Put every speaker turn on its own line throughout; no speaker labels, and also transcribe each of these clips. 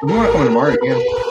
You want to come tomorrow, you can.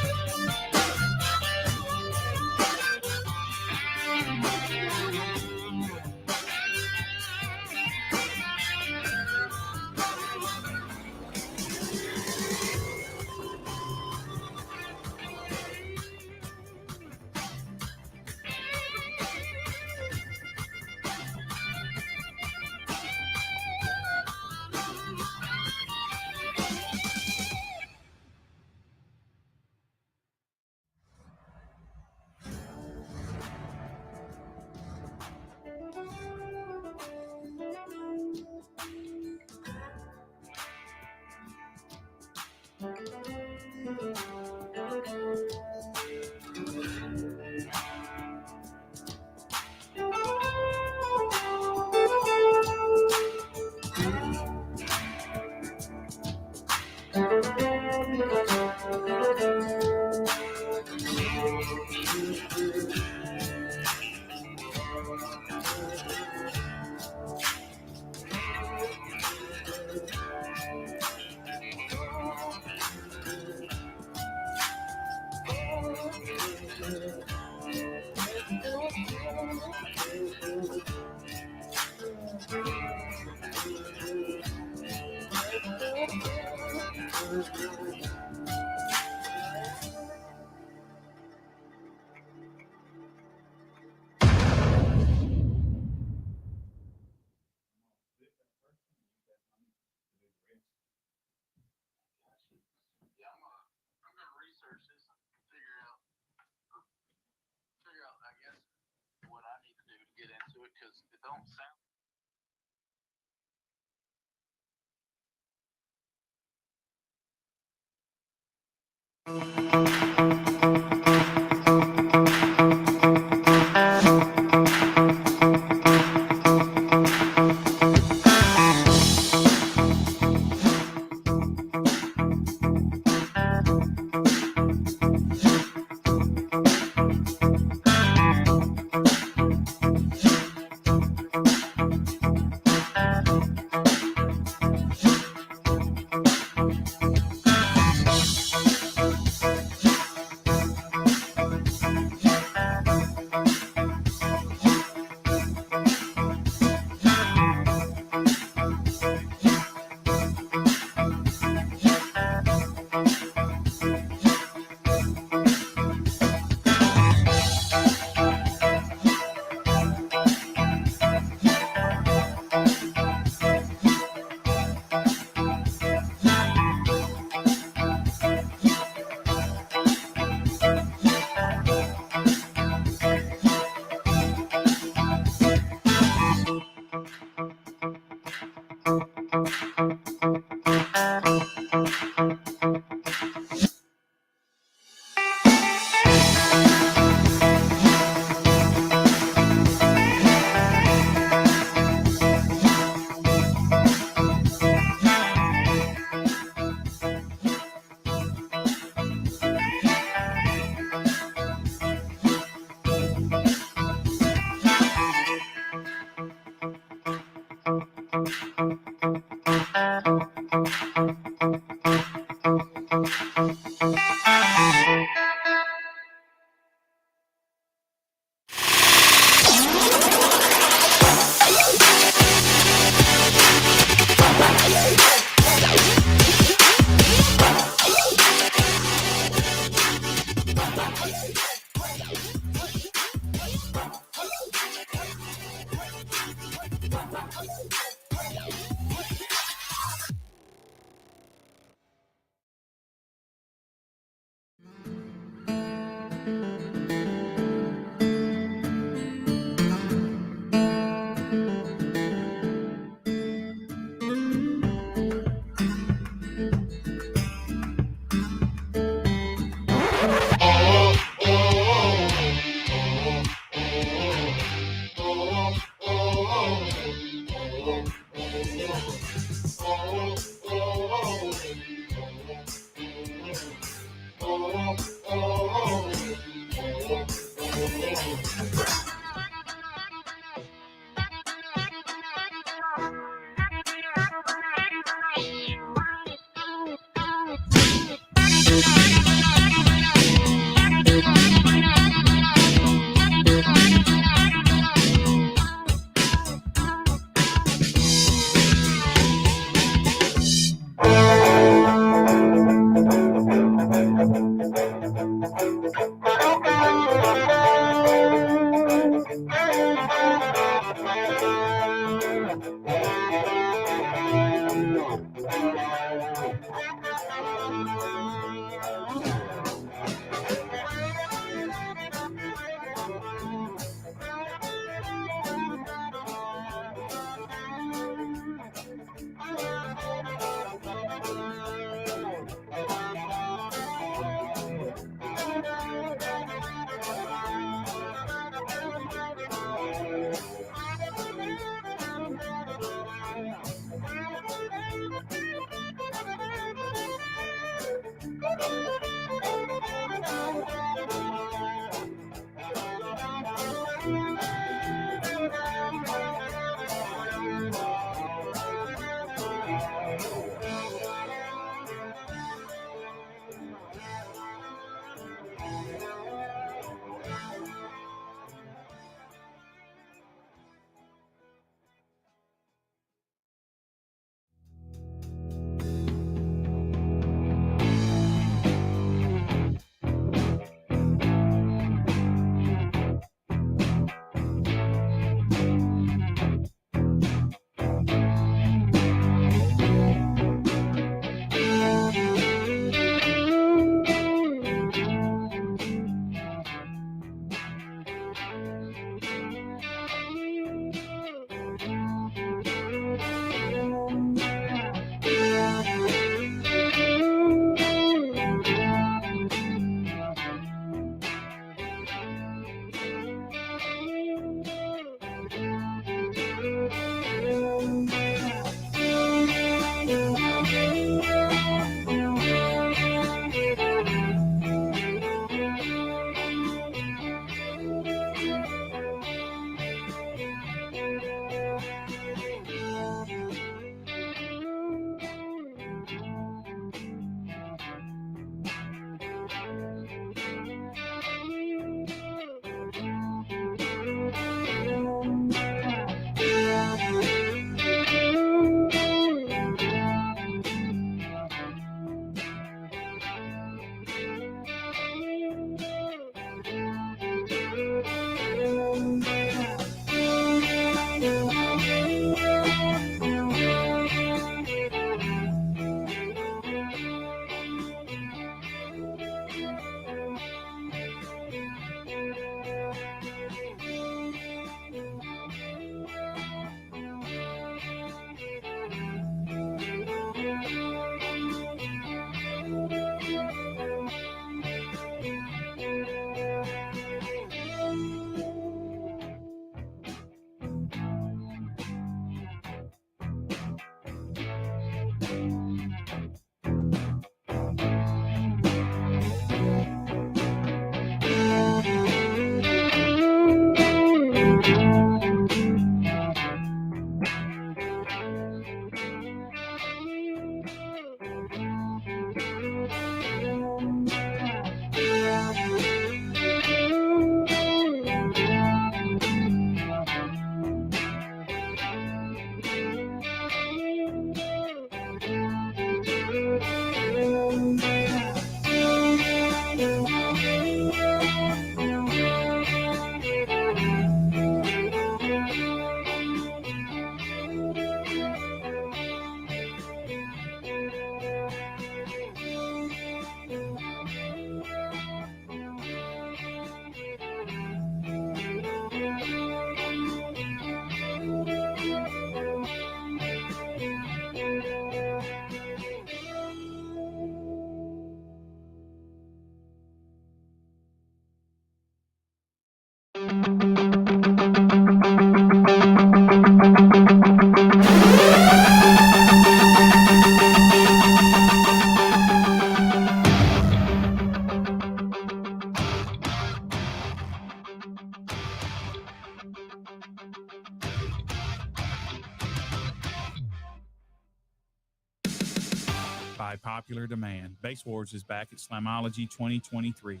By popular demand, Base Wars is back at Slamology 2023,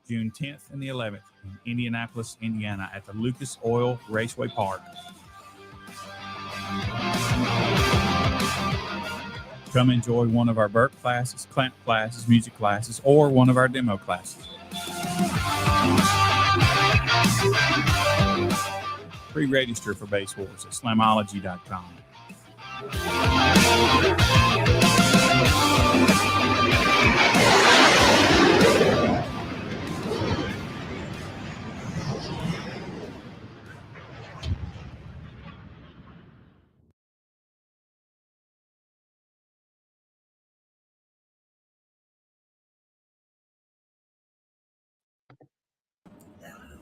June 10th and the 11th in Indianapolis, Indiana at the Lucas Oil Raceway Park. Come enjoy one of our Burke classes, clamp classes, music classes, or one of our demo classes. Pre-register for Base Wars at slamology.com.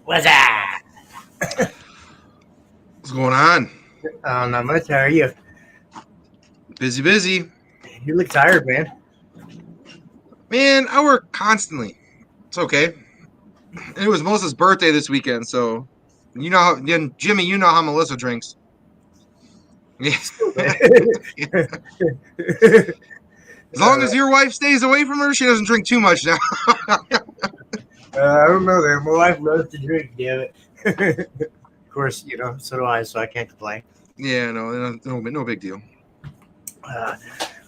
What's that?
What's going on?
Not much. How are you?
Busy.
You look tired, man.
Man, I work constantly. It's okay. And it was Melissa's birthday this weekend, so you know how, Jimmy, you know how Melissa drinks. Yeah. As long as your wife stays away from her, she doesn't drink too much now.
I don't know that. My wife loves to drink, damn it. Of course, so do I, so I can't complain.
Yeah, no big deal.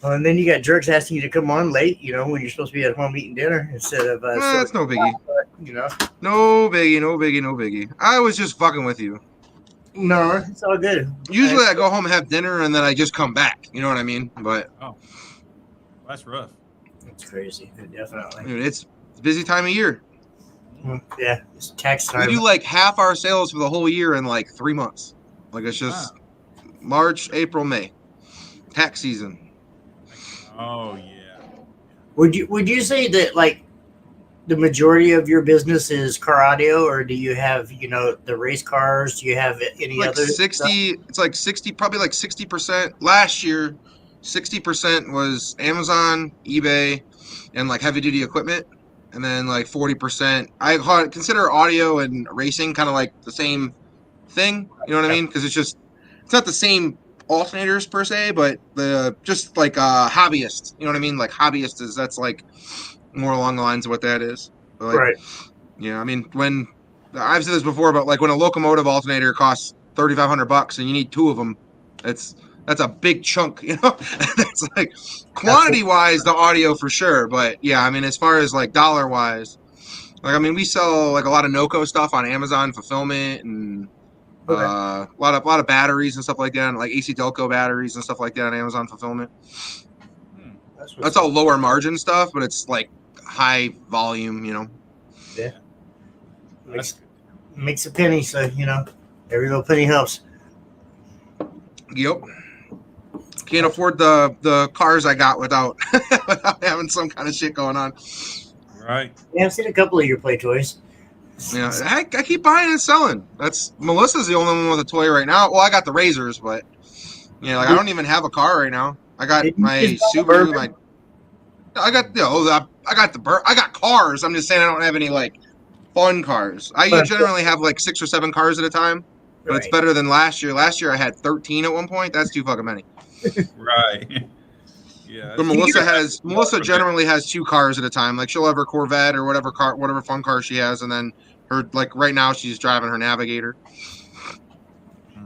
Well, and then you got jerks asking you to come on late, when you're supposed to be at home eating dinner instead of.
That's no biggie. No biggie. I was just fucking with you.
No, it's all good.
Usually I go home and have dinner and then I just come back. You know what I mean? But
that's rough.
It's crazy, definitely.
Dude, it's a busy time of year.
Yeah, it's tax time.
We do like half our sales for the whole year in like 3 months. Like it's just March, April, May, tax season.
Oh yeah.
Would you say that like the majority of your business is car audio, or do you have the race cars? Do you have any
like
other
60?
stuff?
It's like 60, probably like 60%. Last year, 60% was Amazon, eBay, and like heavy duty equipment. And then like 40%, I consider audio and racing kind of like the same thing. You know what I mean? Because it's not the same alternators per se, but just like hobbyist. You know what I mean? Like hobbyist that's like more along the lines of what that is. But like,
Right.
Yeah, I mean, when I've said this before, but like when a locomotive alternator costs $3,500 and you need 2 of them, that's a big chunk, That's like quantity wise, the audio for sure. But yeah, I mean, as far as like dollar wise, like, I mean, we sell like a lot of NOCO stuff on Amazon fulfillment and a lot of batteries and stuff like that, and like AC Delco batteries and stuff like that on Amazon fulfillment. That's all lower margin stuff, but it's like high volume,
Yeah. Makes a penny, so every little penny helps.
Yep. Can't afford the cars I got without having some kind of shit going on.
Right.
Yeah, I've seen a couple of your play toys.
Yeah, I keep buying and selling. Melissa's the only one with a toy right now. Well, I got the Razors, but like I don't even have a car right now. I got my Subaru. I got I got cars. I'm just saying I don't have any like fun cars. I generally have like 6 or 7 cars at a time, but it's better than last year. Last year I had 13 at one point. That's too fucking many.
Right. Yeah.
But Melissa generally has 2 cars at a time. Like she'll have her Corvette or whatever fun car she has, and then her like right now she's driving her Navigator.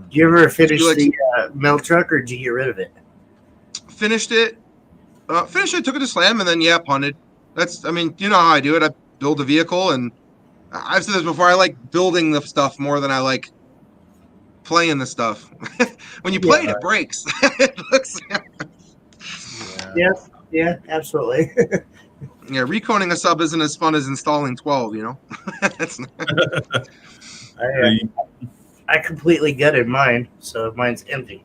Did you ever finish the mail truck, or did you get rid of it?
Finished it. Took it to Slam, and then punted. I mean, you know how I do it. I build a vehicle, and I've said this before. I like building the stuff more than I like playing the stuff. When you play it breaks. It looks.
Yeah, absolutely.
Yeah, reconing a sub isn't as fun as installing 12. That's not.
I completely gutted mine, so mine's empty.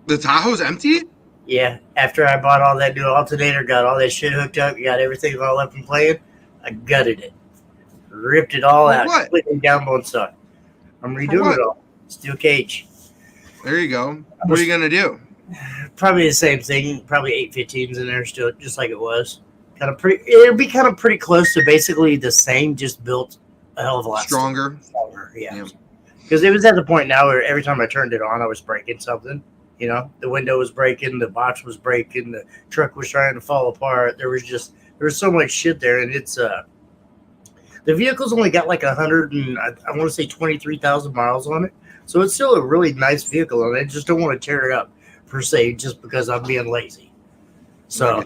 The Tahoe's empty?
Yeah, after I bought all that new alternator, got all that shit hooked up, got everything all up and playing, I gutted it. Ripped it all out.
What?
Completely download stock. I'm redoing it all. Steel cage.
There you go. What are you going to do?
Probably the same thing. Probably 815s in there still, just like it was. It'll be kind of pretty close to basically the same, just built a hell of a lot
stronger.
Yeah. Because it was at the point now where every time I turned it on, I was breaking something. You know, the window was breaking, the box was breaking, the truck was trying to fall apart. There was so much shit there, and it's the vehicle's only got like 100 and I want to say 23,000 miles on it, so it's still a really nice vehicle, and I just don't want to tear it up per se just because I'm being lazy. So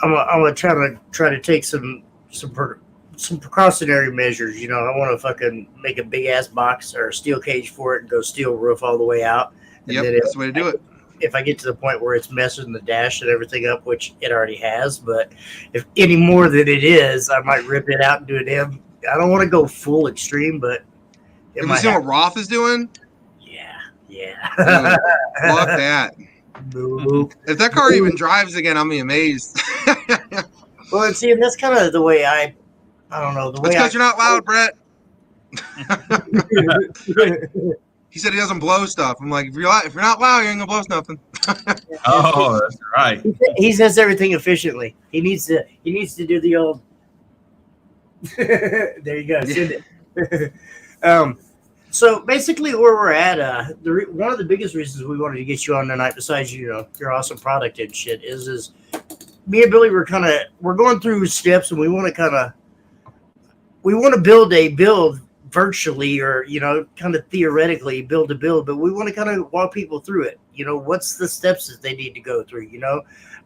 I'm gonna try to take some precautionary measures. You know, I want to fucking make a big ass box or a steel cage for it and go steel roof all the way out. And
Yep, that's the way to do it.
If I get to the point where it's messing the dash and everything up, which it already has, but if any more than it is, I might rip it out and do it in. I don't want to go full extreme, but
have you seen what Roth is doing?
Yeah.
Dude, fuck that.
Nope.
If that car even drives again, I'll be amazed.
Well, and see, and that's kind of the way I don't know. The way
That's because you're not loud, Brett. He said he doesn't blow stuff. I'm like, if you're not loud, you ain't gonna blow nothing.
Oh, that's right.
He says everything efficiently. He needs to do the old. There you go. Send it. So basically, where we're at, one of the biggest reasons we wanted to get you on tonight, besides your awesome product and shit, is me and Billy we're going through steps, and we want to build a build virtually, or kind of theoretically build a build, but we want to kind of walk people through it. What's the steps that they need to go through?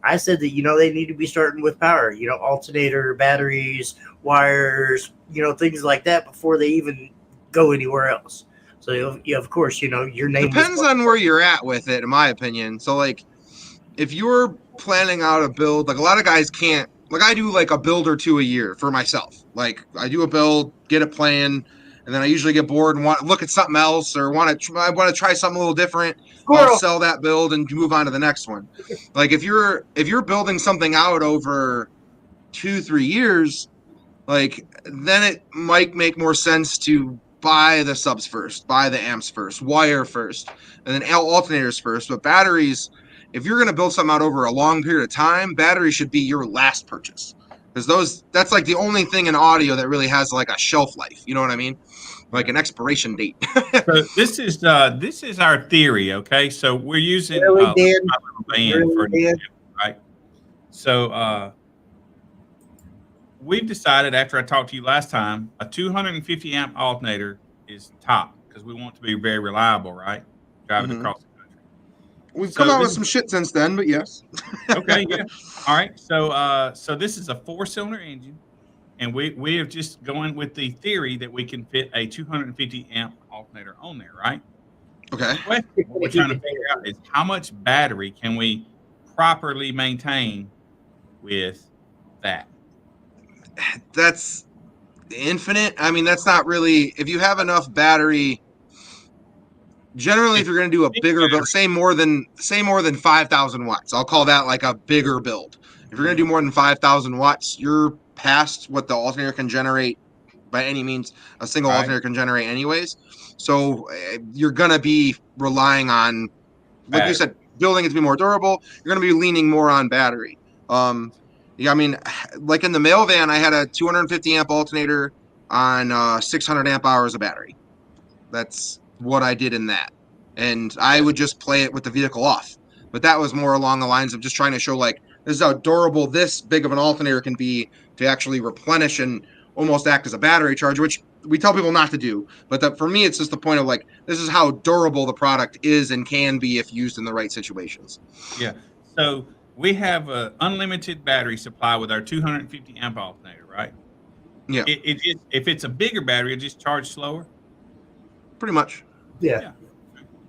I said that they need to be starting with power, alternator, batteries, wires, things like that before they even go anywhere else. So of course, your name
depends on where you're at with it, in my opinion. So like, if you're planning out a build, like a lot of guys can't. Like I do like a build or two a year for myself. Like I do a build, get it playing, and then I usually get bored and want to look at something else or want to try something a little different. I'll sell that build and move on to the next one. Like if you're building something out over 2-3 years, like then it might make more sense to buy the subs first, buy the amps first, wire first, and then alternators first. But batteries, if you're going to build something out over a long period of time, batteries should be your last purchase, because that's like the only thing in audio that really has like a shelf life. You know what I mean? Like an expiration date.
So this is our theory. Okay, so we're using right. So we've decided, after I talked to you last time, a 250 amp alternator is top because we want it to be very reliable, right? Driving across the country.
We've come out with some shit since then, but yes.
Okay, yeah. All right. So this is a 4-cylinder engine, and we have just going with the theory that we can fit a 250 amp alternator on there, right?
Okay.
What we're trying to figure out is how much battery can we properly maintain with that.
That's infinite. I mean, that's not really. If you have enough battery, generally, if you're going to do a bigger build, say more than 5,000 watts, I'll call that like a bigger build. If you're going to do more than 5,000 watts, you're past what the alternator can generate by any means. A single alternator can generate anyways. So you're going to be relying on, like you said, building it to be more durable. You're going to be leaning more on battery. Yeah, I mean, like in the mail van, I had a 250 amp alternator on 600 amp hours of battery. That's what I did in that. And I would just play it with the vehicle off. But that was more along the lines of just trying to show, like, this is how durable this big of an alternator can be to actually replenish and almost act as a battery charger, which we tell people not to do. But for me, it's just the point of, like, this is how durable the product is and can be if used in the right situations.
Yeah. So we have an unlimited battery supply with our 250 amp alternator, right?
Yeah.
If it's a bigger battery, it just charge slower.
Pretty much.
Yeah.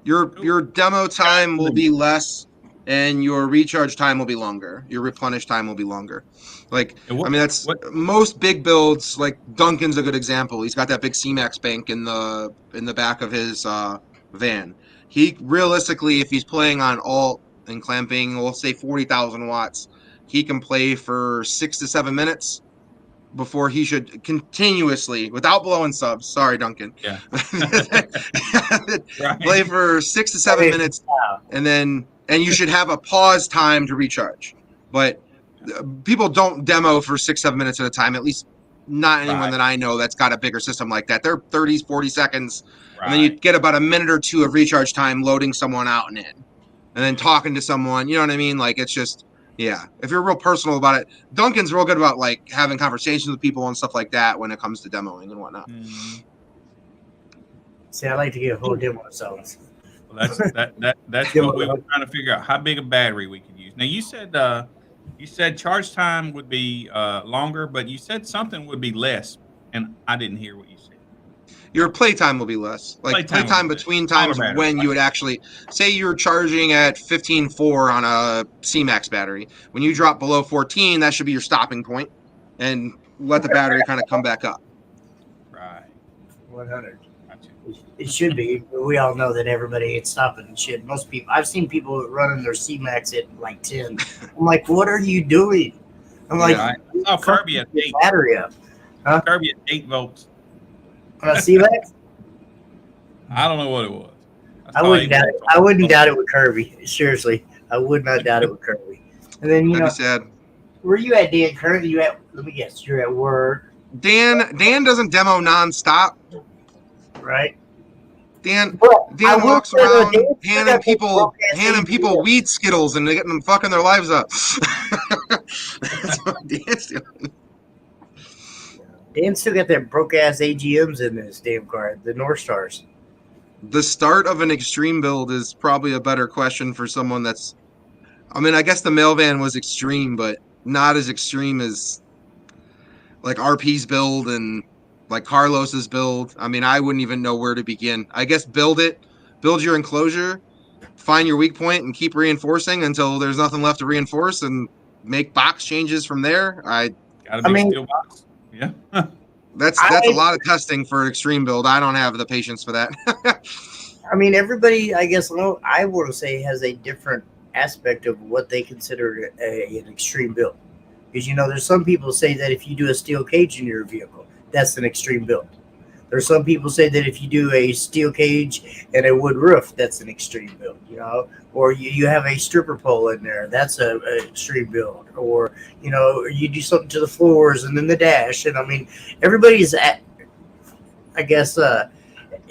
Your demo time will be less, and your recharge time will be longer. Your replenish time will be longer. Like, most big builds. Like Duncan's a good example. He's got that big C-Max bank in the back of his van. He realistically, if he's playing on alt and clamping, we'll say 40,000 watts, he can play for 6 to 7 minutes before he should continuously, without blowing subs. Sorry, Duncan.
Yeah.
Play for 6 to 7 minutes, and you should have a pause time to recharge. But people don't demo for 6-7 minutes at a time. At least not anyone that I know that's got a bigger system like that. They're 30s, 40 seconds, and then you get about a minute or two of recharge time loading someone out and in. and then talking to someone. You know what I mean? Like it's just yeah. If you're real personal about it, Duncan's real good about like having conversations with people and stuff like that when it comes to demoing and whatnot.
See, I like to get a whole demo zones.
Well, that's what we were trying to figure out, how big a battery we could use. Now you said charge time would be longer, but you said something would be less, and I didn't hear what you said.
Your playtime will be less. Like playtime between times when you would actually say you're charging at 15.4 on a CMAX battery. When you drop below 14, that should be your stopping point, and let the battery kind of come back up.
Right.
100. It should be. But we all know that everybody ain't stopping and shit. Most people, I've seen people running their CMAX at like 10. I'm like, what are you doing? I'm like,
I saw Kirby at 8.
Battery up. Huh?
Kirby at 8 volts.
On a CMAX?
I don't know what it was.
I wouldn't doubt it. I wouldn't doubt it with Kirby. Seriously, I would not doubt it with Kirby. And then
That'd be sad.
Where you at, Dan? Currently, you at? Let me guess. You're at work.
Dan doesn't demo nonstop.
Right.
Dan walks around handing people weed Skittles and getting them fucking their lives up. That's what Dan's doing.
Dan still got that broke ass AGMs in this damn car, the North Stars.
The start of an extreme build is probably a better question for someone that's. I mean, I guess the mail van was extreme, but not as extreme as like RP's build and like Carlos's build. I mean, I wouldn't even know where to begin. I guess build your enclosure, find your weak point, and keep reinforcing until there's nothing left to reinforce, and make box changes from there.
Steel box. Yeah.
That's a lot of testing for an extreme build. I don't have the patience for that.
I mean, everybody, I guess, I want to say, has a different aspect of what they consider an extreme build. Because, there's some people say that if you do a steel cage in your vehicle, that's an extreme build. There's some people say that if you do a steel cage and a wood roof, that's an extreme build, or you have a stripper pole in there, that's an extreme build, or, you do something to the floors and then the dash. And I mean, everybody's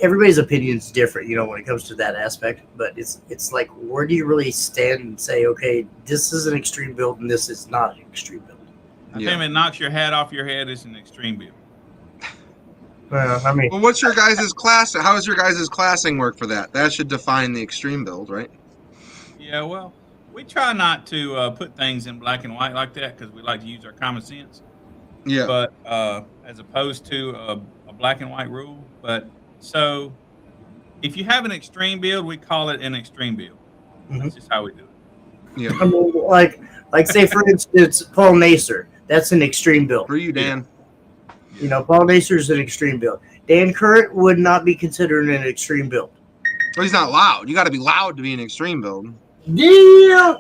everybody's opinion is different, when it comes to that aspect, but it's like, where do you really stand and say, okay, this is an extreme build and this is not an extreme build?
I think if it knocks your hat off your head, it's an extreme build.
Well,
what's your guys' class? How does your guys' classing work for that? That should define the extreme build, right?
Yeah, well, we try not to put things in black and white like that because we like to use our common sense.
Yeah.
But as opposed to a black and white rule. But so if you have an extreme build, we call it an extreme build.
Mm-hmm.
That's just how we do it.
Yeah.
I mean, like say for instance, Paul Nacer. That's an extreme build.
For you, Dan.
Paul Nacer is an extreme build. Dan Current would not be considered an extreme build.
Well, he's not loud. You got to be loud to be an extreme build.
Yeah.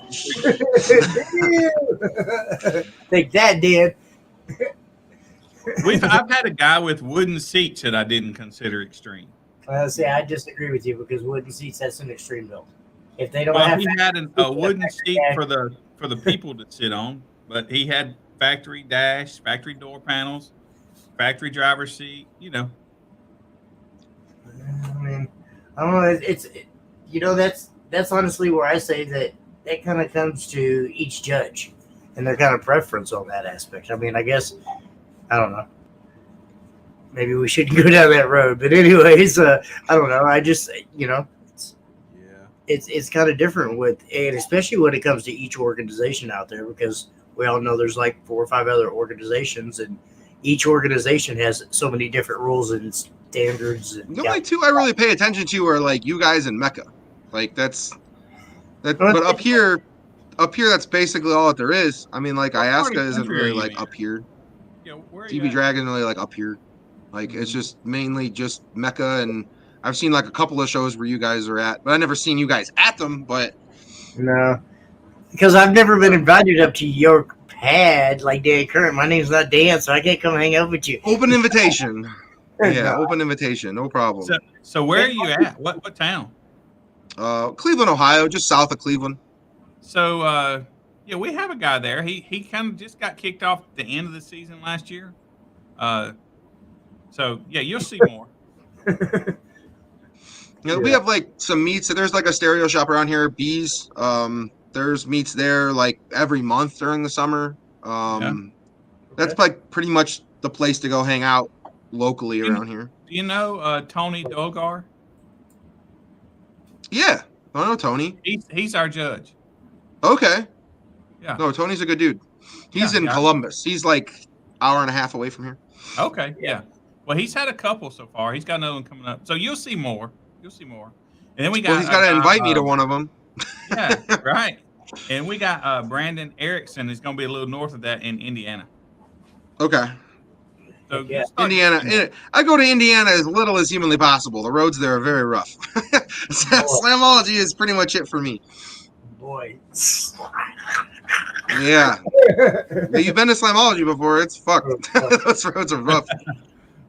Take that, Dan.
I've had a guy with wooden seats that I didn't consider extreme.
See, I disagree with you because wooden seats, that's an extreme build. If they don't
he had a wooden seat for the people to sit on, but he had factory dash, factory door panels, factory driver's seat.
I mean, I don't know. That's honestly where I say that kind of comes to each judge and their kind of preference on that aspect. I mean, I guess, I don't know. Maybe we shouldn't go down that road. But anyways, I don't know. I just, it's kind of different and especially when it comes to each organization out there, because we all know there's like 4 or 5 other organizations, and each organization has so many different rules and standards. And
the only two I really pay attention to are like you guys and Mecca. Like that. But up here, that's basically all that there is. I mean, like Ayaska isn't really like up here.
Yeah,
DB Dragon really like up here. Like it's just mainly just Mecca, and I've seen like a couple of shows where you guys are at, but I've never seen you guys at them. But
no, because I've never been invited up to your pad like Dan Current. My name's not Dan, so I can't come hang out with you.
Open invitation. Yeah, open invitation, no problem.
So where are you at? What town?
Cleveland, Ohio, just south of Cleveland.
So we have a guy there. He kind of just got kicked off at the end of the season last year. So yeah, you'll see more.
You know, we have like some meets. There's like a stereo shop around here, Bees. There's meets there like every month during the summer. That's like pretty much the place to go hang out locally around here.
Do you know Tony Dogar?
Yeah, I know Tony.
He's our judge.
Okay.
Yeah.
No, Tony's a good dude. He's in
yeah.
Columbus. He's like hour and a half away from here.
Okay. Yeah. Well, he's had a couple so far. He's got another one coming up. So you'll see more. You'll see more. And then we got.
Well, he's got to invite me to one of them.
Yeah. Right. And we got Brandon Erickson is going to be a little north of that in Indiana.
Okay.
So
Indiana. I go to Indiana as little as humanly possible. The roads there are very rough. Slamology is pretty much it for me.
Boy.
Yeah. You've been to Slamology before. It's fucked. Those roads are rough.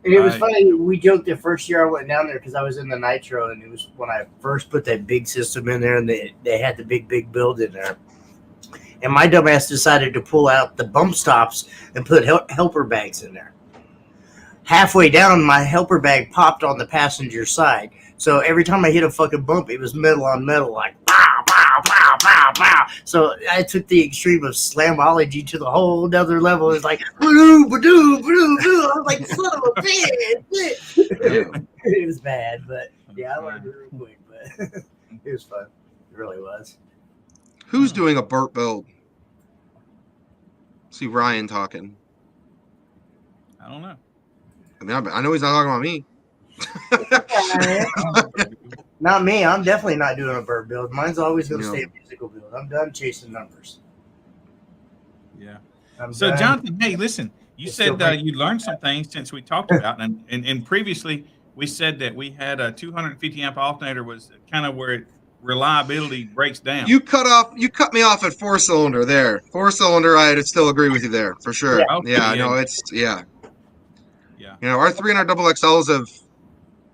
And it was funny. We joked the first year I went down there because I was in the Nitro, and it was when I first put that big system in there, and they had the big build in there. And my dumbass decided to pull out the bump stops and put helper bags in there. Halfway down, my helper bag popped on the passenger side. So every time I hit a fucking bump, it was metal on metal, like pow, pow, pow, pow, pow. So I took the extreme of Slamology to the whole other level. It was like, badoo, badoo, badoo, badoo. I was like, son of a bitch. It was bad, but yeah, I learned it real quick, but it was fun. It really was.
Who's doing a burp build? See Ryan talking.
I don't know.
I mean, I know he's not talking about me.
Not me. I'm definitely not doing a bird build. Mine's always going to stay a musical build. I'm done chasing numbers.
Yeah.
So, done.
Jonathan, hey, listen. You said you learned some things since we talked about, and previously we said that we had a 250 amp alternator was kind of where reliability breaks down.
You cut me off at 4-cylinder there. 4-cylinder, I'd still agree with you there for sure.
Yeah.
Okay,
yeah.
Yeah.
You know, our 300 double XLs have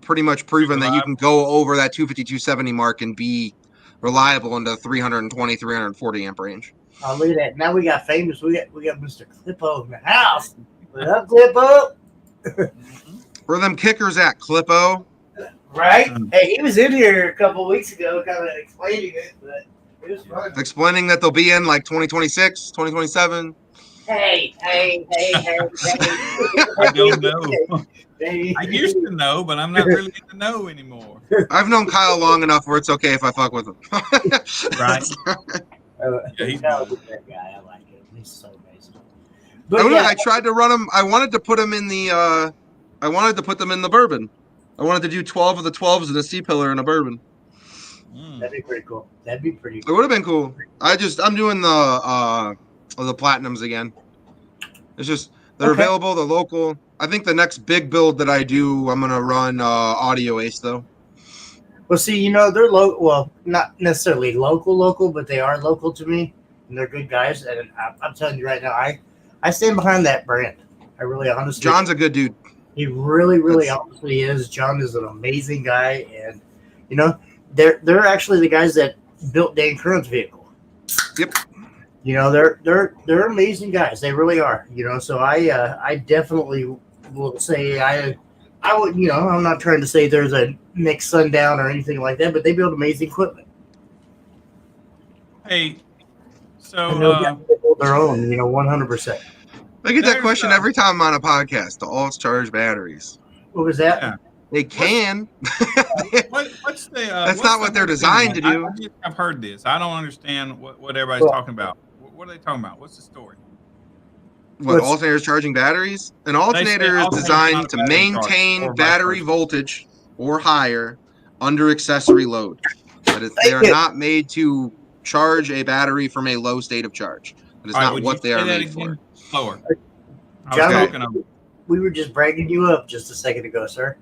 pretty much proven that you can go over that 250, 270 mark and be reliable into 320, 340 amp range.
Oh, look at that. Now we got famous. We got Mr. Clippo in the house. What up, Clippo?
Where are them kickers at, Clippo?
Right? Hey, he was in here a couple of weeks ago kind of explaining it, but it was fun.
Explaining that they'll be in like 2026, 2027.
Hey.
I don't know. I used to know, but I'm not really in the know anymore.
I've known Kyle long enough where it's okay if I fuck with him.
Right.
Yeah, he's a good guy. I like him. He's so amazing.
But I tried to run him. I wanted to put him in the. I wanted to put them in the bourbon. I wanted to do 12 of the 12s in a C-pillar in a bourbon.
That'd be pretty cool.
It would have been cool. I'm doing the platinums again. It's just they're available. They're local. I think the next big build that I do, I'm gonna run Audio Ace though.
Well, see, you know, they're local. Well, not necessarily local, but they are local to me, and they're good guys. And I'm telling you right now, I stand behind that brand. I really honestly.
John's a good dude.
He really honestly is. John is an amazing guy, and you know, they're actually the guys that built Dan Curran's vehicle.
Yep.
You know, they're amazing guys. They really are. You know, so I definitely will say I would. You know, I'm not trying to say there's a next sundown or anything like that, but they build amazing equipment.
Hey, so
their own. You know, 100%.
I get that question every time I'm on a podcast. The Alts charge batteries.
What was that?
Yeah.
They can.
What's the?
That's not what they're designed to do.
I've heard this. I don't understand what everybody's talking about. What are they talking about? What's the story?
What, alternators charging batteries? An alternator is designed to maintain battery voltage or higher under accessory load. They are not made to charge a battery from a low state of charge. That is not what they are made for.
Slower.
John, we were just bragging you up just a second ago, sir.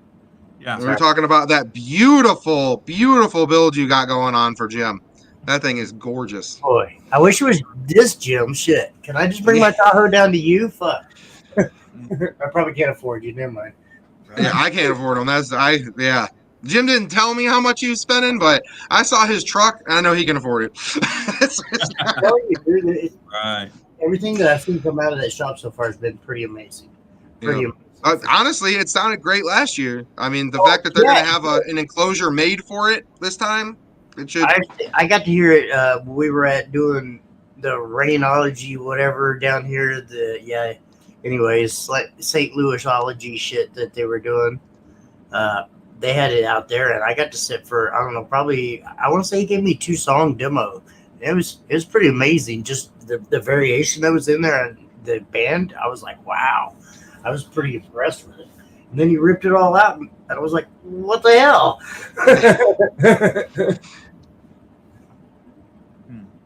Yeah.
We were talking about that beautiful, beautiful build you got going on for Jim. That thing is gorgeous.
Boy, I wish it was this Jim. Shit. Can I just bring my Tahoe down to you? Fuck. I probably can't afford you. Never mind.
Yeah, I can't afford them. Yeah. Jim didn't tell me how much he was spending, but I saw his truck, and I know he can afford it.
I'm telling you, dude,
right.
Everything that I've seen come out of that shop so far has been pretty amazing. Pretty amazing.
Honestly, it sounded great last year. I mean, the fact that they're going to have an enclosure made for it this time, it should.
I got to hear it. We were at doing the Rainology, whatever down here. Anyways, like St. Louisology shit that they were doing. They had it out there, and I got to sit for I don't know, probably I want to say he gave me 2-song demo. It was pretty amazing. Just the variation that was in there and the band. I was like, wow. I was pretty impressed with it. And then he ripped it all out, and I was like, what the hell?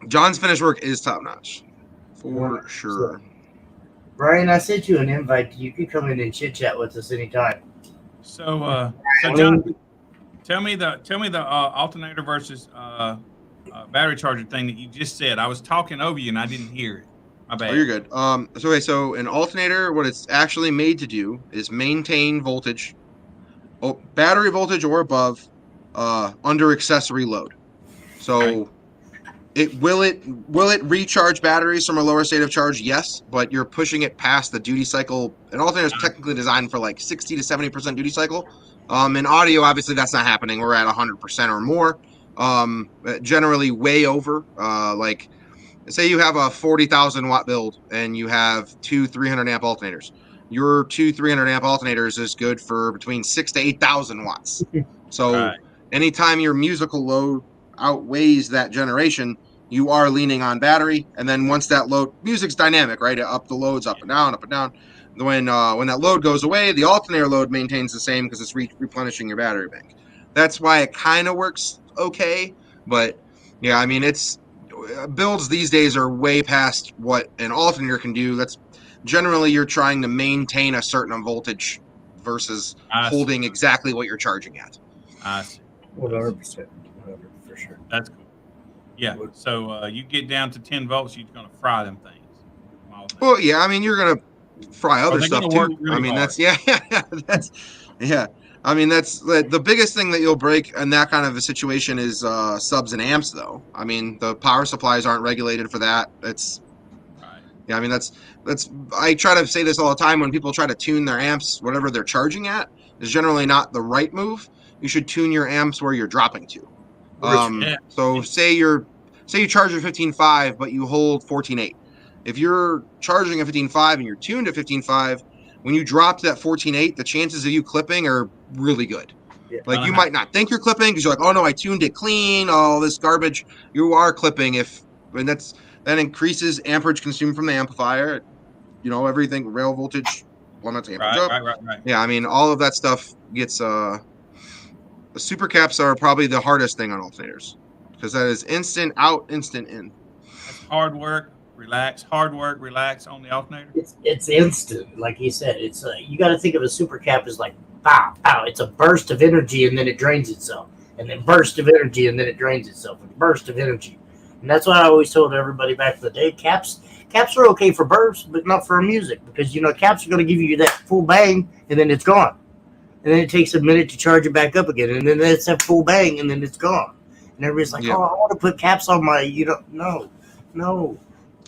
John's finished work is top notch, for sure.
Brian, I sent you an invite. You could come in and chit chat with us anytime.
So John, tell me the alternator versus battery charger thing that you just said. I was talking over you and I didn't hear it. My bad.
Oh, you're good. So an alternator, what it's actually made to do is maintain voltage, battery voltage or above, under accessory load. So will it recharge batteries from a lower state of charge? Yes, but you're pushing it past the duty cycle. An alternator is technically designed for like 60 to 70% duty cycle. In audio, obviously that's not happening. We're at 100% or more. Generally way over. Like, say you have a 40,000 watt build and you have 2 300 amp alternators. Your 2 300 amp alternators is good for between 6,000 to 8,000 watts. So anytime your musical load outweighs that generation, you are leaning on battery. And then once that load, music's dynamic, right? The load's up and down, up and down. When that load goes away, the alternator load maintains the same because it's replenishing your battery bank. That's why it kind of works okay. But yeah, I mean, builds these days are way past what an alternator can do. That's generally you're trying to maintain a certain voltage versus holding exactly what you're charging at.
I see.
100%. For sure.
That's cool. Yeah. So you get down to 10 volts, you're going to fry them things.
Well, yeah. I mean, you're going to fry other stuff too.
Really
I mean,
hard.
yeah. I mean, that's the biggest thing that you'll break in that kind of a situation is subs and amps, though. I mean, the power supplies aren't regulated for that. Yeah. I mean, that's. I try to say this all the time when people try to tune their amps, whatever they're charging at, is generally not the right move. You should tune your amps where you're dropping to. So say you charge at 15.5, but you hold 14.8. If you're charging at 15.5 and you're tuned at 15.5, when you drop to that 14.8, the chances of you clipping are really good. Yeah. Like you might not think you're clipping because you're like, oh no, I tuned it clean, all this garbage. You are clipping that increases amperage consumed from the amplifier. You know, everything, rail voltage, limits amperage up.
Right.
Yeah, I mean, all of that stuff gets. The super caps are probably the hardest thing on alternators because that is instant out, instant in.
That's hard work. Relax, hard work, relax on the alternator.
It's instant, like he said. It's you got to think of a super cap as like pow, pow. It's a burst of energy and then it drains itself, and then burst of energy and then it drains itself, and burst of energy. And that's what I always told everybody back in the day. Caps are okay for bursts, but not for music because caps are going to give you that full bang and then it's gone, and then it takes a minute to charge it back up again, and then it's a full bang and then it's gone. And everybody's like, oh, I want to put caps on my, no.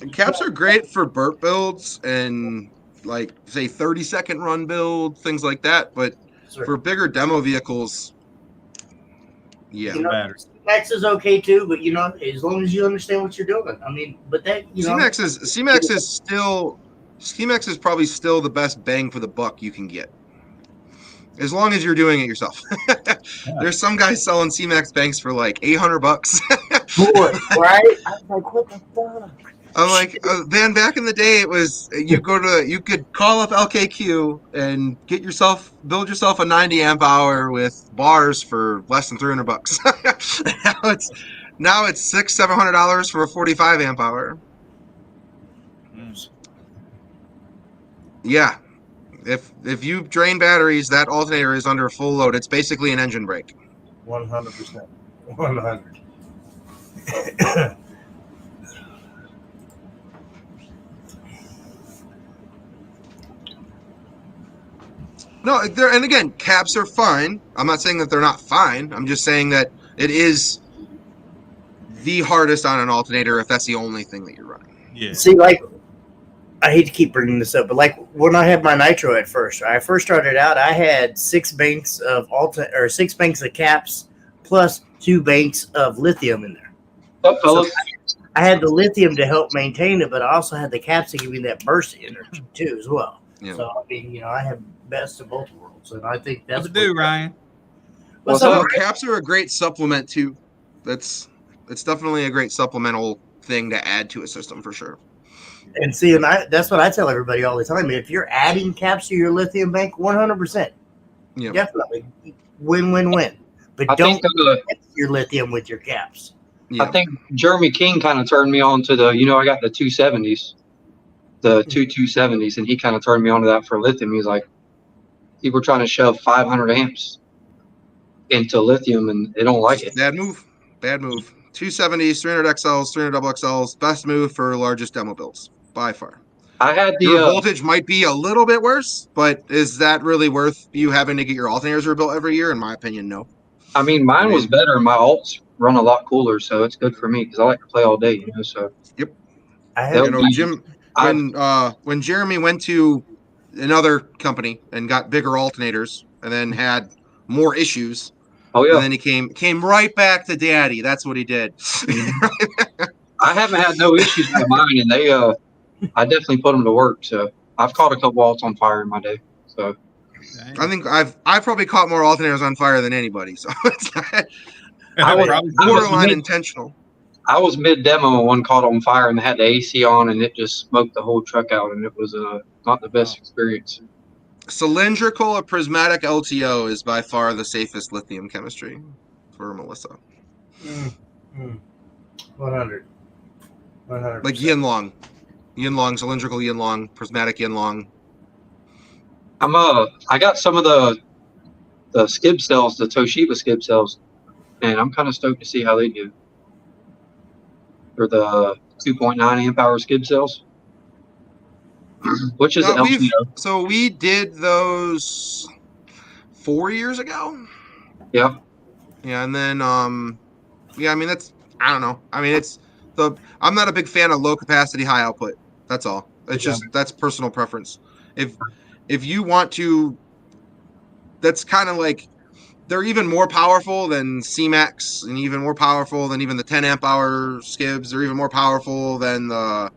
And caps are great for burp builds and like say 30-second run build, things like that. But for bigger demo vehicles, yeah,
Max is okay too, but as long as you understand what you're doing. I mean, but that
C-Max is probably still the best bang for the buck you can get. As long as you're doing it yourself. There's some guys selling C-Max banks for like $800.
Right? I'm like, what the fuck?
I'm like, man, back in the day, it was you could call up LKQ and build yourself a 90 amp hour with bars for less than $300. now it's $600-700 for a 45 amp hour. Yeah, if you drain batteries, that alternator is under full load. It's basically an engine brake.
100%. 100.
No, and again, caps are fine. I'm not saying that they're not fine. I'm just saying that it is the hardest on an alternator if that's the only thing that you're running.
Yeah.
See, like I hate to keep bringing this up, but like when I had my nitro at first, I first started out, I had 6 banks of 6 banks of caps plus 2 banks of lithium in there.
Up, fellas.
I had the lithium to help maintain it, but I also had the caps to give me that burst energy too as well.
Yeah.
So I mean, I have best of both worlds, and I think that's
What to do, Ryan?
What's
So
up?
caps are a great supplement too. It's definitely a great supplemental thing to add to a system for sure.
And see, that's what I tell everybody all the time. If you're adding caps to your lithium bank, 100%,
Yeah.
definitely win. But
I
don't
think
mix your lithium with your caps.
Yeah.
I think Jeremy King kind of turned me on to I got the 270s, the 270s, and he kind of turned me on to that for lithium. He's like, people trying to shove 500 amps into lithium, and they don't like it.
Bad move. 270s, 300 XLs, 300 double XLs. Best move for largest demo builds by far.
I had
Your
the
voltage might be a little bit worse, but is that really worth you having to get your alternators rebuilt every year? In my opinion, no.
I mean, mine was better. My alts run a lot cooler, so it's good for me because I like to play all day. So
I
That
have
would be-
Jim,
I-
when Jeremy went to another company and got bigger alternators and then had more issues,
oh yeah,
and then he came right back to Daddy. That's what he did.
I haven't had no issues with mine, and they I definitely put them to work. So I've caught a couple alts on fire in my day. So
I think I've probably caught more alternators on fire than anybody. So it's not
I was-
Probably-
borderline
mid-
intentional.
I was mid demo and one caught on fire, and they had the AC on, and it just smoked the whole truck out, and it was not the best experience.
Cylindrical or prismatic LTO is by far the safest lithium chemistry for Melissa.
100.
Like Yinlong, cylindrical Yinlong, prismatic Yinlong.
I got some of the skib cells, the Toshiba skib cells, and I'm kind of stoked to see how they do. They're the 2.9 amp hour skib cells, which is
No,
LTO.
So we did those 4 years ago.
Yeah.
Yeah, and then I mean that's I don't know. I mean I'm not a big fan of low capacity, high output. That's all. It's just that's personal preference. If you want to, that's kind of like they're even more powerful than CMAX and even more powerful than even the 10 amp hour skibs. They're even more powerful than the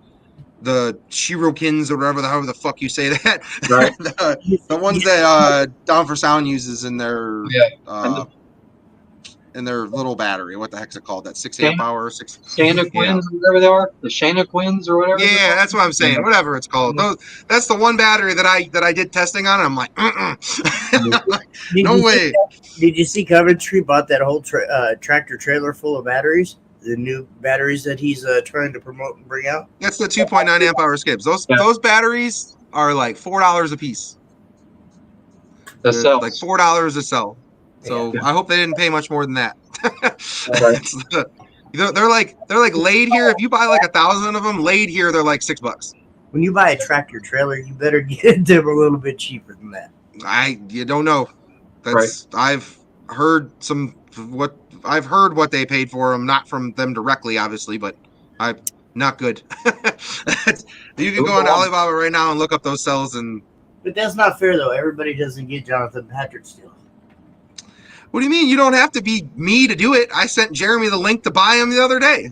Shirokins or however the fuck you say that.
Right.
the ones that Down for Sound uses in their in their little battery. What the heck's it called? That 6 amp hour, 6
Shanaquins, whatever they are, the Shanaquins or whatever.
Yeah, that's what I'm saying. Whatever it's called. That's the one battery that I did testing on. And I'm like, no way.
Did you see Coventry bought that whole tractor trailer full of batteries? The new batteries that he's trying to promote and bring out?
That's the 2.9 amp hour skips. Those batteries are like $4 a piece.
The
They're
cells.
like $4 a cell. So
Yeah.
I hope they didn't pay much more than that.
Right.
They're like laid here. If you buy like 1,000 of them laid here, they're like $6.
When you buy a tractor trailer, you better get them a little bit cheaper than that.
You don't know. That's I've heard what they paid for them, not from them directly, obviously, but not good. You can go on Alibaba right now and look up those cells, and
But that's not fair, though. Everybody doesn't get Jonathan Patrick's deal.
what do you mean? You don't have to be me to do it. I sent Jeremy the link to buy them the other day.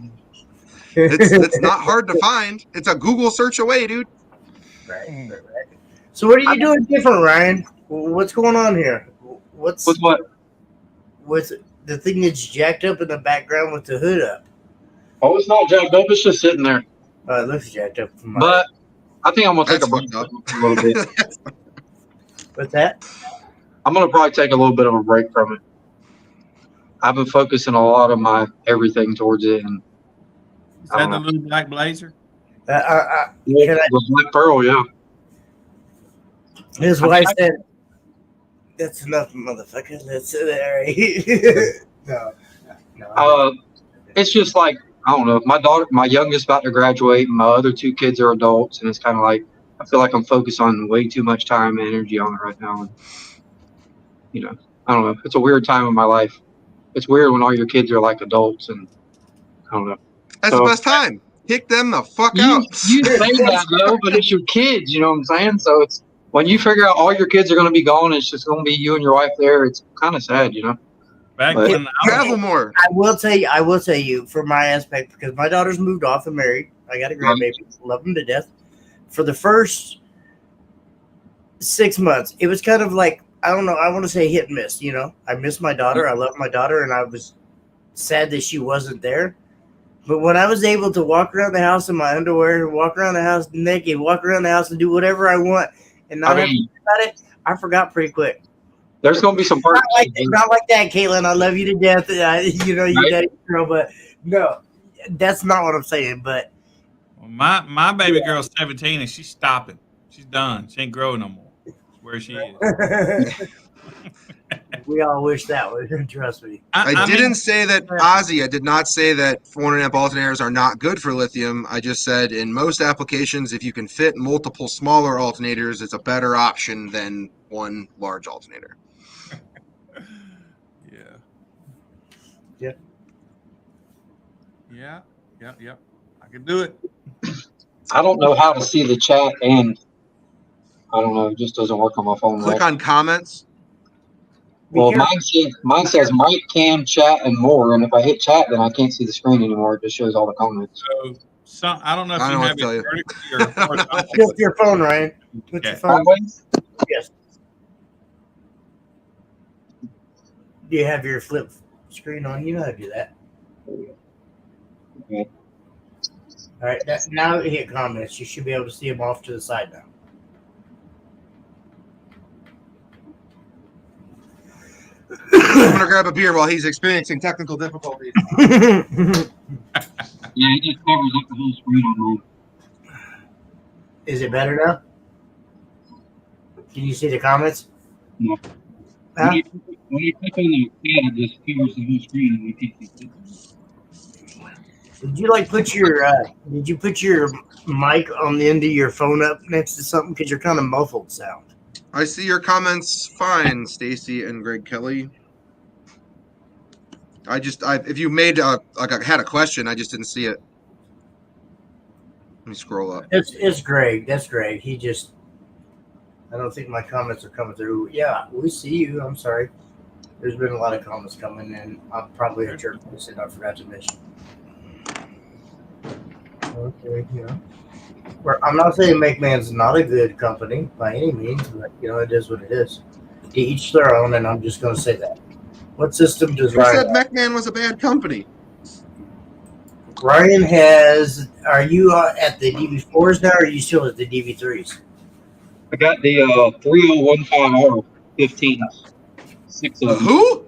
It's not hard to find. It's a Google search away, dude.
Right. So what are you doing different, Ryan? What's going on here?
With what?
What's the thing that's jacked up in the background with the hood up?
Oh, it's not jacked up. It's just sitting there.
It looks jacked up. From my
But I think I'm gonna take
That's
a break
fucked up.
from it a little bit.
What's that?
I'm gonna probably take a little bit of a break from it. I've been focusing a lot of my everything towards it, and
Is that the little black blazer?
Can I-
the Black Pearl, yeah.
His wife said, "That's enough, motherfucker. That's there." No.
It's just like I don't know. My youngest about to graduate, and my other 2 kids are adults, and it's kind of like I feel like I'm focused on way too much time and energy on it right now. And I don't know. It's a weird time in my life. It's weird when all your kids are like adults, and I don't know.
That's the best time. kick them the fuck
You
out.
say that though, but it's your kids. You know what I'm saying? So it's when you figure out all your kids are going to be gone, it's just going to be you and your wife there. It's kind of sad, you know.
Back
But-
when I was,
Travel more.
I will tell you from my aspect, because my daughter's moved off and married. I got a grandbaby. Love them to death. For the first 6 months, it was kind of like, I don't know, I want to say hit and miss, you know. I miss my daughter. I love my daughter, and I was sad that she wasn't there. But when I was able to walk around the house in my underwear, walk around the house naked, walk around the house and do whatever I want and not have to think about it, I forgot pretty quick.
There's going to be some parts.
Not like that, Caitlin. I love you to death. You know, you
Right.
daddy girl, but no, that's not what I'm saying. But
my baby girl's 17 and she's stopping. She's done. She ain't growing no more. That's where she is.
we all wish that would. Trust me.
I
mean,
didn't say that, Ozzy. I did not say that 400 amp alternators are not good for lithium. I just said in most applications, if you can fit multiple smaller alternators, it's a better option than one large alternator.
Yeah. I can do it.
I don't know how to see the chat, and I don't know. It just doesn't work on my phone.
Click
Right?
on comments.
Well,
Be
mine says Mike, Cam, chat, and more. And if I hit chat, then I can't see the screen anymore. It just shows all the comments.
So I don't know if
I
you
don't know
have
what to
it vertically or horizontally.
Just your phone, Ryan. Put your
Yeah.
phone.
Sideways?
Yes. Do you have your flip screen on? You know how to do that.
Okay.
All right. Now hit comments. You should be able to see them off to the side now.
I'm gonna grab a beer while he's experiencing technical difficulties.
Yeah, it just covers up the whole screen on mine.
Is it better now? Can you see the comments?
No.
Huh?
When you click on the pad, it just covers the whole screen, and you can't see it.
Did you put your mic on the end of your phone up next to something? Because you're kind of muffled sound.
I see your comments fine, Stacy and Greg Kelly. If you made I had a question, I just didn't see it. Let me scroll up.
It's Greg. That's Greg. I don't think my comments are coming through. Yeah, we see you. I'm sorry. There's been a lot of comments coming in. I'm probably a jerk. I said I forgot to mention. Okay, yeah. I'm not saying MakeMan's not a good company by any means, but it is what it is. To each their own, and I'm just going to say that. What system does
Who said
Ryan?
McMahon was a bad company?
Ryan has. Are you at the DV4s now, or are you still at the DV3s?
I got the 3015R 15s. 6 of them.
Who?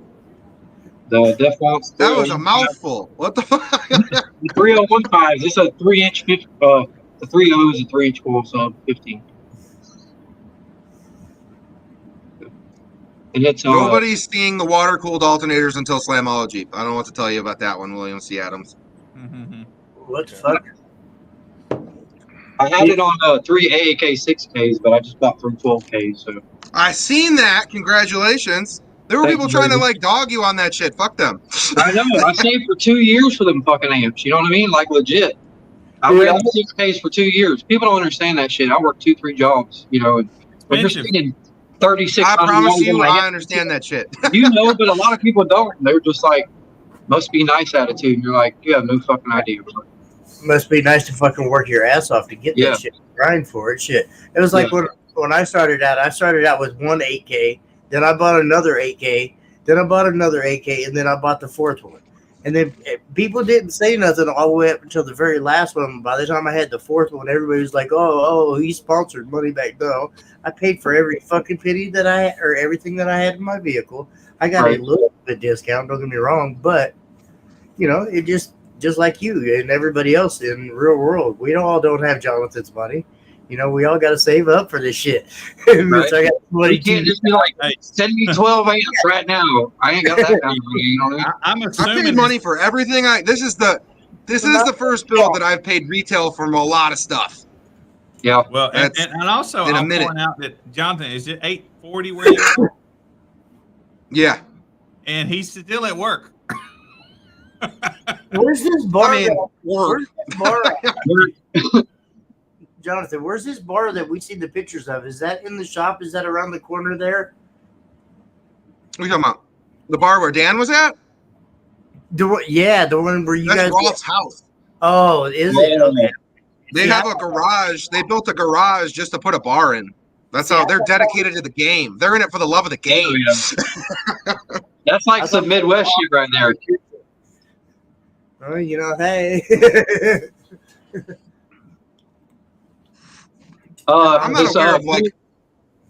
The Deflux.
That was a mouthful. What the fuck?
The 3015s. This is a 3-inch. The 3.0 is a 3-inch coil sub 15. And it's
Nobody's seeing the water cooled alternators until Slamology. I don't know what to tell you about that one, William C. Adams.
What the fuck?
I had it on 3 AAK 6Ks, but I just bought 3 12Ks. So
I seen that. Congratulations. There were
Thank
people
you,
trying to
baby.
dog you on that shit. Fuck them.
I know. I saved for 2 years for them fucking amps. You know what I mean? Like legit. I
Yeah.
ran 6Ks for 2 years. People don't understand that shit. I worked 2-3 jobs. You know, and we're just
Expensive.
spending 36.
I promise you, I understand that shit.
You know, but a lot of people don't. They're just like, must be nice attitude. And you're like, you have no fucking idea.
Must be nice to fucking work your ass off to get
Yeah.
that shit. Grind for it. Shit. It was like when I started out with one 8K, then I bought another 8K, then I bought another 8K, and then I bought the fourth one. And then people didn't say nothing all the way up until the very last one. By the time I had the fourth one, everybody was like, oh, he sponsored money back. No, I paid for every fucking penny or everything that I had in my vehicle. I got
Right.
a little bit discount, don't get me wrong, but it just like you and everybody else in the real world, we all don't have Jonathan's money. We all got to save up for this shit.
Right.
So I got
You can't just be like,
Hey.
send me 12 amps right now. I ain't got that kind of money. You know what I mean?
I'm
I
assuming
paid money for everything. This is the first bill that I've paid retail for a lot of stuff.
Yeah.
Well, and
That's
also
in a
I'll
minute.
point out that Jonathan is it 8:40 where you are,
Yeah.
and he's still at work.
Where's this bar?
I mean, word.
Where's this bar? Jonathan, where's this bar that we see the pictures of? Is that in the shop? Is that around the corner there?
What are you talking about? The bar where Dan was at?
The one where you
That's
guys.
Rolf's house.
Oh, is it? Okay.
They
See,
have a garage. They built a garage just to put a bar in. That's how they're dedicated to the game. They're in it for the love of the game.
That's like some Midwest shit right there.
Oh, you know, hey.
I'm not aware of like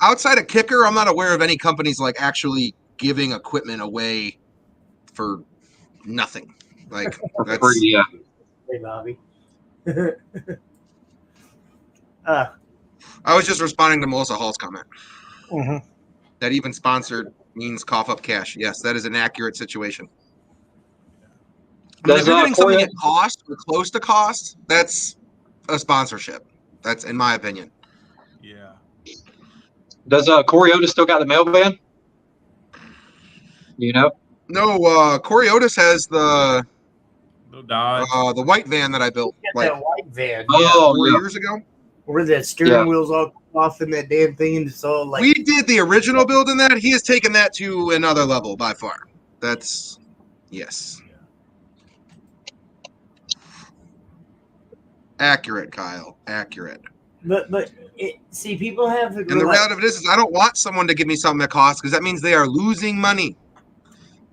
outside of Kicker. I'm not aware of any companies like actually giving equipment away for nothing. Like that's
free, yeah.
Hey, Bobby.
I was just responding to Melissa Hall's comment
Mhm.
that even sponsored means cough up cash. Yes, that is an accurate situation. I mean, if
Does,
you're getting something
Corey-
at cost or close to cost, that's a sponsorship. That's in my opinion.
Yeah.
Does Corey Otis still got the mail van? You know?
No, Corey Otis has the
Little Dodge.
white van that I built
Got
like
that white van.
Oh,
4
yeah.
years ago.
Where that steering
Yeah.
wheel's all off in that damn thing, and it's all like.
We did the original build in that. He has taken that to another level by far. That's yes. Accurate, Kyle. Accurate.
But see, people have.
And the reality of it is I don't want someone to give me something that costs because that means they are losing money.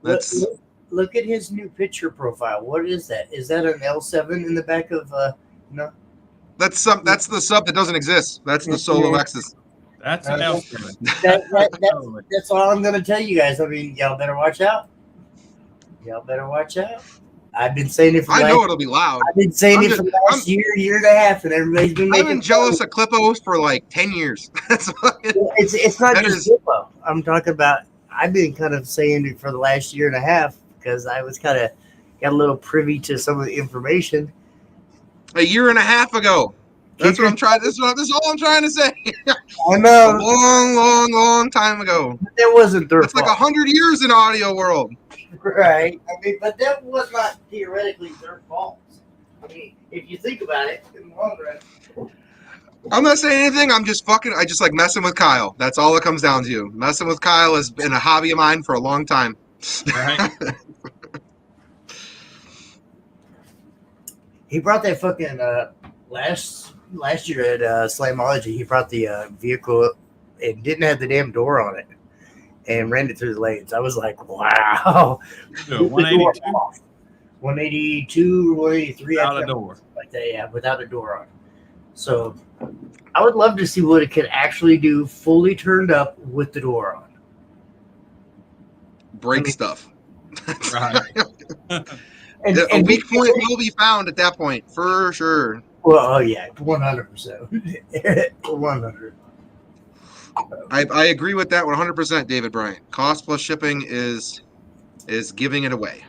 That's
Look at his new picture profile. What is that? Is that an L7 in the back of no?
that's the sub that doesn't exist. That's the Solo X's.
That's an L7.
That's all I'm gonna tell you guys. I mean, y'all better watch out. Y'all better watch out. I've been saying it for.
I know it'll be loud.
I've been saying
I'm
it
just-
for the last year and a half, and everybody's been
I've
making.
been jealous of Clippos for like 10 years. That's what
It's not
That
just
is-
Zippo. I'm talking about. I've been kind of saying it for the last year and a half because I was kind of got a little privy to some of the information.
a year and a half ago. That's what I'm trying. This is all I'm trying to say.
I
A
know
long time ago.
that wasn't their
It's like
fault,
100 years in audio world.
right? I mean, but that was not theoretically their fault. I mean, if you think about it, in the long run.
I'm not saying anything. I just like messing with Kyle. That's all it comes down to. Messing with Kyle has been a hobby of mine for a long time.
Right?
He brought that fucking last year at Slamology. He brought the vehicle. It didn't have the damn door on it, and ran it through the lanes. I was like, wow.
So 182
182, 183
out the door.
like that, yeah, without a door on. So I would love to see what it could actually do fully turned up with the door on.
Break stuff.
Right.
A weak point will be found at that point for sure.
Well, oh yeah, 100%. 100.
I agree with that 100%, David Bryant. Cost plus shipping is giving it away.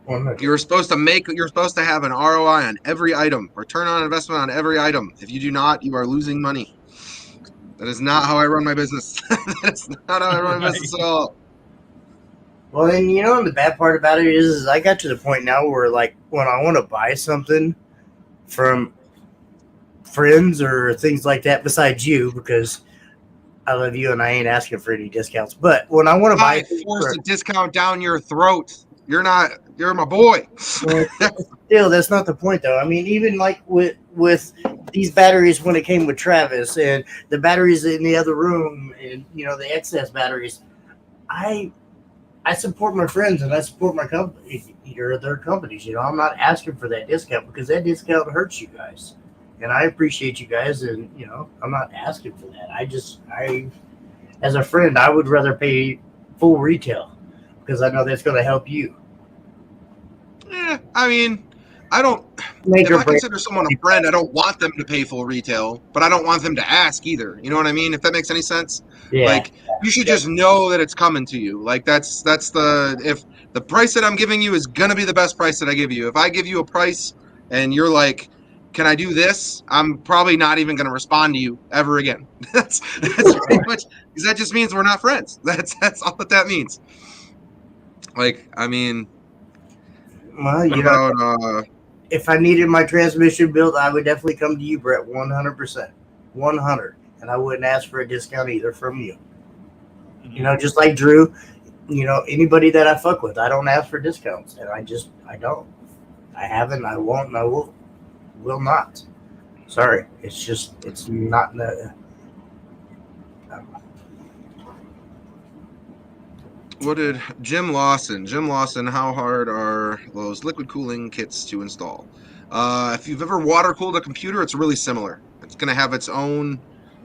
100.
You're supposed to have an ROI on every item, return on investment on every item. If you do not, you are losing money. That is not how I run my business. That's not how I run my business at all.
Well, and you know, the bad part about it is I got to the point now where, like, when I want to buy something from friends or things like that, besides you, because I love you and I ain't asking for any discounts, but when I want to buy
I force a discount down your throat. You're my boy.
still, that's not the point, though. I mean, even like with these batteries when it came with Travis and the batteries in the other room and, you know, the excess batteries, I support my friends and I support my company, their companies. You know, I'm not asking for that discount because that discount hurts you guys, and I appreciate you guys. And you know, I'm not asking for that. As a friend, I would rather pay full retail because I know that's going to help you.
Yeah, I mean, I don't.
Make
If
or
I
break.
consider someone a friend, I don't want them to pay full retail, but I don't want them to ask either. You know what I mean? If that makes any sense.
Yeah.
Like you should just know that it's coming to you. Like that's if the price that I'm giving you is gonna be the best price that I give you. If I give you a price and you're like, "Can I do this?" I'm probably not even gonna respond to you ever again. That's pretty much because that just means we're not friends. That's all that means. Like I mean,
Well,
What
you know,
about
if I needed my transmission built, I would definitely come to you, Brett. 100%, 100, and I wouldn't ask for a discount either from you. You know, just like Drew. You know, anybody that I fuck with, I don't ask for discounts, and I don't. I haven't. I won't. And I will not. Sorry, it's not.
what did Jim Lawson? Jim Lawson, how hard are those liquid cooling kits to install? If you've ever water cooled a computer, it's really similar. It's going to have its own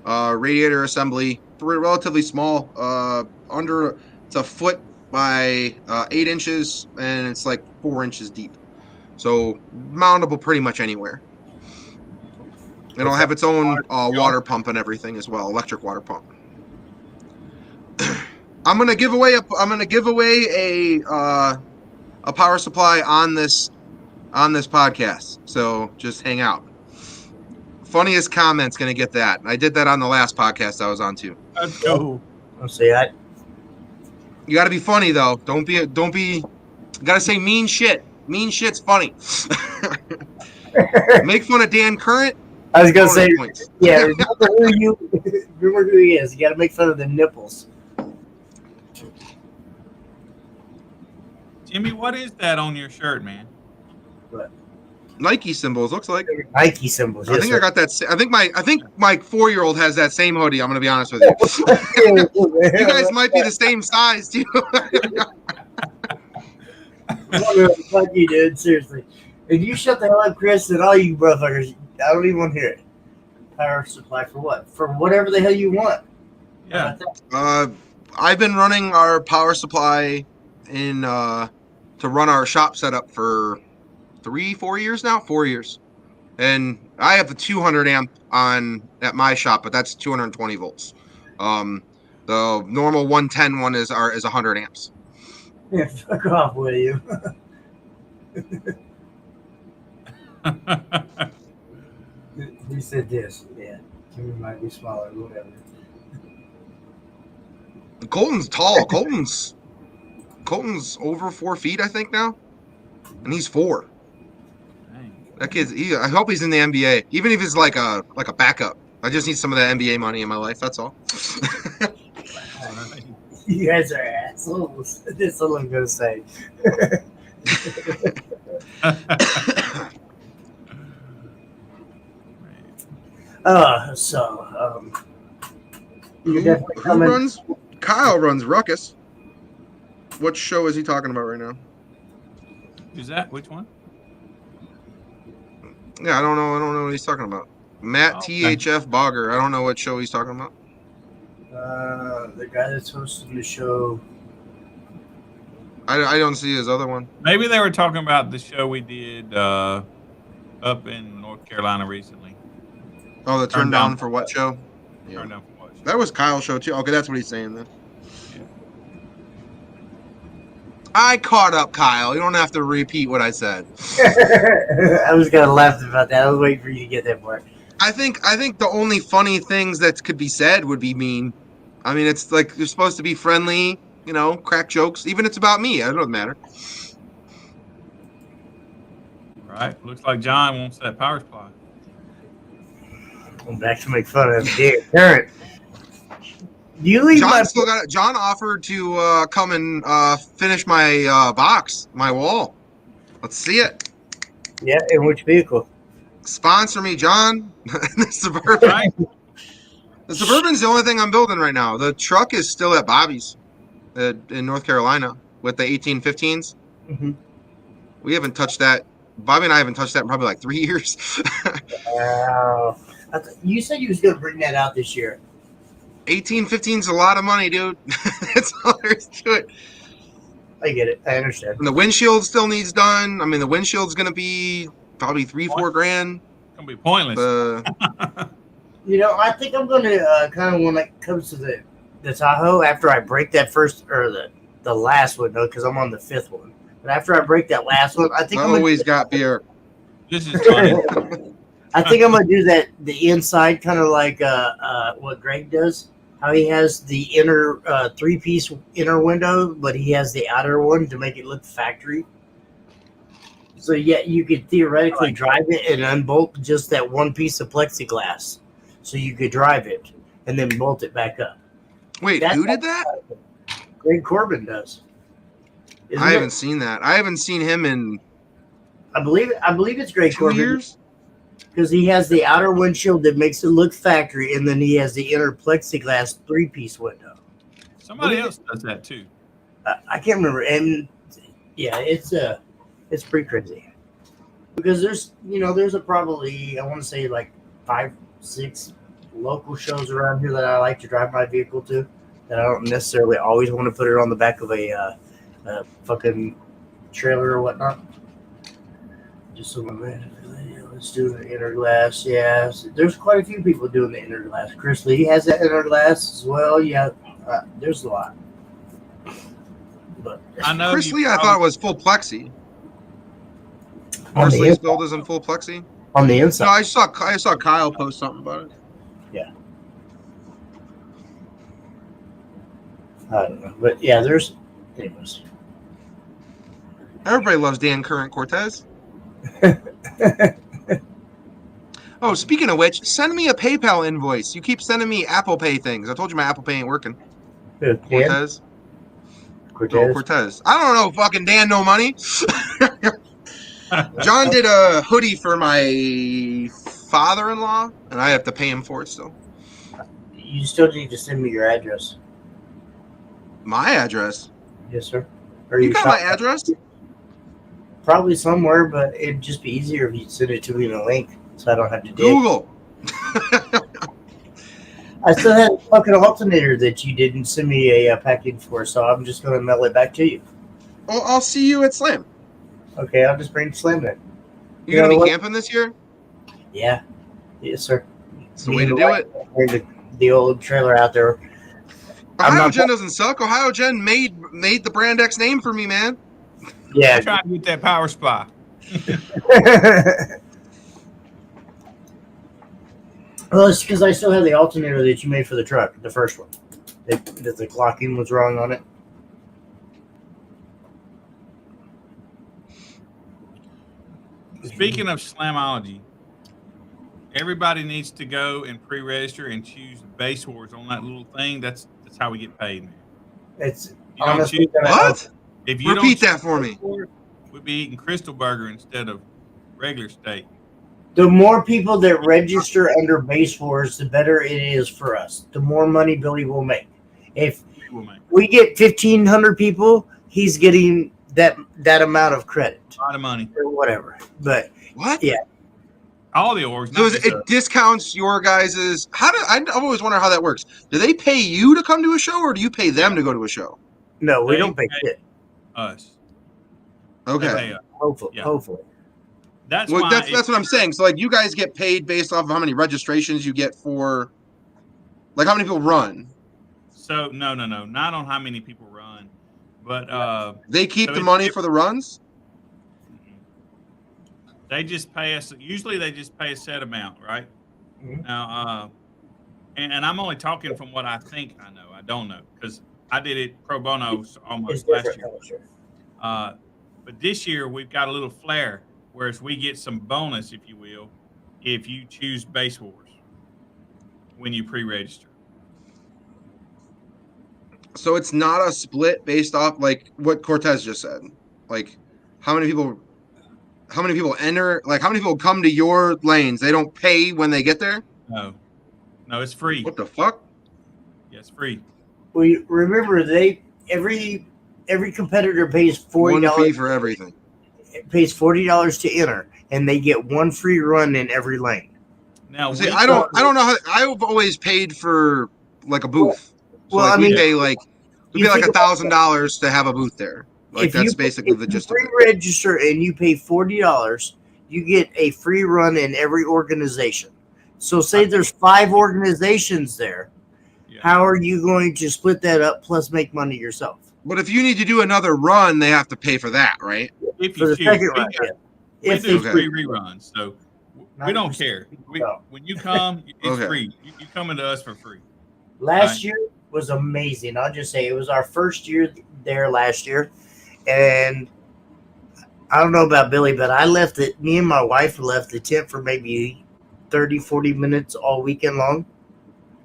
radiator assembly, relatively small, it's a foot by 8 inches, and it's like 4 inches deep. So mountable pretty much anywhere. And it'll have its own water pump and everything as well, electric water pump. I'm gonna give away a power supply on this podcast. So just hang out. Funniest comment's gonna get that. I did that on the last podcast I was on too.
That's cool.
I'll say that.
You got to be funny though. Don't be. You got to say mean shit. Mean shit's funny. Make fun of Dan Current.
I was gonna say,
points.
yeah. Remember who he is. You got to make fun of the nipples.
Jimmy, what is that on your shirt, man?
Nike symbols looks like.
Nike symbols.
I think I got that. I think my 4-year-old has that same hoodie. I'm gonna be honest with you. You guys might be the same size too.
Fuck you, dude. Seriously. If you shut the hell up, Chris, and all you motherfuckers, I don't even want to hear it. Power supply for what? For whatever the hell you want.
Yeah.
I've been running our power supply to run our shop setup for 4 years now. 4 years, and I have a 200 amp on at my shop, but that's 220 volts. The normal 110 one is 100 amps.
Yeah, fuck off, will you? Who said this? Yeah, Jimmy might be smaller, whatever.
Colton's tall. Colton's over 4 feet, I think now, and he's 4. That kid's. I hope he's in the NBA, even if it's like a backup. I just need some of that NBA money in my life. That's all.
You guys are assholes. That's all I'm gonna say. You're definitely coming.
Kyle runs Ruckus. What show is he talking about right now?
Who's that? Which one?
Yeah, I don't know what he's talking about. Matt THF Bogger. I don't know what show he's talking about.
The guy that's hosting the show.
I don't see his other one.
Maybe they were talking about the show we did up in North Carolina recently.
Oh, the Turn Down for What show? Yeah.
Turn Down for What show.
That was Kyle's show too. Okay, that's what he's saying then. I caught up, Kyle. You don't have to repeat what I said.
I was gonna laugh about that. I was waiting for you to get that part.
I think the only funny things that could be said would be mean. I mean, it's like you're supposed to be friendly, crack jokes. Even if it's about me, it doesn't matter.
Right. Looks like John wants that power supply.
I'm back to make fun of dear parent. You leave
John still got it. John offered to come and finish my box, my wall. Let's see it.
Yeah, in which vehicle?
Sponsor me, John. The Suburban.
Right.
The Suburban's the only thing I'm building right now. The truck is still at Bobby's in North Carolina with the 1815s.
Mm-hmm. We
haven't touched that. Bobby and I haven't touched that in probably like 3 years.
Wow. You said you was going to bring that out this year.
1815 is a lot of money, dude. That's all there is to it.
I get it. I understand.
And the windshield still needs done. I mean, the windshield's going to be probably $3-4 grand.
It's gonna be pointless.
I think I'm going to kind of when it comes to the Tahoe, after I break that first or the last one, though, because I'm on the 5th one. But after I break that last one, I think
I always got beer.
This is funny.
I think I'm gonna do that. The inside, kind of like what Greg does. How he has the inner 3-piece inner window, but he has the outer one to make it look factory. So yeah, you could theoretically drive it and unbolt just that one piece of plexiglass. So you could drive it and then bolt it back up.
Wait,
That's
who did that?
Greg Corbin does. Isn't
I
it?
haven't seen that. I haven't seen him in
I believe it's Greg
2
Corbin
years.
because he has the outer windshield that makes it look factory, and then he has the inner plexiglass 3-piece window.
Somebody else does that too.
I can't remember, and yeah, it's pretty crazy because there's a probably I want to say like 5-6 local shows around here that I like to drive my vehicle to that I don't necessarily always want to put it on the back of a fucking trailer or whatnot. Just so let's do the inner glass. Yeah, there's quite a few people doing the inner glass. Chris Lee has that inner glass as well. Yeah, there's a lot. But
I know.
Chris Lee, I thought was full plexi.
on
Chris
the,
Lee's
inside,
build is in full plexi.
on the
No,
inside,
I saw Kyle post something about it.
I don't know. But yeah, there's anyways.
Everybody loves Dan Current Cortez. Oh, speaking of which, send me a PayPal invoice. You keep sending me Apple Pay things. I told you my Apple Pay ain't working.
Dan
Cortez.
Cortez.
No, Cortez. I don't know, fucking Dan, no money. John did a hoodie for my father-in-law, and I have to pay him for it still.
You still need to send me your address.
My address.
Yes, sir. Or
You
your
got my
shop-
address?
Probably somewhere, but it'd just be easier if you send it to me in a link, so I don't have to dig.
Google.
I still had a fucking alternator that you didn't send me a package for, so I'm just going to mail it back to you.
Well, I'll see you at Slam.
Okay, I'll just bring Slam then.
You gonna
know
be
what?
camping this year?
Yeah. Yes, sir.
It's the way to do it.
Bring the old trailer out there. I'm
Ohio
not-
Gen doesn't suck. Ohio Gen made the Brand X name for me, man.
Yeah.
I'm trying to get that power supply.
Well, it's because I still have the alternator that you made for the truck, the first one. That the clocking was wrong on it.
Speaking of Slamology, everybody needs to go and pre-register and choose Base Wars on that little thing. That's how we get paid, man.
It's
You don't
honestly
choose,
gonna
What?
if you
Repeat
don't
that for
choose
me.
Base Wars, we'd be eating Crystal Burger instead of regular steak.
The more people that register under Base Wars, the better it is for us. The more money Billy will make. If
We'll make
we get 1,500 people, he's getting that amount of credit
a lot of money.
or whatever. But
What?
Yeah.
All the orgs.
So
not just us.
it discounts your guys's. I've always wondered how that works. Do they pay you to come to a show, or do you pay them to go to a show?
no, we
They
don't pay
pay-
shit.
us.
Okay.
They pay us.
Hopefully,
Yeah.
hopefully.
That's
Well,
why.
that's what I'm saying. So like, you guys get paid based off of how many registrations you get for, like, how many people run.
So no, not on how many people run, but
They keep
So
the
it's
money
different.
for the runs.
they just pay us. Usually, they just pay a set amount, right?
Mhm.
Now, and I'm only talking from what I think I know. I don't know because I did it pro bono
It's
almost last
different.
year.
Sure.
But this year we've got a little flair, whereas we get some bonus, if you will, if you choose Base Wars when you pre-register.
So it's not a split based off like what Cortez just said. Like, how many people enter? Like, how many people come to your lanes? They don't pay when they get there.
No, it's free.
What the fuck?
Yeah, it's free.
We remember every competitor pays
One fee
$40
for everything.
to enter, and they get one free run in every lane.
Now,
See,
we
I don't know how. I've always paid for like a booth. So
Well,
like,
I
we
mean,
pay like
you think about
$1,000 to have a booth there. Like, that's basically the gist of it.
If you register and you pay $40, you get a free run in every organization. So say there's 5 organizations there.
Yeah.
How are you going to split that up plus make money yourself?
But if you need to do another run, they have to pay for that, right?
If
For
you
the
choose,
second
we
run,
got-
yeah.
we
If
do
they
Okay.
free reruns, so we don't care.
No.
When you come, it's
Okay.
free. You coming to us for free.
Last year was amazing. I'll just say it was our first year there last year, and I don't know about Billy, but I left it. Me and my wife left the tent for maybe 30, 40 minutes all weekend long.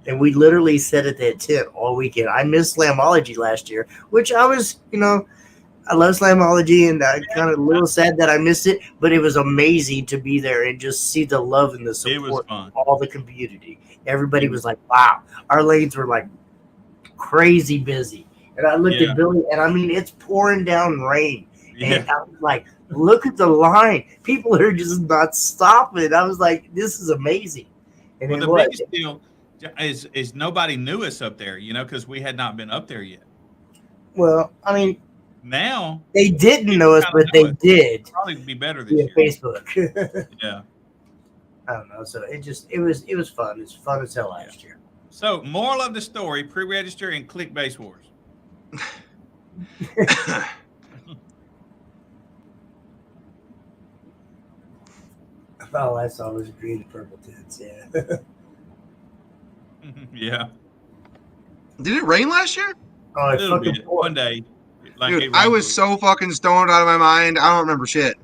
And we literally sat at that tent all weekend. I missed Slamology last year, which I was, I love Slamology, and I'm kind of a little sad that I missed it, but it was amazing to be there and just see the love and the
It was
support
fun.
of all the community. Everybody was like, wow. Our lanes were like crazy busy. And I looked
Yeah.
at Billy, and I mean, it's pouring down rain.
Yeah.
And I was like, look at the line. People are just not stopping. I was like, this is amazing. And
Well,
it
the
was.
biggest deal is nobody knew us up there, because we had not been up there yet.
Well, I mean,
Now
they didn't
people
know us,
kinda
but they
know us.
did
probably be better this
via
year.
Facebook.
Yeah.
I don't know. So it was fun. It's fun as hell last year.
So, moral of the story: pre-register and click Base Wars.
All I saw was green and purple tents. Yeah.
Yeah.
Did it rain last year?
Oh,
A
it
little
fucking
bit.
poured.
One day. Like
Dude,
it
I
rained
was
a
so fucking stoned out of my mind. I don't remember shit.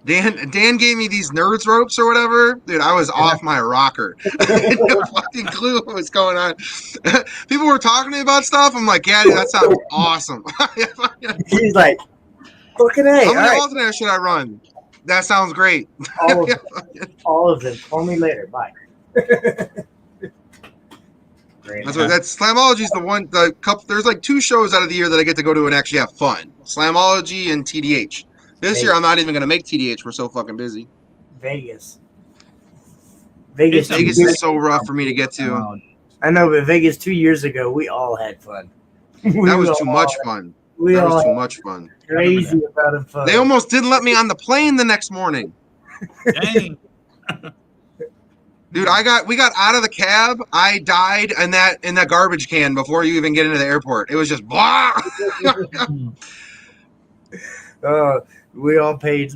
Dan gave me these nerds ropes or whatever. Dude, I was off my rocker. I had no fucking clue what was going on. People were talking to me about stuff. I'm like, yeah, dude, that sounds awesome.
He's like, fucking A.
How
All
many
right.
alternators should I run? That sounds great.
All of them. All of them. Call me later. Bye. Great.
That's Slamology is the couple. There's like 2 shows out of the year that I get to go to and actually have fun. Slamology and TDH. This year I'm not even gonna make TDH. We're so fucking busy.
Vegas. Vegas.
It's
Vegas is so rough for me to get to.
I know, but Vegas 2 years ago, we all had fun.
That was too much fun.
We
That
all
was too
had
much fun.
crazy amount of fun.
They almost didn't let me on the plane the next morning.
Dang.
Dude, we got out of the cab. I died in that garbage can before you even get into the airport. It was just blah.
We all paid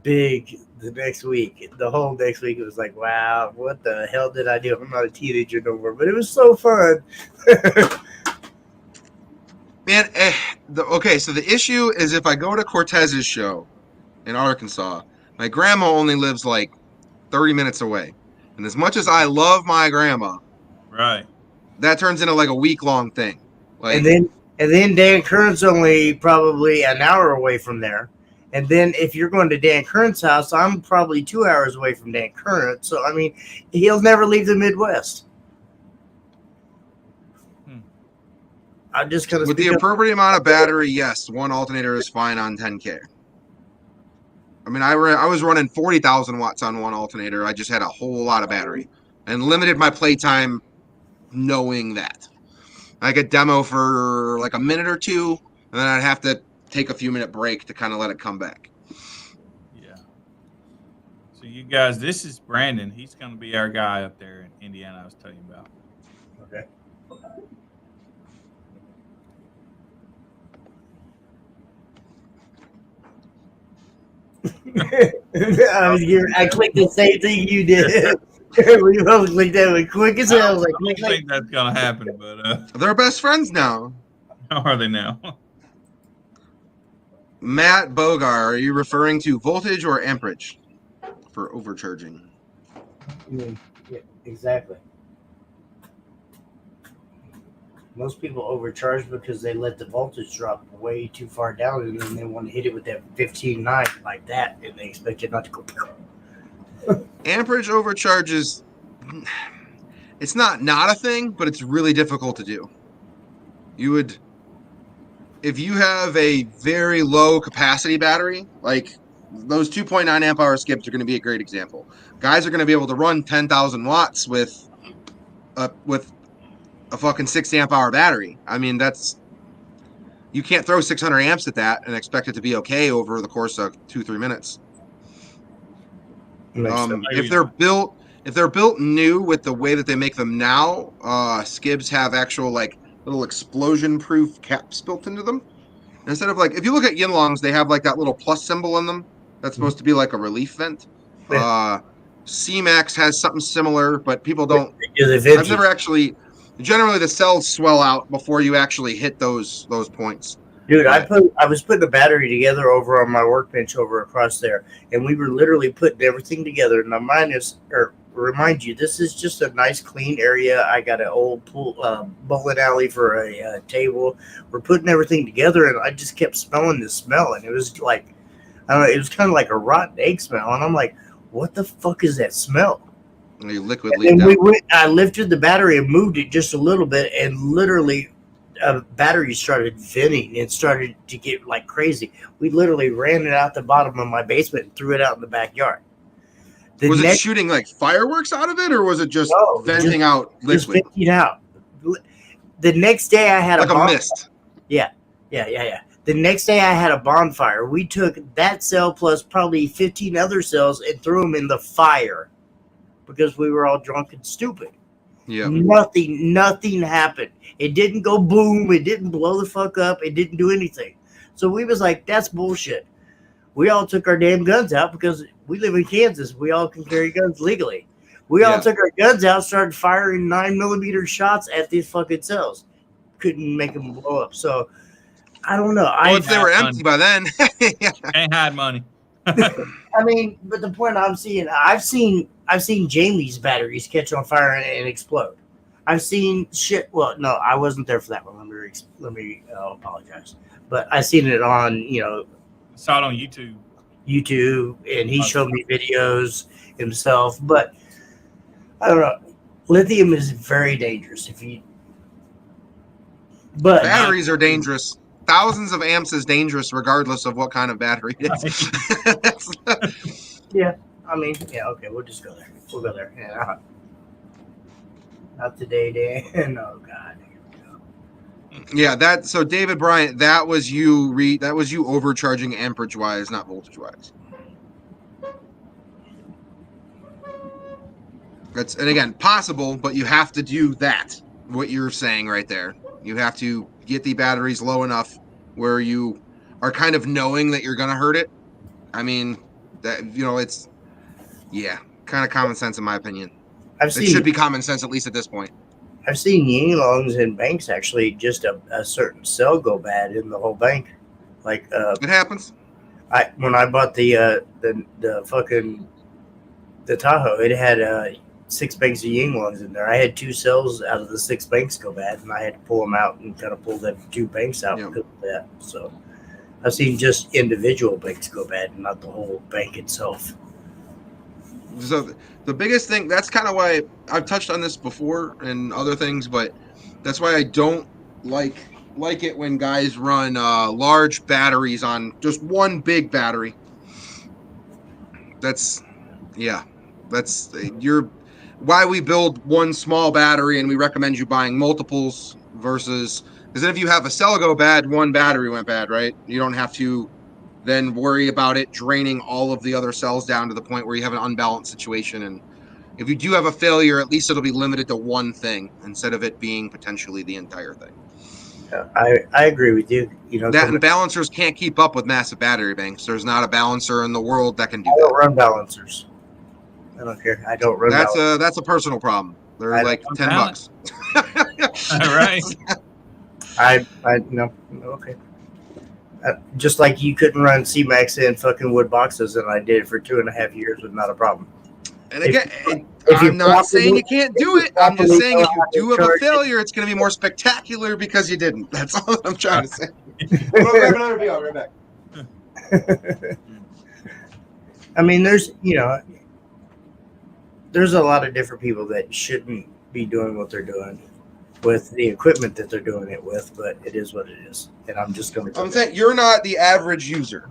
big the next week. The whole next week, it was like, wow, what the hell did I do? I'm not a teenager no more, but it was so fun.
Man, so the issue is if I go to Cortez's show in Arkansas, my grandma only lives like 30 minutes away. And as much as I love my grandma,
Right.
that turns into like a week-long thing. Like,
And then Dan Kern's only probably an hour away from there. And then if you're going to Dan Kern's house, I'm probably 2 hours away from Dan Kern. So, I mean, he'll never leave the Midwest. I'm just going to
with the appropriate amount of battery, yes, 1 alternator is fine on 10K. I mean, I was running 40,000 watts on 1 alternator. I just had a whole lot of battery and limited my playtime knowing that. I could demo for like a minute or 2, and then I'd have to take a few minute break to kind of let it come back.
Yeah. So you guys, this is Brandon. He's going to be our guy up there in Indiana I was telling you about.
Okay. I clicked the same thing you did. We both clicked that one quick as hell. I was like,
I don't think that's going to happen, but
They're best friends now.
how are they now?
Matt Bogar, are you referring to voltage or amperage for overcharging?
yeah, exactly. Most people overcharge because they let the voltage drop way too far down, and then they want to hit it with that 15.9 like that, and they expect it not to go.
Amperage overcharges, it's not a thing, but it's really difficult to do. If you have a very low capacity battery, like those 2.9 amp hour skips are going to be a great example. Guys are going to be able to run 10,000 watts with a fucking 6 amp hour battery. I mean, you can't throw 600 amps at that and expect it to be okay over the course of 2-3 minutes. If they're built new with the way that they make them now, Skibs have actual like little explosion proof caps built into them. Instead of like, if you look at Yinlongs, they have like that little plus symbol in them that's supposed to be like a relief vent. C-Max has something similar, but people don't. I've never actually. Generally, the cells swell out before you actually hit those points.
Dude, I was putting a battery together over on my workbench over across there, and we were literally putting everything together. Now, remind you, this is just a nice, clean area. I got an old bowling alley for a table. We're putting everything together, and I just kept smelling this smell, and it was like, I don't know, it was kind of like a rotten egg smell, and I'm like, what the fuck is that smell?
And you liquid
And
leaked out.
I lifted the battery and moved it just a little bit, and literally battery started venting. It started to get like crazy. We literally ran it out the bottom of my basement and threw it out in the backyard.
Was it shooting like fireworks out of it, or was it just
No,
venting out
just
liquid?
venting out. The next day I had
Like a mist.
Yeah. The next day I had a bonfire. We took that cell plus probably 15 other cells and threw them in the fire because we were all drunk and stupid.
Yeah.
Nothing happened. It didn't go boom. It didn't blow the fuck up. It didn't do anything. So we was like, that's bullshit. We all took our damn guns out because we live in Kansas. We all can carry guns legally. We all took our guns out, started firing 9mm shots at these fucking cells. Couldn't make them blow up. So I don't know.
Well, if they were empty by then.
Ain't hide money.
I mean, but the point I've seen Jamie's batteries catch on fire and explode. I've seen shit. Well, no, I wasn't there for that one. Let me apologize. But I seen it on
Saw it on YouTube.
YouTube, and he showed me videos himself. But I don't know. Lithium is very dangerous. But
Batteries are dangerous. Thousands of amps is dangerous regardless of what kind of battery it is.
yeah, I mean, yeah, okay, we'll just go there. We'll go there. Yeah, not today, Dan. Oh God.
Yeah, so David Bryant, that was you overcharging amperage wise, not voltage wise. And again, possible, but you have to do that. What you're saying right there. You have to get the batteries low enough where you are kind of knowing that you're going to hurt it. I mean, that it's kind of common sense in my opinion. It should be common sense at least at this point.
I've seen Yinglongs in banks actually just a certain cell go bad in the whole bank. Like
it happens.
When I bought the Tahoe, it had 6 banks of Yinglongs in there. I had 2 cells out of the 6 banks go bad, and I had to pull them out and kind of pull the 2 banks out because of that. So I've seen just individual banks go bad, and not the whole bank itself.
So the biggest thing, that's kind of why I've touched on this before and other things, but that's why I don't like it when guys run large batteries on just one big battery. That's why we build one small battery, and we recommend you buying multiples versus, because then if you have a cell go bad, one battery went bad, right? You don't have to then worry about it draining all of the other cells down to the point where you have an unbalanced situation. And if you do have a failure, at least it'll be limited to one thing instead of it being potentially the entire thing.
I agree with you.
That and balancers can't keep up with massive battery banks. There's not a balancer in the world that can do
I
that.
don't run balancers. I don't care. I don't run.
That's a personal problem. They're like $10.
All right.
I no okay. Just like you couldn't run C-Max in fucking wood boxes, and I did it for 2.5 years with not a problem.
And again, I'm not saying you can't do it. I'm just saying if you do have a failure, it's going to be more spectacular because you didn't. That's all I'm trying to say. I'm going to grab another beer. I'll be right back.
I mean, there's a lot of different people that shouldn't be doing what they're doing with the equipment that they're doing it with, but it is what it is. And I'm just going to.
I'm saying you're not the average user.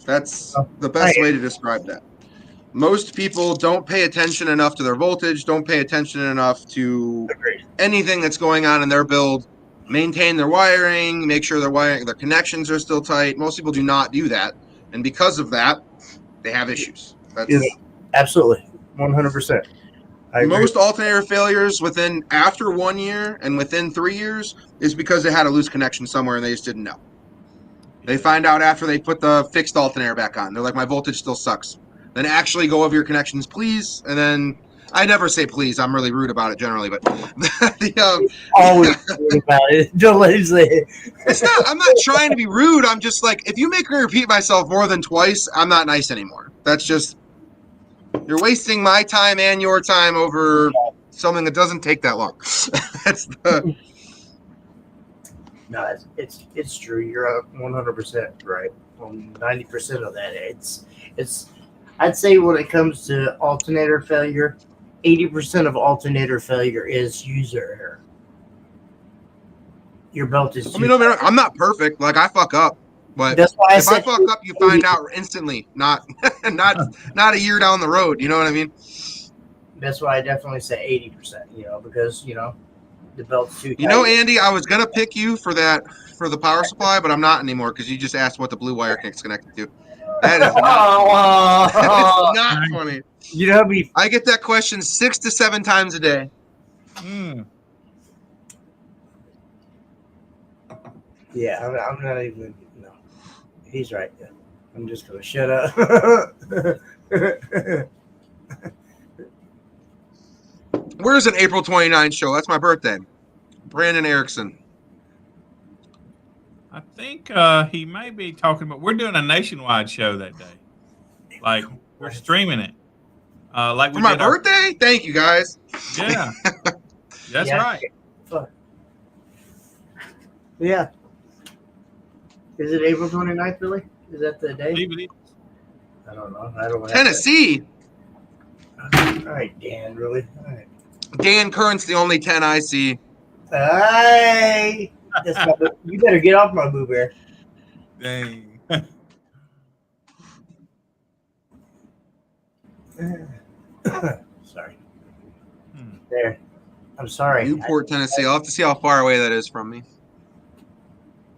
That's the best way to describe that. Most people don't pay attention enough to their voltage, don't pay attention enough to anything that's going on in their build, maintain their wiring, make sure their connections are still tight. Most people do not do that. And because of that, they have issues.
Absolutely. 100%.
Most alternator failures after 1 year and within 3 years is because they had a loose connection somewhere and they just didn't know. They find out after they put the fixed alternator back on. They're like, my voltage still sucks. Then actually go over your connections, please. And then I never say please. I'm really rude about it generally, but
Always worried about it. Don't let him say it.
it's not. I'm not trying to be rude. I'm just like, if you make me repeat myself more than twice, I'm not nice anymore. That's just, you're wasting my time and your time over something that doesn't take that long. That's the.
No, it's true. You're 100% right. 90% of that. It's. I'd say when it comes to alternator failure, 80% of alternator failure is user error. Your belt is.
I mean, I'm not perfect. Like I fuck up, but
That's why
if I fuck up, you find out instantly. Not a year down the road. You know what I mean?
That's why I definitely say 80%. Because the belt's too tight.
You know, Andy, I was gonna pick you for the power supply, but I'm not anymore because you just asked what the blue wire kick's connected to. That is not, that is not funny.
You know how many?
I get that question 6 to 7 times a day.
Yeah, I'm not even. No, he's right. Yeah. I'm just gonna shut up.
Where's an April 29th show? That's my birthday. Brandon Erickson.
I think he may be talking about. We're doing a nationwide show that day. Like we're streaming it. Like we
For my
did our-
birthday? Thank you, guys.
Yeah, that's
Yeah.
right.
Yeah. Is it April 29th, really? Is that the
I
day?
believe it is.
I don't know. I don't have
Tennessee.
that. All right, Dan, really? All right.
Dan Curran's the only 10 I see.
Hey! You better get off my boo bear.
Dang.
Sorry. There. I'm sorry.
Newport, Tennessee. I'll have to see how far away that is from me.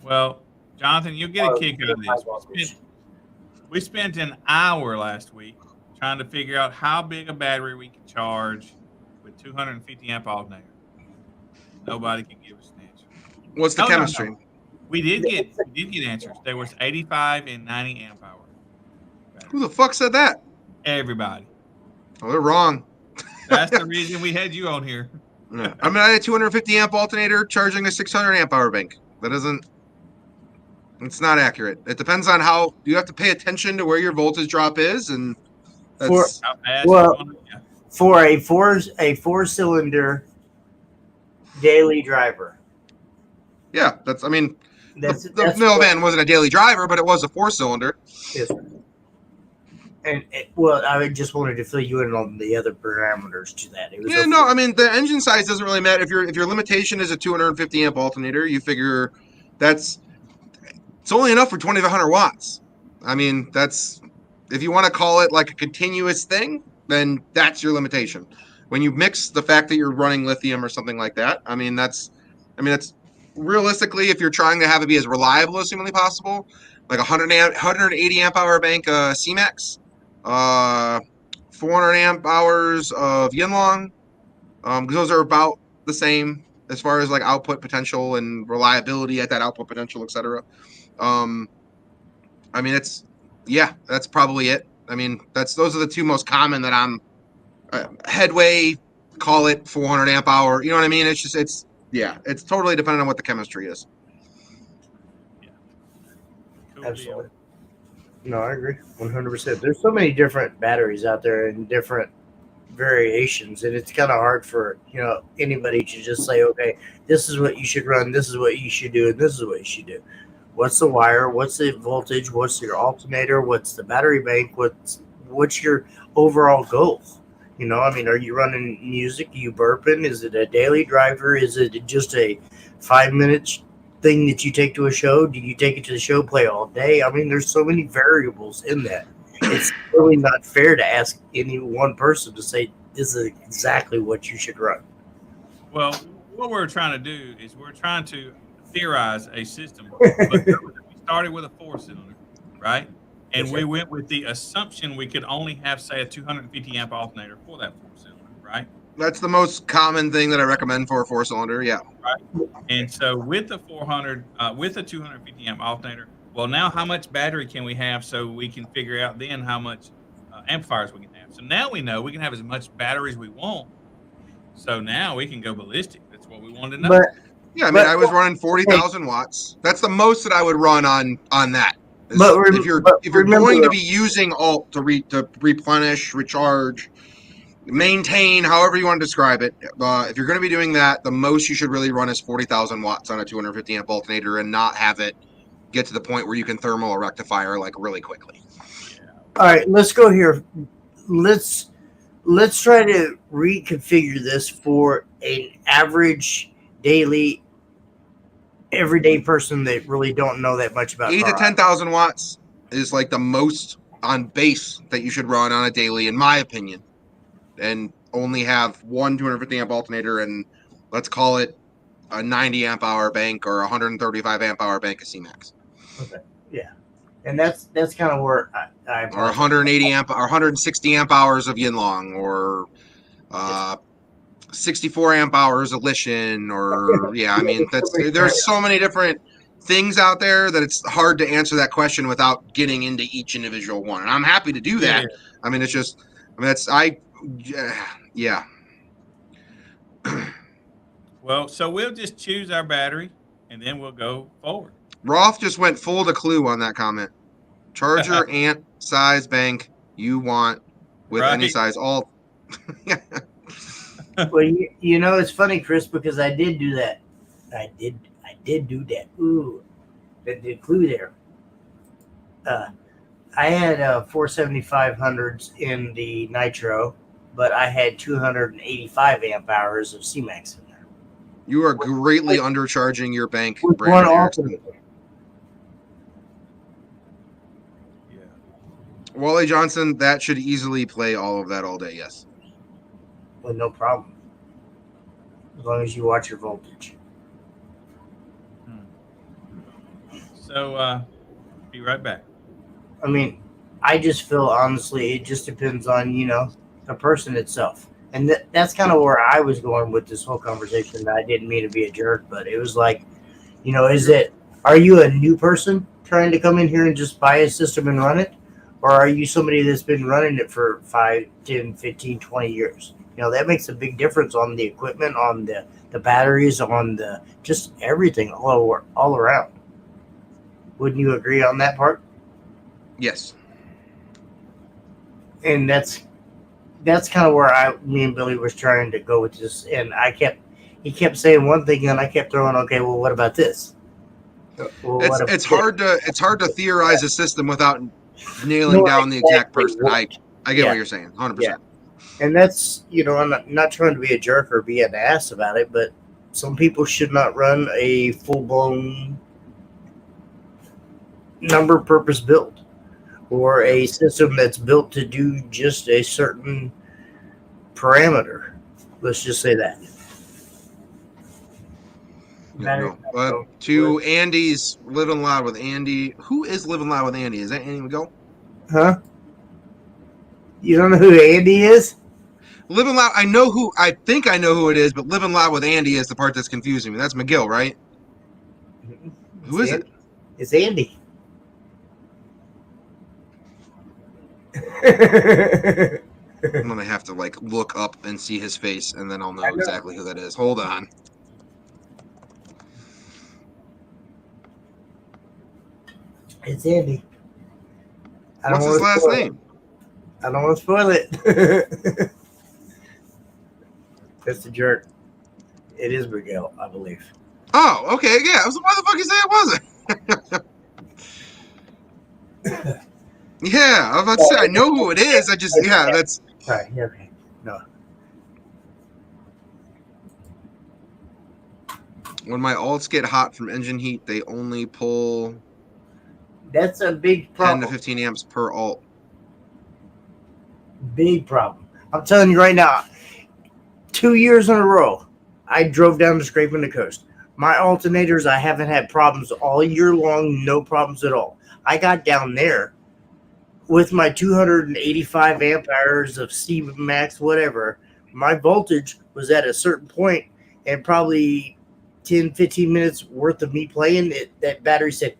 Well, Jonathan, you'll get a kick out of this. We spent an hour last week trying to figure out how big a battery we could charge with 250 amp alternator. Nobody can give us an answer.
What's the
No.
chemistry?
We did get answers. There was 85 and 90 amp hour.
Who the fuck said that?
Everybody.
Oh, they're wrong.
That's the reason we had you on here.
Yeah. I mean, I had a 250 amp alternator charging a 600 amp hour bank. That doesn't. It's not accurate. It depends on how you have to pay attention to where your voltage drop is, and that's
How fast
Well-
you want it. Yeah.
For a four-cylinder daily driver.
yeah. That's. I mean,
That's
the
that's
Millvan wasn't a daily driver, but it was a 4-cylinder.
Yes, sir. And well, I just wanted to fill you in on the other parameters to that. It was
Yeah, no, I mean the engine size doesn't really matter. If your limitation is a 250 amp alternator, you figure it's only enough for 2,500 watts. I mean, that's if you want to call it like a continuous thing, then that's your limitation. When you mix the fact that you're running lithium or something like that, I mean that's realistically, if you're trying to have it be as reliable as humanly possible, like 180 amp hour bank C-Max, 400 amp hours of Yinlong. Those are about the same as far as like output potential and reliability at that output potential, etc. I mean, that's probably it. I mean, those are the two most common that I'm headway, call it 400 amp hour. You know what I mean? It's totally dependent on what the chemistry is.
Cool
Absolutely.
deal.
No, I agree 100%. There's so many different batteries out there and different variations, and it's kind of hard for anybody to just say, okay, this is what you should run, this is what you should do, and this is what you should do. What's the wire? What's the voltage? What's your alternator? What's the battery bank? What's your overall goal? I mean, are you running music? Are you burping? Is it a daily driver? Is it just a 5-minute thing that you take to a show? Do you take it to the show, play all day? I mean, there's so many variables in that. It's really not fair to ask any one person to say this is exactly what you should run.
Well, what we're trying to do is we're trying to theorize a system. But we started with a 4-cylinder, right? And we went with the assumption we could only have, say, a 250 amp alternator for that 4-cylinder, right?
That's the most common thing that I recommend for a 4-cylinder. Yeah.
Right. And so with the 250 amp alternator, well, now how much battery can we have so we can figure out then how much amplifiers we can have? So now we know we can have as much battery as we want. So now we can go ballistic. That's what we wanted to know.
But
Yeah, I mean,
But-
I was running 40,000 watts. That's the most that I would run on that. Is
But rem-
if you're
but remember-
going to be using alt to replenish, recharge, maintain, however you want to describe it, if you're going to be doing that, the most you should really run is 40,000 watts on a 250 amp alternator and not have it get to the point where you can thermal a rectifier like really quickly.
all right, let's go here. Let's try to reconfigure this for an average daily, everyday person that really don't know that much about
8 to
car
10,000 watts is like the most on base that you should run on a daily, in my opinion, and only have one 250 amp alternator and let's call it a 90 amp hour bank or 135 amp hour bank of CMAX.
and that's kind of where I
Or 180 amp or 160 amp hours of Yinlong or 64 amp hours of Lishin or yeah, I mean there's so many different things out there that it's hard to answer that question without getting into each individual one. And I'm happy to do that.
Yeah.
I mean yeah.
Well, so we'll just choose our battery and then we'll go forward.
Roth just went full to Clue on that comment. Charger ant size bank you want with any
Right.
size alt.
Well, you know, it's funny, Chris, because I did do that. I did do that. Ooh, the clue there. I had 47500s in the Nitro, but I had 285 amp hours of CMAX in there.
You are greatly undercharging your bank,
With one
Brandon Erickson.
alternator.
Yeah.
Wally Johnson, that should easily play all of that all day, yes.
With no problem. As long as you watch your voltage.
So, be right back.
I mean, I just feel honestly, it just depends on, you know, the person itself. And that's kind of where I was going with this whole conversation. I didn't mean to be a jerk, but it was like, you know, are you a new person trying to come in here and just buy a system and run it? Or are you somebody that's been running it for 5, 10, 15, 20 years? You know, that makes a big difference on the equipment, on the batteries, on the just everything all around. Wouldn't you agree on that part?
Yes.
And that's kind of where me and Billy was trying to go with this. And he kept saying one thing, and I kept throwing, okay, well, what about this? Well, what about
It's
this?
hard to theorize a system without nailing down the exact
exactly
person. I get
Yeah.
what you're saying, 100%.
Yeah. And that's, you know, I'm not trying to be a jerk or be an ass about it, but some people should not run a full-blown number purpose build or a system that's built to do just a certain parameter. Let's just say that.
Yeah, no. To Andy's Living Loud with Andy. Who is Living Loud with Andy? Is that Andy McGill?
Huh? You don't know who Andy is?
Living Loud. I think I know who it is, but Living Loud with Andy is the part that's confusing me. That's McGill, right? Who is it?
It's Andy.
I'm gonna have to like look up and see his face, and then I'll know
I know.
exactly who that is. Hold on.
It's Andy. I don't
What's
wanna
his last
spoil it.
name?
I don't want to spoil it. That's a jerk. It is Miguel, I believe.
Oh, okay, yeah. I was like, why the fuck you say it wasn't? Yeah, I was about to say I know who it is. That's
Sorry. Yeah, okay. No.
when my alts get hot from engine heat, they only pull
That's a big
10
problem.
to 15 amps per alt.
Big problem. I'm telling you right now, 2 years in a row, I drove down to Scraping the Coast. My alternators, I haven't had problems all year long, no problems at all. I got down there with my 285 amp hours of CMAX, whatever. My voltage was at a certain point, and probably 10, 15 minutes worth of me playing it, that battery said,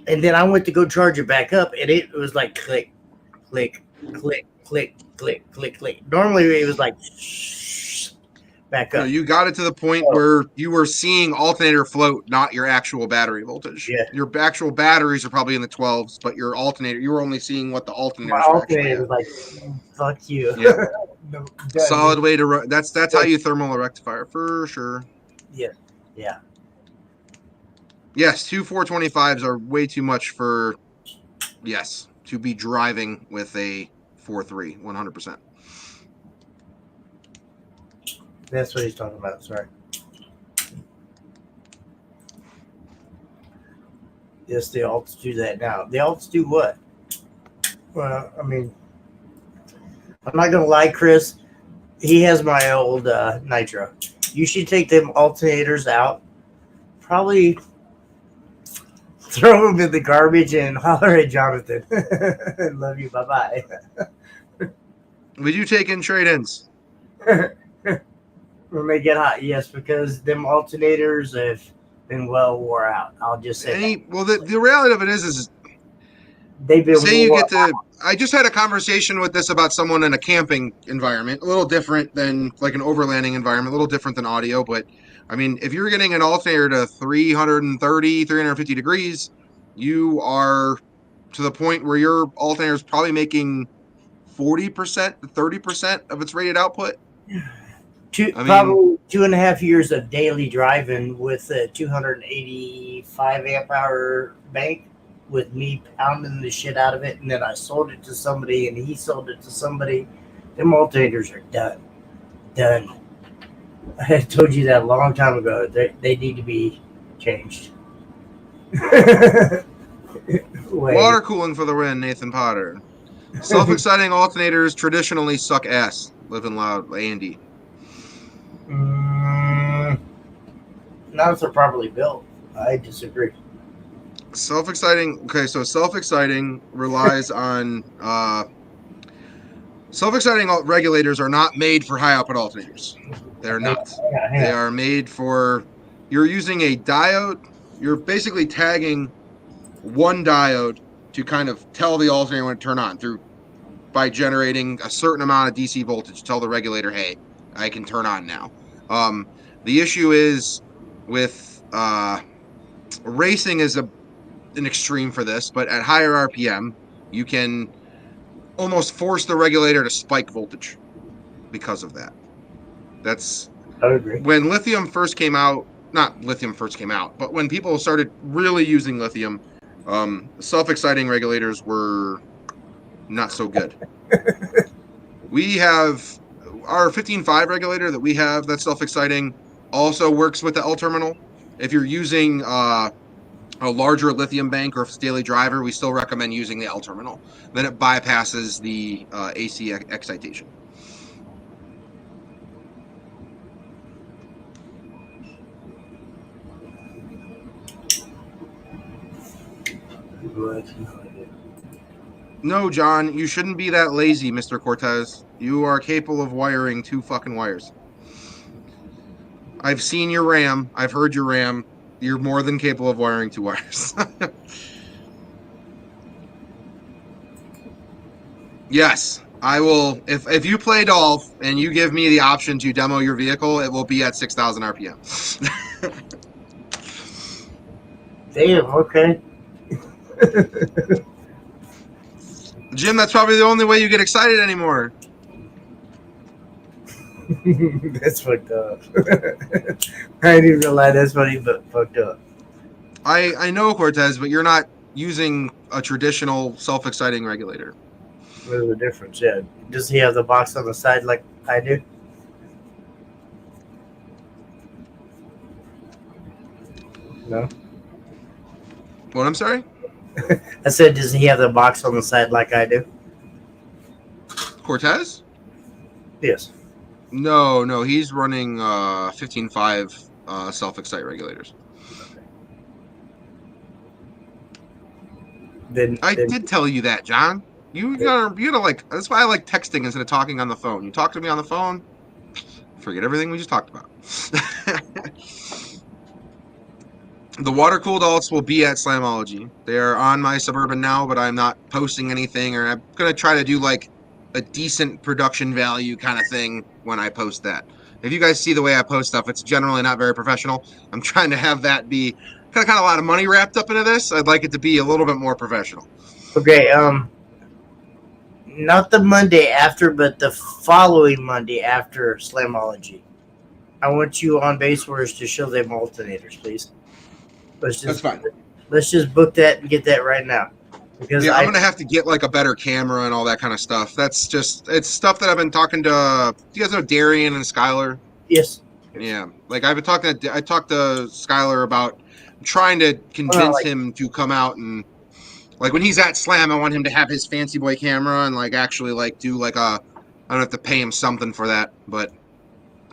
and then I went to go charge it back up, and it was like click, click, click, click, click, click, click. Normally it was like back
No,
up.
you got it to the point where you were seeing alternator float, not your actual battery voltage.
Yeah.
Your actual batteries are probably in the 12s, but your alternator, you were only seeing what the
My
alternators were actually
alternator
at.
was like, fuck you.
Yeah.
No,
Solid way to that's how you thermal a rectifier for sure.
Yeah. Yeah.
Yes, two 425s are way too much for to be driving with a 4.3 100%.
That's what he's talking about. Sorry. Yes, the alts do that now. The alts do what? Well, I mean, I'm not gonna lie, Chris. He has my old Nitro. You should take them alternators out. Probably throw them in the garbage and holler at Jonathan. Love you. Bye bye.
Would you take in trade-ins?
When they get hot, yes, because them alternators have been well wore out. I'll just say that.
Well, the reality of it is
They've been
say you
wore
get to I just had a conversation with this about someone in a camping environment, a little different than like an overlanding environment, a little different than audio, but I mean, if you're getting an alternator to 330, 350 degrees, you are to the point where your alternator is probably making 40% to 30% of its rated output.
Probably 2.5 years of daily driving with a 285 amp hour bank with me pounding the shit out of it, and then I sold it to somebody and he sold it to somebody. Them alternators are done. I had told you that a long time ago. They need to be changed.
Water cooling for the win, Nathan Potter. Self-exciting alternators traditionally suck ass. Living loud, Andy.
Not if they're properly built. I disagree.
Self-exciting relies on self-exciting regulators are not made for high output alternators. They're not. They are made for, you're using a diode. You're basically tagging one diode to kind of tell the alternator when to turn on by generating a certain amount of DC voltage. Tell the regulator, hey, I can turn on now. The issue is with racing is an extreme for this, but at higher RPM, you can almost force the regulator to spike voltage because of that.
I agree.
When lithium first came out, not lithium first came out, but when people started really using lithium, self-exciting regulators were not so good. We have our 15.5 regulator that we have that's self-exciting also works with the L terminal. If you're using a larger lithium bank or if it's daily driver, we still recommend using the L terminal. Then it bypasses the AC excitation. No, John, you shouldn't be that lazy, Mr. Cortez. You are capable of wiring 2 fucking wires. I've seen your RAM. I've heard your RAM. You're more than capable of wiring 2 wires. Yes, I will. If you play Dolph and you give me the option to demo your vehicle, it will be at 6,000 RPM.
Damn, okay.
Jim, that's probably the only way you get excited anymore.
That's fucked up. I didn't realize that's funny, but fucked up.
I know, Cortez, but you're not using a traditional self-exciting regulator.
What is the difference? Yeah. Does he have the box on the side like I do? No.
What, I'm sorry?
I said, does he have the box on the side like I do?
Cortez?
Yes.
No, he's running 15.5 self-excite regulators.
Then
I did tell you that, John. You gotta like. That's why I like texting instead of talking on the phone. You talk to me on the phone, forget everything we just talked about. The water-cooled alts will be at Slamology. They are on my Suburban now, but I'm not posting anything, or I'm gonna try to do like a decent production value kind of thing when I post that. If you guys see the way I post stuff, it's generally not very professional. I'm trying to have that be kind of a lot of money wrapped up into this. I'd like it to be a little bit more professional.
Okay, not the Monday after, but the following Monday after Slamology. I want you on Base Wars to show them alternators, please.
That's fine.
Let's just book that and get that right now. Because
I'm gonna have to get like a better camera and all that kind of stuff. That's just it's stuff that I've been talking to. Do you guys know Darian and Skylar?
Yes.
Yeah, like I've been talking to. I talked to Skylar about trying to convince him to come out and like when he's at Slam, I want him to have his fancy boy camera and like actually like do like a. I don't have to pay him something for that, but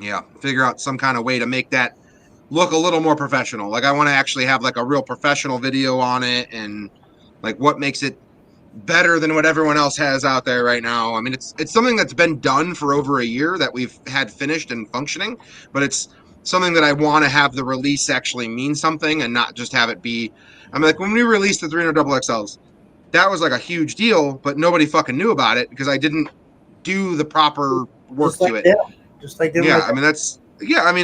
yeah, figure out some kind of way to make that look a little more professional. Like I want to actually have like a real professional video on it and like what makes it better than what everyone else has out there right now. I mean, it's something that's been done for over a year that we've had finished and functioning, but it's something that I want to have the release actually mean something and not just have it be. I mean, like when we released the 300 XXLs, that was like a huge deal, but nobody fucking knew about it because I didn't do the proper work to it.
Just like them.
Yeah, I mean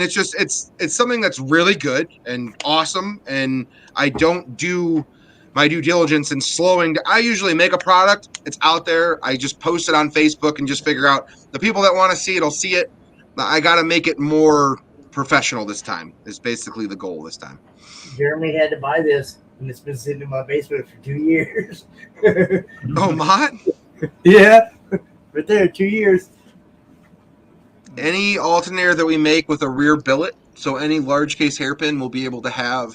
it's just it's something that's really good and awesome, and I don't do my due diligence in slowing. I usually make a product, it's out there, I just post it on Facebook and just figure out the people that want to see it'll see it. I got to make it more professional this time. Is basically the goal this time.
Jeremy had to buy this, and it's been sitting in my basement for 2 years.
Oh, Mott?
Yeah, right there, 2 years.
Any alternator that we make with a rear billet, so any large case hairpin will be able to have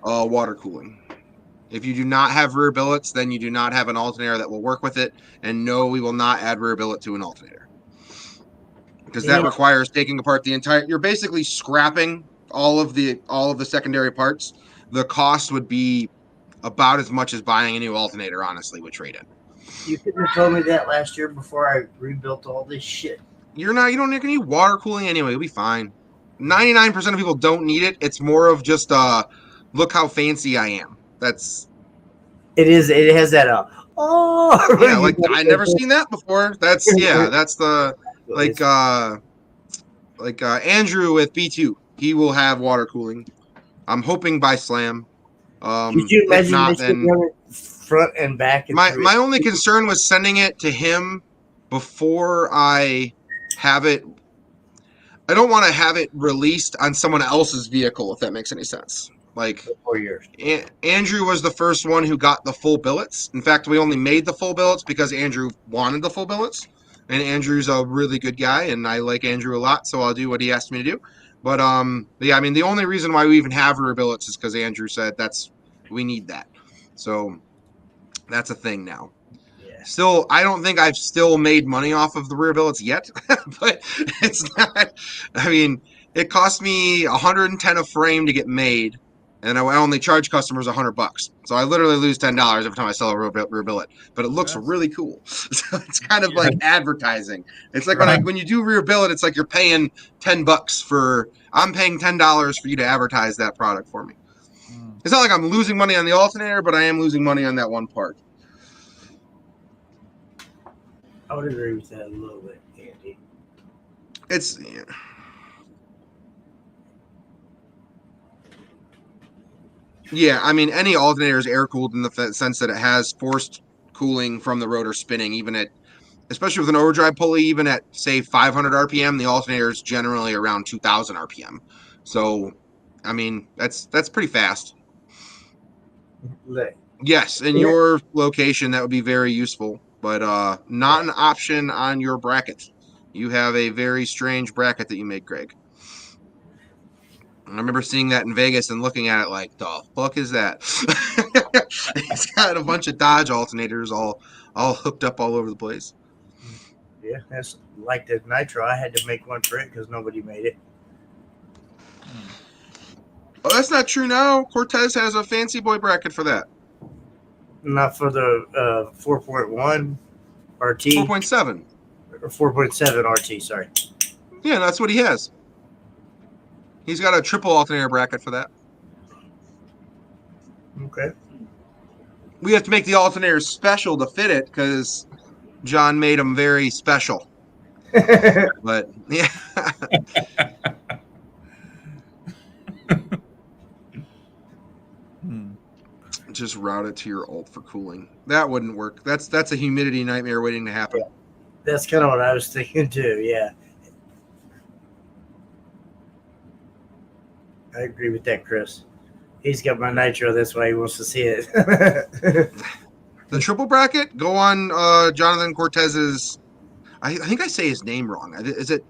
water cooling. If you do not have rear billets, then you do not have an alternator that will work with it. And no, we will not add rear billet to an alternator. Because that requires taking apart the entire... You're basically scrapping all of the secondary parts. The cost would be about as much as buying a new alternator, honestly, with trade-in.
You couldn't have told me that last year before I rebuilt all this shit.
You don't need water cooling anyway. You'll be fine. 99% of people don't need it. It's more of just look how fancy I am. It
has that
yeah, like I never seen that before. That's the Andrew with B2. He will have water cooling. I'm hoping by Slam.
Could you imagine
not, then
front and back? And
my only concern was sending it to him before I have it. I don't want to have it released on someone else's vehicle, if that makes any sense. Like
4 years.
Andrew was the first one who got the full billets. In fact, we only made the full billets because Andrew wanted the full billets. And Andrew's a really good guy, and I like Andrew a lot, so I'll do what he asked me to do. But yeah, I mean, the only reason why we even have rear billets is because Andrew said we need that. So that's a thing now. Yeah. Still, I don't think I've still made money off of the rear billets yet, but it's not. I mean, it cost me $110 a frame to get made. And I only charge customers $100. So I literally lose $10 every time I sell a rear billet. But it looks really cool. So it's kind of like advertising. It's like when you do rear billet, it's like you're paying $10 for. I'm paying $10 for you to advertise that product for me. It's not like I'm losing money on the alternator, but I am losing money on that one part.
I would agree with that a little bit, Andy.
It's. Yeah, I mean, any alternator is air-cooled in the sense that it has forced cooling from the rotor spinning, especially with an overdrive pulley, even at, say, 500 RPM, the alternator is generally around 2,000 RPM. So, I mean, that's pretty fast. Yes, in your location, that would be very useful, but not an option on your bracket. You have a very strange bracket that you make, Greg. I remember seeing that in Vegas and looking at it like, the fuck is that? It's got a bunch of Dodge alternators all hooked up all over the place.
Yeah, that's like the Nitro. I had to make one for it because nobody made it.
Oh, that's not true now. Cortez has a fancy boy bracket for that.
Not for the 4.1 RT.
4.7.
Or 4.7 RT, sorry.
Yeah, that's what he has. He's got a triple alternator bracket for that.
Okay.
We have to make the alternator special to fit it because John made them very special. But yeah, just route it to your alt for cooling. That wouldn't work. That's a humidity nightmare waiting to happen.
That's kind of what I was thinking too. Yeah, I agree with that, Chris. He's got my nitro. That's why he wants to see it.
The triple bracket, go on Jonathan Cortez's. I think I say his name wrong. Is it?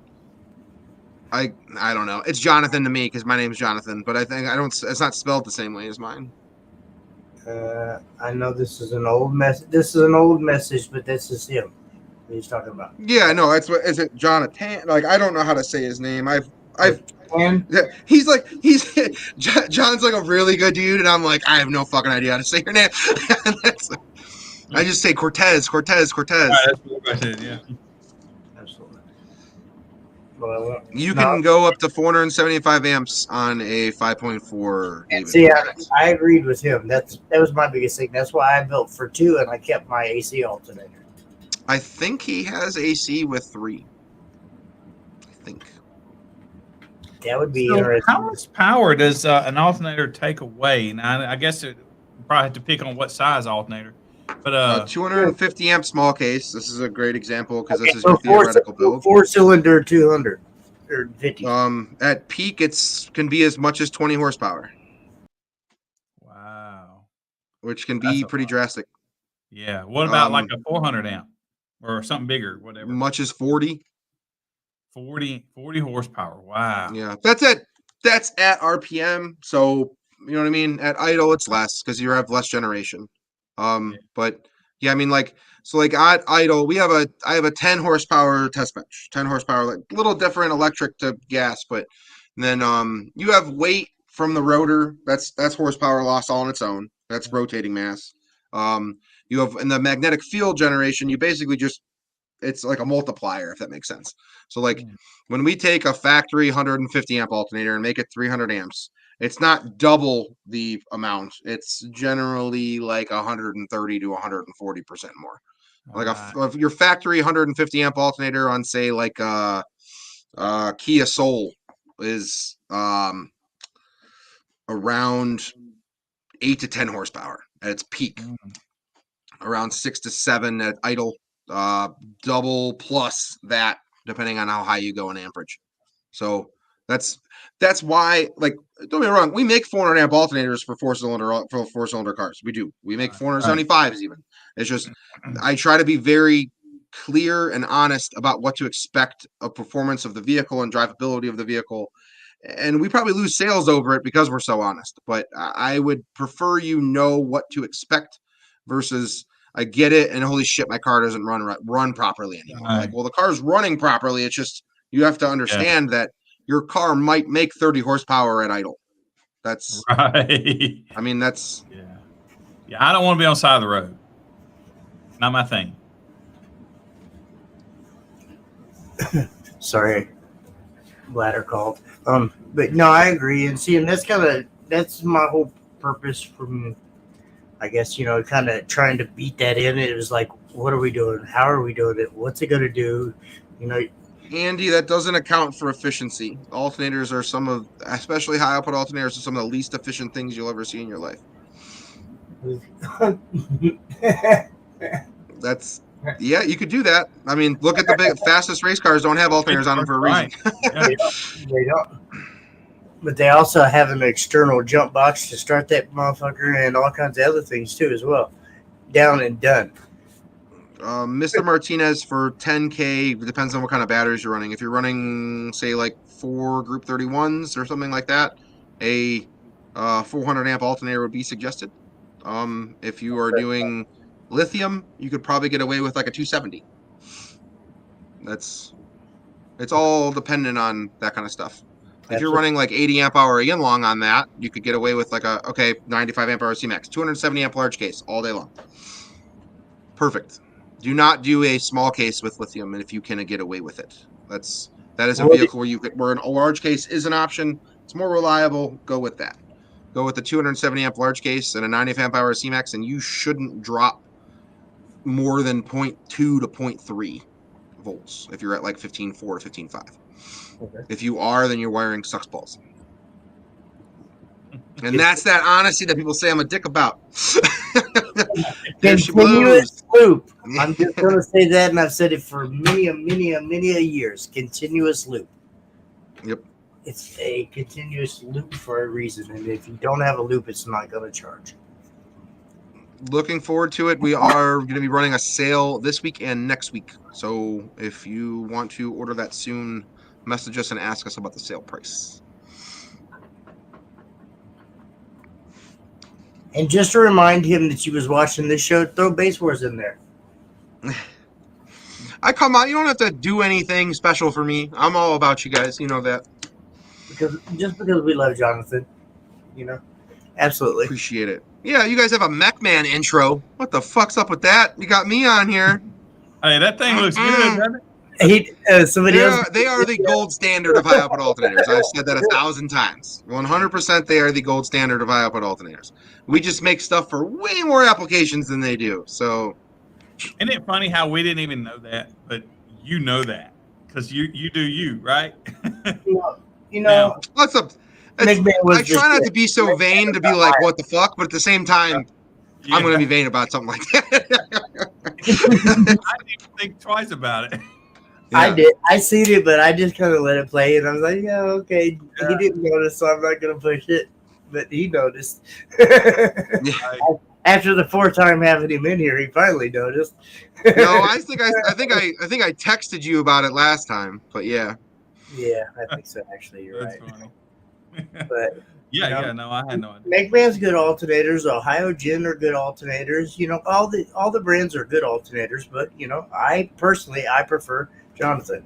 I don't know. It's Jonathan to me because my name's Jonathan, but I think I don't. It's not spelled the same way as mine.
I know this is an old message. This is an old message, but this is him. What he's talking about.
Yeah, no, that's what is it, Jonathan? Like I don't know how to say his name.
And
He's John's like a really good dude, and I'm like I have no fucking idea how to say your name. I just say Cortez.
All right, that's what I said, yeah.
absolutely. Well,
You can go up to 475 amps on a 5.4. David.
see, I agreed with him. That was my biggest thing. That's why I built for 2, and I kept my AC alternator.
I think he has AC with 3. I think.
That would be
So
interesting.
how much power does an alternator take away? Now, I guess it probably have to pick on what size alternator. But
250 amp small case. This is a great example because this is
so
your theoretical build.
4-cylinder 200 or 50.
At peak, can be as much as 20 horsepower,
wow,
which can
That's
be
a
pretty
lot.
drastic.
Yeah. What about like a 400 amp or something bigger, whatever?
Much as 40.
40 horsepower. Wow.
Yeah, that's at RPM. So you know what I mean. At idle, it's less because you have less generation. But yeah, I mean, like at idle, I have a 10 horsepower test bench, 10 horsepower, like little different electric to gas, but then you have weight from the rotor. That's horsepower loss all on its own. That's rotating mass. You have in the magnetic field generation, you basically it's like a multiplier, if that makes sense. So like when we take a factory 150 amp alternator and make it 300 amps, it's not double the amount. It's generally like 130 to 140% more. Like your factory 150 amp alternator on say like Kia Soul is around 8 to 10 horsepower at its peak, around 6 to 7 at idle. Double plus that depending on how high you go in amperage. So that's why, like, don't get me wrong, we make 400 amp alternators for four cylinder cars. We make 475s even. It's just I try to be very clear and honest about what to expect of performance of the vehicle and drivability of the vehicle. And we probably lose sales over it because we're so honest, but I would prefer know what to expect versus I get it, and holy shit, my car doesn't run properly anymore.
Right.
Like, well, the car's running properly. It's just you have to understand that your car might make 30 horsepower at idle. That's
right.
I mean, that's
yeah. I don't want to be on the side of the road. Not my thing.
Sorry, bladder called. But no, I agree. And see, and that's my whole purpose from, I guess, kind of trying to beat that in. It was like, what are we doing? How are we doing it? What's it going to do?
Andy, that doesn't account for efficiency. Alternators are especially high output alternators, are some of the least efficient things you'll ever see in your life. Yeah, you could do that. I mean, look at the fastest race cars don't have alternators on them for a reason.
Right.
They don't. But they also have an external jump box to start that motherfucker and all kinds of other things too as well. Down and done.
Mr. Martinez for 10K, depends on what kind of batteries you're running. If you're running, say, like 4 Group 31s or something like that, a 400 amp alternator would be suggested. If you are doing lithium, you could probably get away with like a 270. It's all dependent on that kind of stuff. If you're running like 80 amp hour Yanlong on that, you could get away with like 95 amp hour C-Max, 270 amp large case all day long. Perfect. Do not do a small case with lithium, and if you can get away with it, that is a vehicle where a large case is an option. It's more reliable. Go with that. Go with the 270 amp large case and a 90 amp hour C-Max, and you shouldn't drop more than 0.2 to 0.3 volts if you're at like 15.4 to 15.5.
Okay.
If you are, then your wiring sucks balls. And that's that honesty that people say I'm a dick about. There she blows.
Continuous loop. I'm just going to say that, and I've said it for many a years. Continuous loop.
Yep.
It's a continuous loop for a reason, and if you don't have a loop, it's not going to charge.
Looking forward to it. We are going to be running a sale this week and next week. So if you want to order that soon, message us and ask us about the sale price.
And just to remind him that you was watching this show, throw Base Wars in there.
I come on. You don't have to do anything special for me. I'm all about you guys. You know that.
Because we love Jonathan, absolutely.
Appreciate it. Yeah, you guys have a Mech Man intro. What the fuck's up with that? You got me on here.
Hey, that thing looks good, doesn't it?
Somebody else.
They are the gold standard of high output alternators. I've said that 1,000 times. 100% they are the gold standard of high output alternators. We just make stuff for way more applications than they do. So,
isn't it funny how we didn't even know that, but you know that because you do you, right?
what's up? I try not to be so vain to be like, what the fuck? But at the same time, I'm going to be vain about something like that.
I didn't even think twice about it.
Yeah.
I did. I seen it, but I just kind of let it play, and I was like, "Yeah, okay." Yeah. He didn't notice, so I'm not gonna push it. But he noticed. After the fourth time having him in here, he finally noticed.
No, I think I texted you about it last time, but yeah.
Yeah, I think so. Actually, you're
That's
right.
funny.
But
no, I had no idea.
McMahon's good alternators. Ohio Gin are good alternators. All the brands are good alternators. But I prefer Jonathan.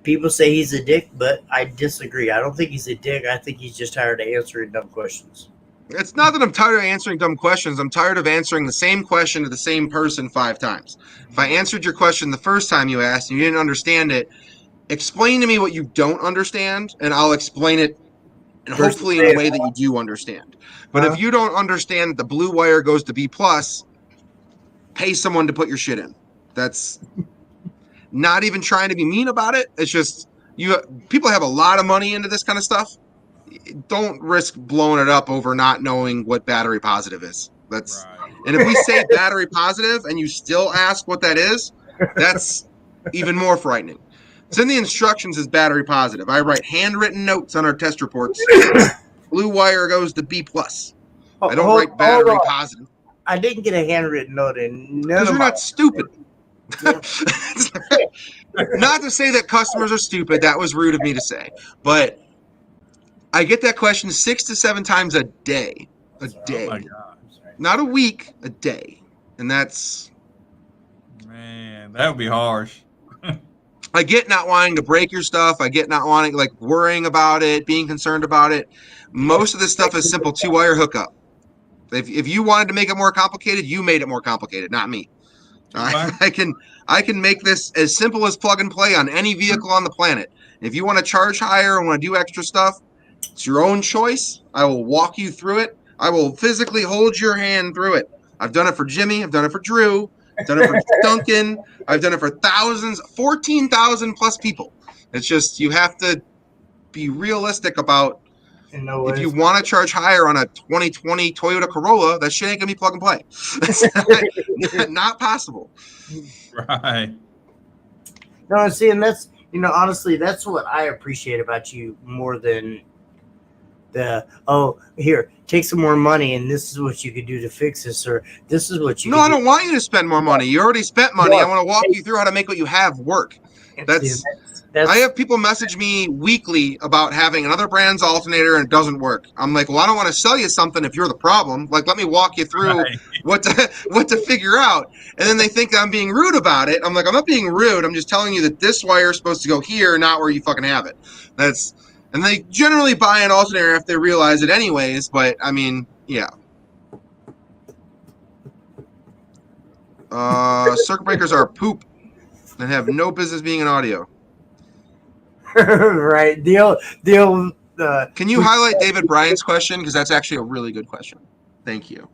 People say he's a dick, but I disagree. I don't think he's a dick. I think he's just tired of answering dumb questions.
It's not that I'm tired of answering dumb questions. I'm tired of answering the same question to the same person 5 times. If I answered your question the first time you asked and you didn't understand it, explain to me what you don't understand, and I'll explain it, and hopefully in a way that you do understand. But if you don't understand that the blue wire goes to B+, pay someone to put your shit in. That's not even trying to be mean about it. It's just people have a lot of money into this kind of stuff. Don't risk blowing it up over not knowing what battery positive is. That's right. And if we say battery positive and you still ask what that is, that's even more frightening. It's in the instructions as battery positive. I write handwritten notes on our test reports. Blue wire goes to B+. I don't write battery positive.
I didn't get a handwritten note in.
Because you're not stupid. Not to say that customers are stupid. That was rude of me to say. But I get that question 6 to 7 times a day. A day. Oh my God. Not a week, a day. And that's...
Man, that would be harsh.
I get not wanting to break your stuff. I get not wanting, worrying about it, being concerned about it. Most of this stuff is simple 2-wire hookup. If you wanted to make it more complicated, you made it more complicated, not me. I can make this as simple as plug and play on any vehicle on the planet. If you want to charge higher and want to do extra stuff, it's your own choice. I will walk you through it. I will physically hold your hand through it. I've done it for Jimmy. I've done it for Drew. I've done it for Duncan. I've done it for thousands, 14,000 plus people. It's just you have to be realistic about if you want to charge higher on a 2020 Toyota Corolla, that shit ain't going to be plug and play. That's not possible.
Right.
No, see, and that's, honestly, that's what I appreciate about you more than here, take some more money and this is what you could do to fix this, or this is what you
I don't want you to spend more money. You already spent money. I want to walk you through how to make what you have work. I have people message me weekly about having another brand's alternator and it doesn't work. I'm like, well, I don't want to sell you something if you're the problem. Let me walk you through what to figure out. And then they think I'm being rude about it. I'm like, I'm not being rude. I'm just telling you that this wire is supposed to go here, not where you fucking have it. And they generally buy an alternator if they realize it anyways. But I mean, yeah. Circuit breakers are poop and have no business being in audio.
Right. The old
Can you highlight David Bryan's question? Because that's actually a really good question. Thank you.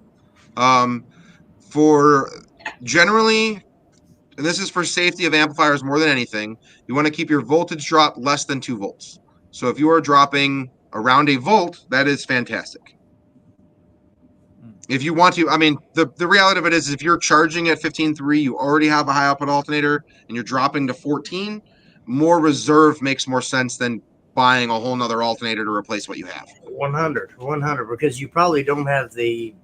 For generally, and this is for safety of amplifiers more than anything, you want to keep your voltage drop less than 2 volts. So if you are dropping around a volt, that is fantastic. If you want to, I mean, the reality of it is if you're charging at 15.3, you already have a high output alternator and you're dropping to 14, more reserve makes more sense than buying a whole nother alternator to replace what you have.
100, because you probably don't have the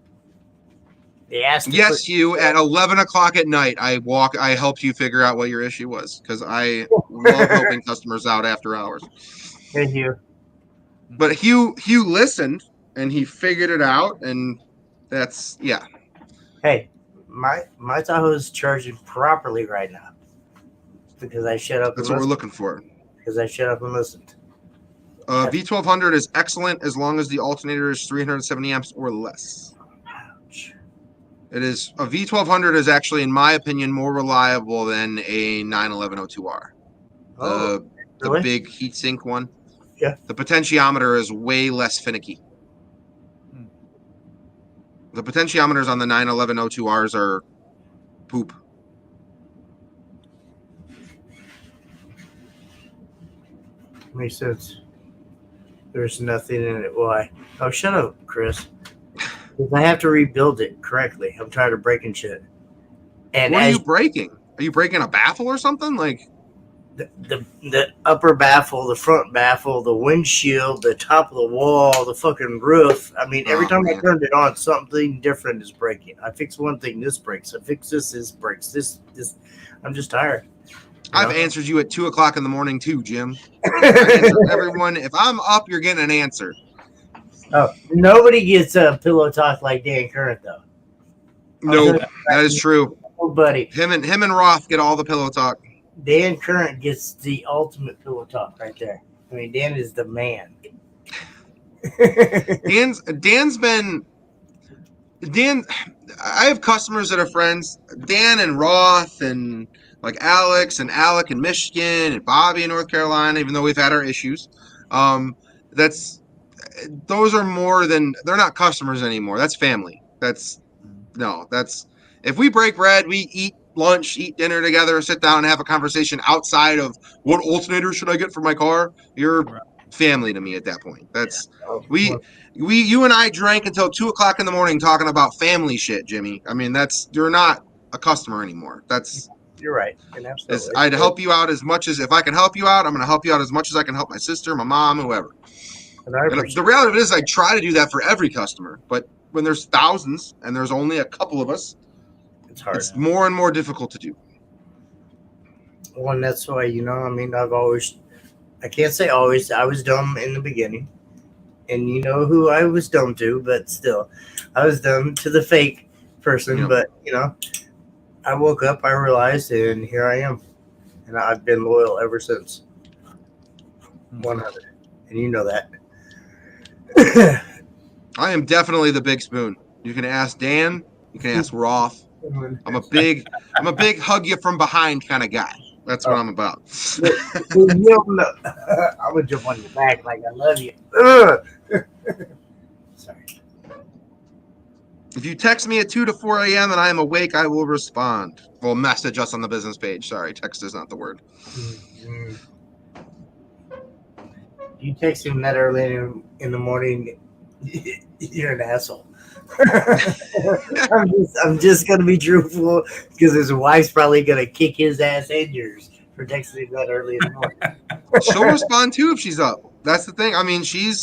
ass.
Yes, you at 11 o'clock at night, I helped you figure out what your issue was because I love helping customers out after hours.
Thank you.
But Hugh listened and he figured it out, and that's
Hey, my Tahoe is charging properly right now because I shut up.
That's what we're looking for.
Because I shut up and listened.
V1200 is excellent as long as the alternator is 370 amps or less.
Ouch.
It is a V1200 is actually, in my opinion, more reliable than a 91102R.
Oh,
The
really?
big heatsink one.
Yeah.
The potentiometer is way less finicky. The potentiometers on the 91102Rs are poop.
Makes sense. There's nothing in it. Why? Oh, shut up, Chris. Because I have to rebuild it correctly. I'm tired of breaking shit. And
What are
as
you breaking? Are you breaking a baffle or something? Like,
the upper baffle, the front baffle, the windshield, the top of the wall, the fucking roof. I mean, every
Oh,
time I
man.
turned it on, something different is breaking. I fix one thing, this breaks. I fix this breaks. This. I'm just tired.
I've answered you at 2 o'clock in the morning too, Jim. I answer everyone. If I'm up, you're getting an answer.
Oh, nobody gets a pillow talk like Dan Current though.
No, that is true.
Nobody.
Him and Roth get all the pillow talk.
Dan Current gets the ultimate pillow talk right there. I mean, Dan is the man.
Dan's been Dan. I have customers that are friends. Dan and Roth and like Alex and Alec in Michigan and Bobby in North Carolina. Even though we've had our issues, those are more than they're not customers anymore. That's family. That's if we break bread, we eat lunch, eat dinner together, sit down and have a conversation outside of what alternator should I get for my car. You're family to me at that point. That's you and I drank until 2 o'clock in the morning talking about family shit, Jimmy. I mean, you're not a customer anymore.
You're right. And absolutely.
I'd help you out as much as if I can help you out. I'm going to help you out as much as I can help my sister, my mom, whoever.
And
The reality of it is, I try to do that for every customer, but when there's thousands and there's only a couple of us,
it's hard.
it's more and more difficult to do.
Well, and that's why, I mean, I can't say always, I was dumb in the beginning. And you know who I was dumb to, but still, I was dumb to the fake person.
Yeah.
But, I woke up, I realized, and here I am. And I've been loyal ever since. 100. And you know that.
I am definitely the big spoon. You can ask Dan. You can ask Roth. I'm a big hug you from behind kind of guy. That's what I'm about.
I'm gonna jump on your back like I love you. Ugh. Sorry.
If you text me at 2 to 4 a.m. and I am awake, I will respond. Well, message us on the business page. Sorry, text is not the word.
Mm-hmm. You text him that early in the morning, you're an asshole. I'm just gonna be truthful because his wife's probably gonna kick his ass and yours for texting him that early in the morning.
She'll respond too if she's up. That's the thing. I mean, she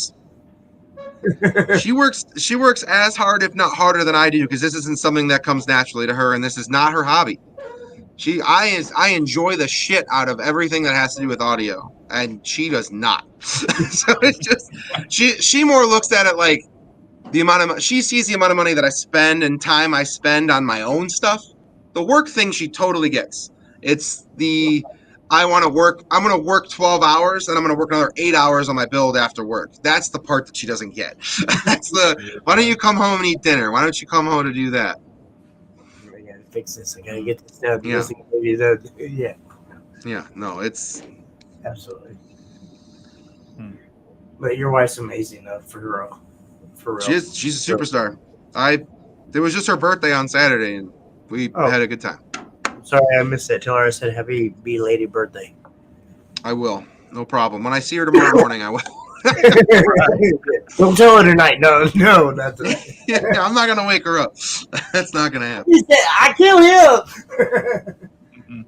works as hard, if not harder, than I do because this isn't something that comes naturally to her, and this is not her hobby. I enjoy the shit out of everything that has to do with audio, and she does not. So it's just she more looks at it like the amount of she sees the amount of money that I spend and time I spend on my own stuff. The work thing she totally gets. It's I'm going to work 12 hours and I'm going to work another 8 hours on my build after work. That's the part that she doesn't get. That's why don't you come home and eat dinner? Why don't you come home to do that?
I gotta fix this. I gotta get this done.
Yeah. Yeah, no, it's
absolutely. But your wife's amazing, though, for real. For real.
she's a superstar. It was just her birthday on Saturday, and We
Oh.
had a good time.
Sorry, I missed that. Tell her I said happy belated birthday.
I will. No problem. When I see her tomorrow morning, I will.
Don't tell her tonight. No, not tonight.
Yeah, I'm not gonna wake her up. That's not gonna happen.
He said, I killed him.
Mm-mm.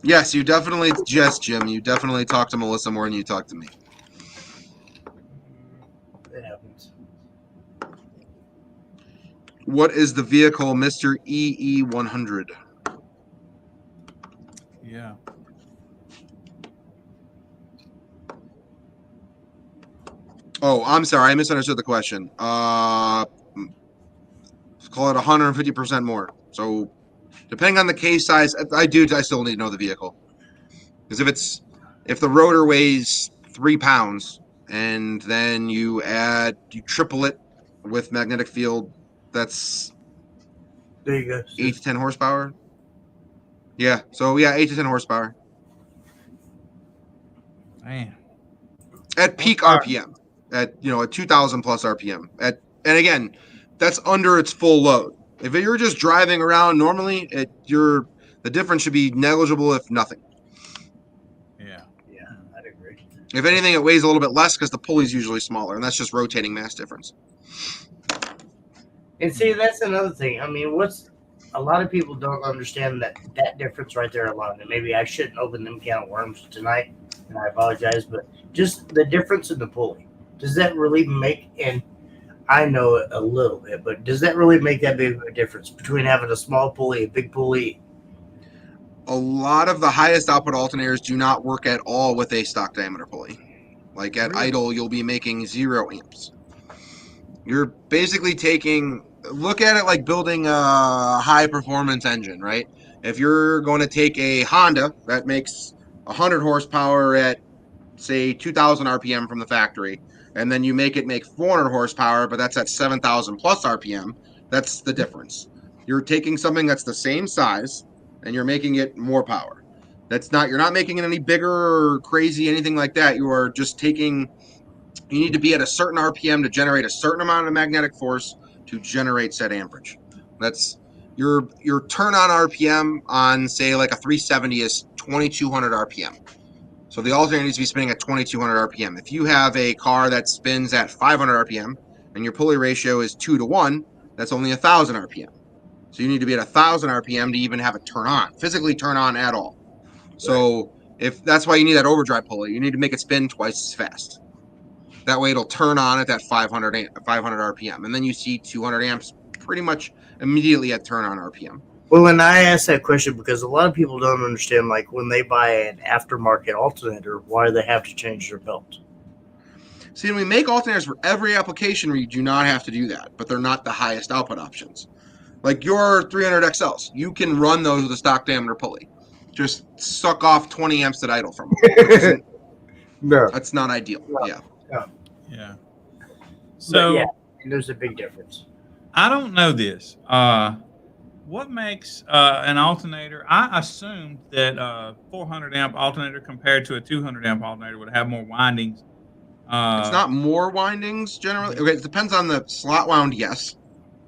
Yes, you definitely, yes, Jim. You definitely talk to Melissa more than you talk to me.
It happens.
What is the vehicle, Mr. EE100?
Yeah.
Oh, I'm sorry. I misunderstood the question. Call it 150% more. So, depending on the case size, I still need to know the vehicle. Because if the rotor weighs 3 pounds and then you triple it with magnetic field, that's
There you go.
8 to 10 horsepower. Yeah. So, yeah, 8 to 10 horsepower
Man.
at peak
Horsepower.
RPM. At 2,000 plus RPM. And again, that's under its full load. If you're just driving around normally, the difference should be negligible, if nothing.
Yeah.
Yeah, I'd agree.
If anything, it weighs a little bit less because the pulley's usually smaller, and that's just rotating mass difference.
And see, that's another thing. I mean, a lot of people don't understand that difference right there alone. And maybe I shouldn't open them can of worms tonight, and I apologize, but just the difference in the pulley. Does that really make, and I know it a little bit, but does that really make that big of a difference between having a small pulley, a big pulley?
A lot of the highest output alternators do not work at all with a stock diameter pulley. Like at
Really?
idle, you'll be making 0 amps. You're basically look at it like building a high performance engine, right? If you're going to take a Honda that makes 100 horsepower at, say, 2,000 RPM from the factory, and then you make 400 horsepower, but that's at 7,000 plus RPM, that's the difference. You're taking something that's the same size, and you're making it more power. You're not making it any bigger or crazy, anything like that. You are just you need to be at a certain RPM to generate a certain amount of magnetic force to generate said amperage. That's your turn on RPM on, say, like a 370 is 2,200 RPM. So the alternator needs to be spinning at 2,200 RPM. If you have a car that spins at 500 RPM and your pulley ratio is 2 to 1, that's only 1,000 RPM. So you need to be at 1,000 RPM to even have it physically turn on at all. So if that's why you need that overdrive pulley, you need to make it spin twice as fast. That way it'll turn on at that 500 RPM. And then you see 200 amps pretty much immediately at turn on RPM.
Well, and I asked that question because a lot of people don't understand, like, when they buy an aftermarket alternator, why do they have to change their belt?
See, we make alternators for every application where you do not have to do that, but they're not the highest output options. Like your 300 XLs, you can run those with a stock diameter pulley. Just suck off 20 amps at idle from them.
No.
That's not ideal.
No.
Yeah.
Yeah.
But
So
yeah, there's a big difference.
I don't know this. What makes an alternator? I assumed that 400 amp alternator compared to a 200 amp alternator would have more windings.
It's not more windings generally. Okay, it depends on the slot wound. Yes,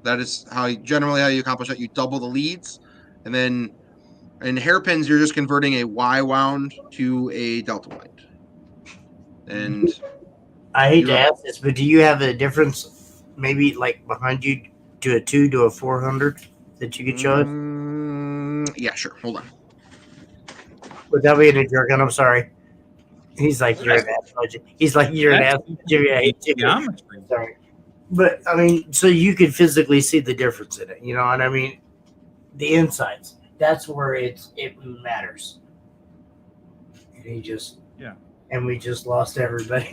that is generally how you accomplish that. You double the leads, and then in hairpins you're just converting a Y wound to a delta wind. And
I hate to ask this, but do you have a difference, maybe like behind you, to a 2 to a 400 that you could show us?
Yeah, sure. Hold on.
Without being a jerk, and I'm sorry. He's like, you're an ass. He's like, you're an ass. Jimmy, I hate you.
Geometry.
Sorry. But, I mean, so you could physically see the difference in it, you know, and I mean, the insides. That's where it matters. And he just, and we just lost everybody.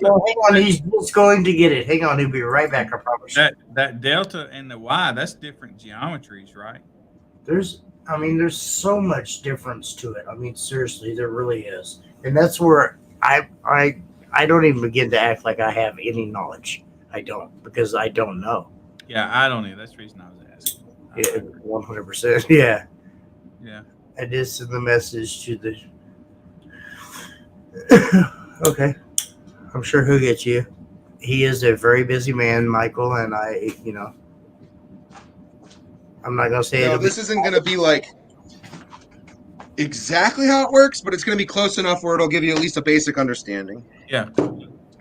Well, hang on, he's just going to get it. Hang on, he'll be right back, I promise.
That delta and the Y, that's different geometries, right?
There's so much difference to it. I mean, seriously, there really is. And that's where I don't even begin to act like I have any knowledge. I don't, because I don't know.
Yeah, I don't know. That's the reason I was asking.
Yeah, 100%. Yeah.
Yeah.
I did send the message to the. Okay. I'm sure he'll get you. He is a very busy man, Michael, and I I'm not gonna say
No,
it'll
this isn't going to be like exactly how it works, but it's going to be close enough where it'll give you at least a basic understanding.
Yeah.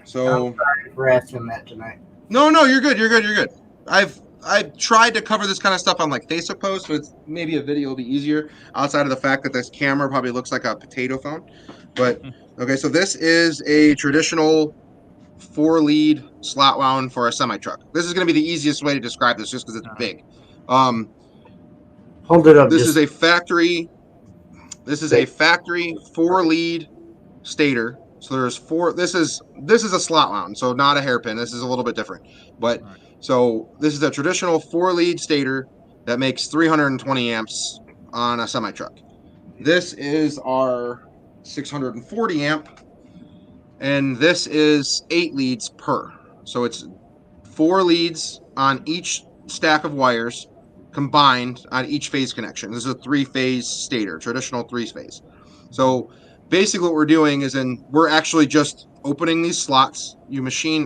So
be for asking that tonight.
no, you're good. You're good. I've tried to cover this kind of stuff on like Facebook posts, but it's, maybe a video will be easier outside of the fact that this camera probably looks like a potato phone. But okay, so this is a traditional 4-lead slot wound for a semi truck. This is going to be the easiest way to describe this, just because it's big.
Hold it up.
This is a factory 4-lead stator. So there's 4. This is a slot wound, so not a hairpin. This is a little bit different. But so this is a traditional 4-lead stator that makes 320 amps on a semi truck. This is our 640 amp, and this is 8 leads per. So it's 4 leads on each stack of wires combined on each phase connection. This is a 3-phase stator, traditional 3-phase. So basically what we're doing is we're actually just opening these slots.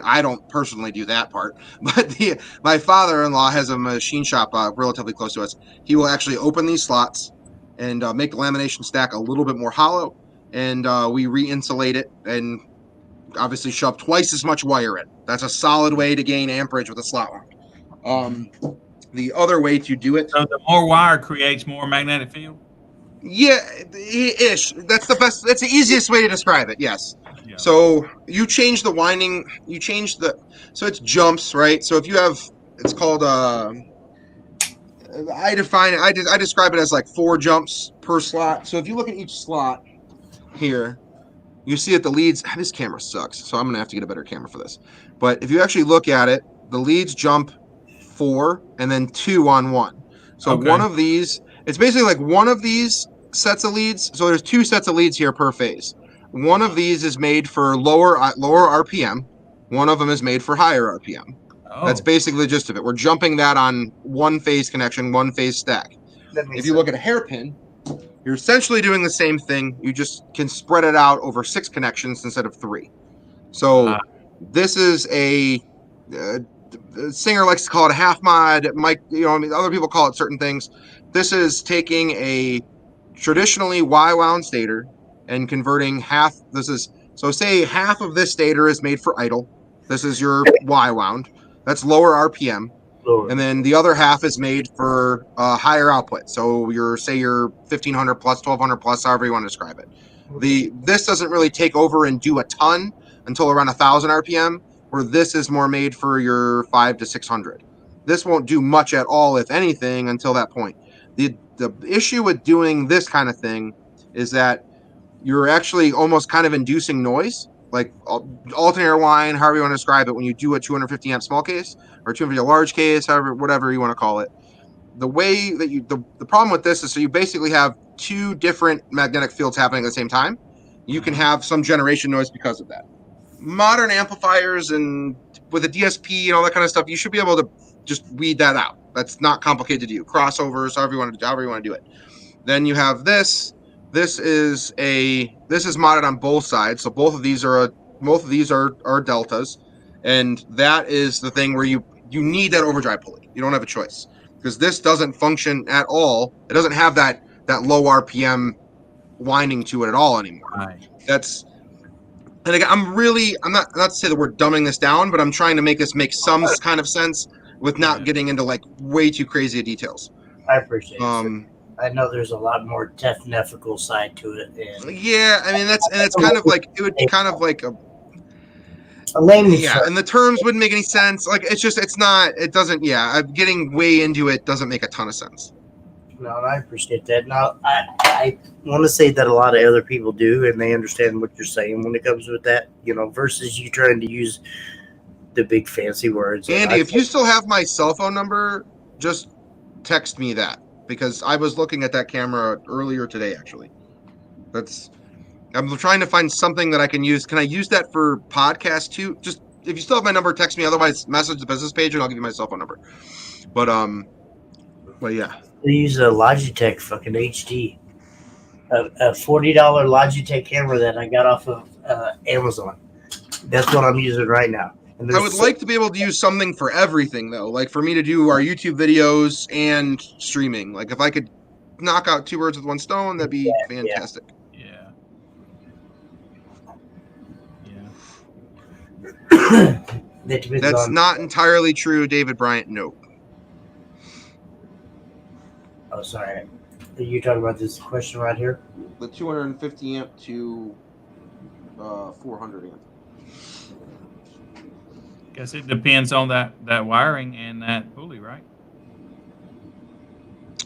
I don't personally do that part, but my father-in-law has a machine shop relatively close to us. He will actually open these slots and make the lamination stack a little bit more hollow, and we re-insulate it and obviously shove twice as much wire in. That's a solid way to gain amperage with a slot wound. The other way to do it.
So the more wire creates more magnetic field?
Yeah, ish. That's the easiest way to describe it. Yes.
Yeah.
So you change the winding, so it's jumps, right? So if you have, it's called, I describe it as like 4 jumps per slot. So if you look at each slot here, you see that the leads, this camera sucks, so I'm going to have to get a better camera for this. But if you actually look at it, the leads jump 4 and then 2 on 1. So one of these, it's basically like one of these sets of leads. So there's 2 sets of leads here per phase. One of these is made for lower RPM. One of them is made for higher RPM.
Oh.
That's basically the gist of it. We're jumping that on 1 phase connection, 1 phase stack. If you look at a hairpin, you're essentially doing the same thing. You just can spread it out over 6 connections instead of 3. So this is a Singer likes to call it a half mod. Mike, other people call it certain things. This is taking a traditionally Y-wound stator and converting half. So say half of this stator is made for idle. This is your Y-wound. That's lower RPM. And then the other half is made for higher output. So your 1500 plus, 1200 plus, however you want to describe it. This doesn't really take over and do a ton until around 1000 RPM, where this is more made for your 500 to 600. This won't do much at all, if anything, until that point. The issue with doing this kind of thing is that you're actually almost kind of inducing noise, like alternator wind, however you want to describe it, when you do a 250 amp small case or 250 large case, whatever you want to call it. The way that the problem with this is, so you basically have 2 different magnetic fields happening at the same time. You can have some generation noise because of that. Modern amplifiers and with a DSP and all that kind of stuff, you should be able to just weed that out. That's not complicated to do. Crossovers, however you want to do it. Then you have this. This is modded on both sides. So both of these are deltas, and that is the thing where you need that overdrive pulley. You don't have a choice, because this doesn't function at all. It doesn't have that low RPM winding to it at all anymore.
Right.
And again, I'm not to say that we're dumbing this down, but I'm trying to make this make some kind of sense with not getting into like way too crazy details.
I appreciate it. I know there's a lot more technical side to it.
Yeah, I mean it's kind of like, it would be kind of like a
layman's
term. And the terms wouldn't make any sense. Like getting way into it doesn't make a ton of sense.
No, and I appreciate that. Now, I want to say that a lot of other people do, and they understand what you're saying when it comes with that, versus you trying to use the big fancy words.
Andy, if you still have my cell phone number, just text me that, because I was looking at that camera earlier today, actually. I'm trying to find something that I can use. Can I use that for podcast too? Just, if you still have my number, text me. Otherwise, message the business page and I'll give you my cell phone number. But yeah.
They use a Logitech fucking HD, a $40 Logitech camera that I got off of Amazon. That's what I'm using right now. And
I
there's
would
so-
like to be able to use something for everything, though. Like for me to do our YouTube videos and streaming. Like if I could knock out two birds with one stone, that'd be fantastic.
Yeah.
that depends
That's
on.
not entirely true, David Bryant. No.
Oh, sorry. Are you talking about this question right here?
The 250 amp to 400 amp.
Guess it depends on that wiring and that pulley, right?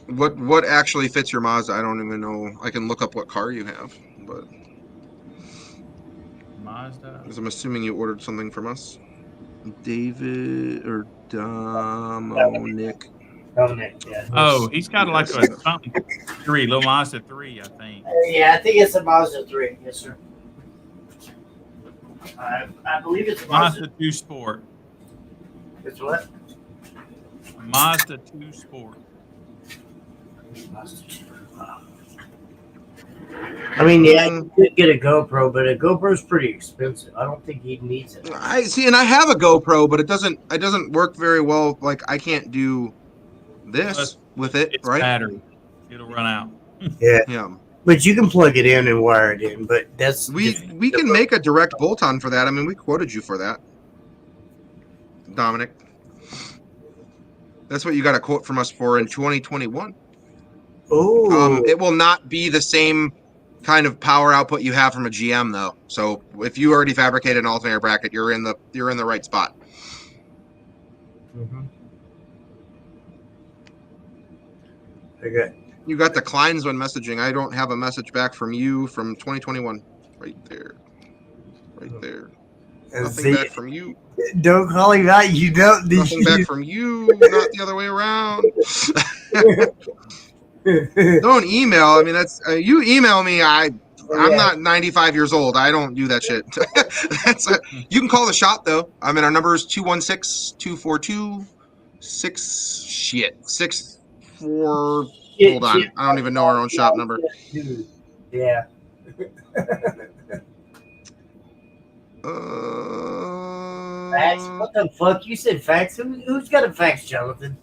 What actually fits your Mazda? I don't even know. I can look up what car you have, but
Mazda.
because I'm assuming you ordered something from us. David or Dominic.
Dominic, yeah.
Oh, he's got like a something 3, little Mazda 3, I think.
Yeah, I think it's a Mazda 3. Yes, sir. I believe it's a Mazda.
Mazda 2 Sport.
It's what?
Mazda 2 Sport.
Mazda 2. I mean, yeah, you could get a GoPro, but a GoPro is pretty expensive. I don't think he needs it.
I see, and I have a GoPro, but it doesn't work very well. Like I can't do this with it,
It's
right?
battery. It'll run out.
Yeah.
But you can plug it in and wire it in. But that's
We can make a direct bolt-on for that. I mean, we quoted you for that, Dominic. That's what you got a quote from us for in 2021.
Oh,
It will not be the same kind of power output you have from a GM, though. So if you already fabricated an alternator bracket, you're in the right spot.
okay.
You got the Kleinsman messaging. I don't have a message back from you from 2021. Right there. Right there.
And
Nothing
see,
back from you.
don't call him out. You don't.
Nothing back from you. Not the other way around. Don't email. I mean, that's you email me. I'm not 95 years old. I don't do that shit. You can call the shop though. I mean, our number is 216-242-64. Hold on. I don't even know our own shop number.
Yeah. Fax? What the fuck? You said fax? Who's got a fax, Jonathan?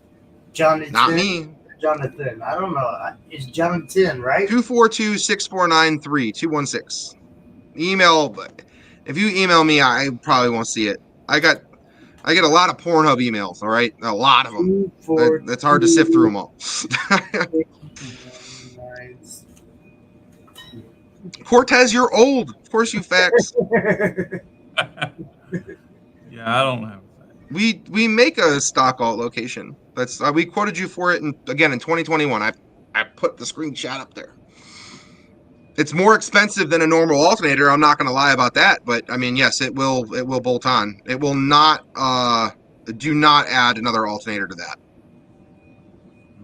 Jonathan?
Not me.
Jonathan. I don't know. It's Jonathan, right?
242-6493. 216. Email. If you email me, I probably won't see it. I get a lot of Pornhub emails. All right, a lot of them. That's hard to sift through them all. Cortez, you're old. Of course you fax.
Yeah, I don't have that.
We make a stock alt location. That's we quoted you for it again in 2021. I put the screenshot up there. It's more expensive than a normal alternator. I'm not going to lie about that, but I mean, yes, it will bolt on. It will not. Do not add another alternator to that.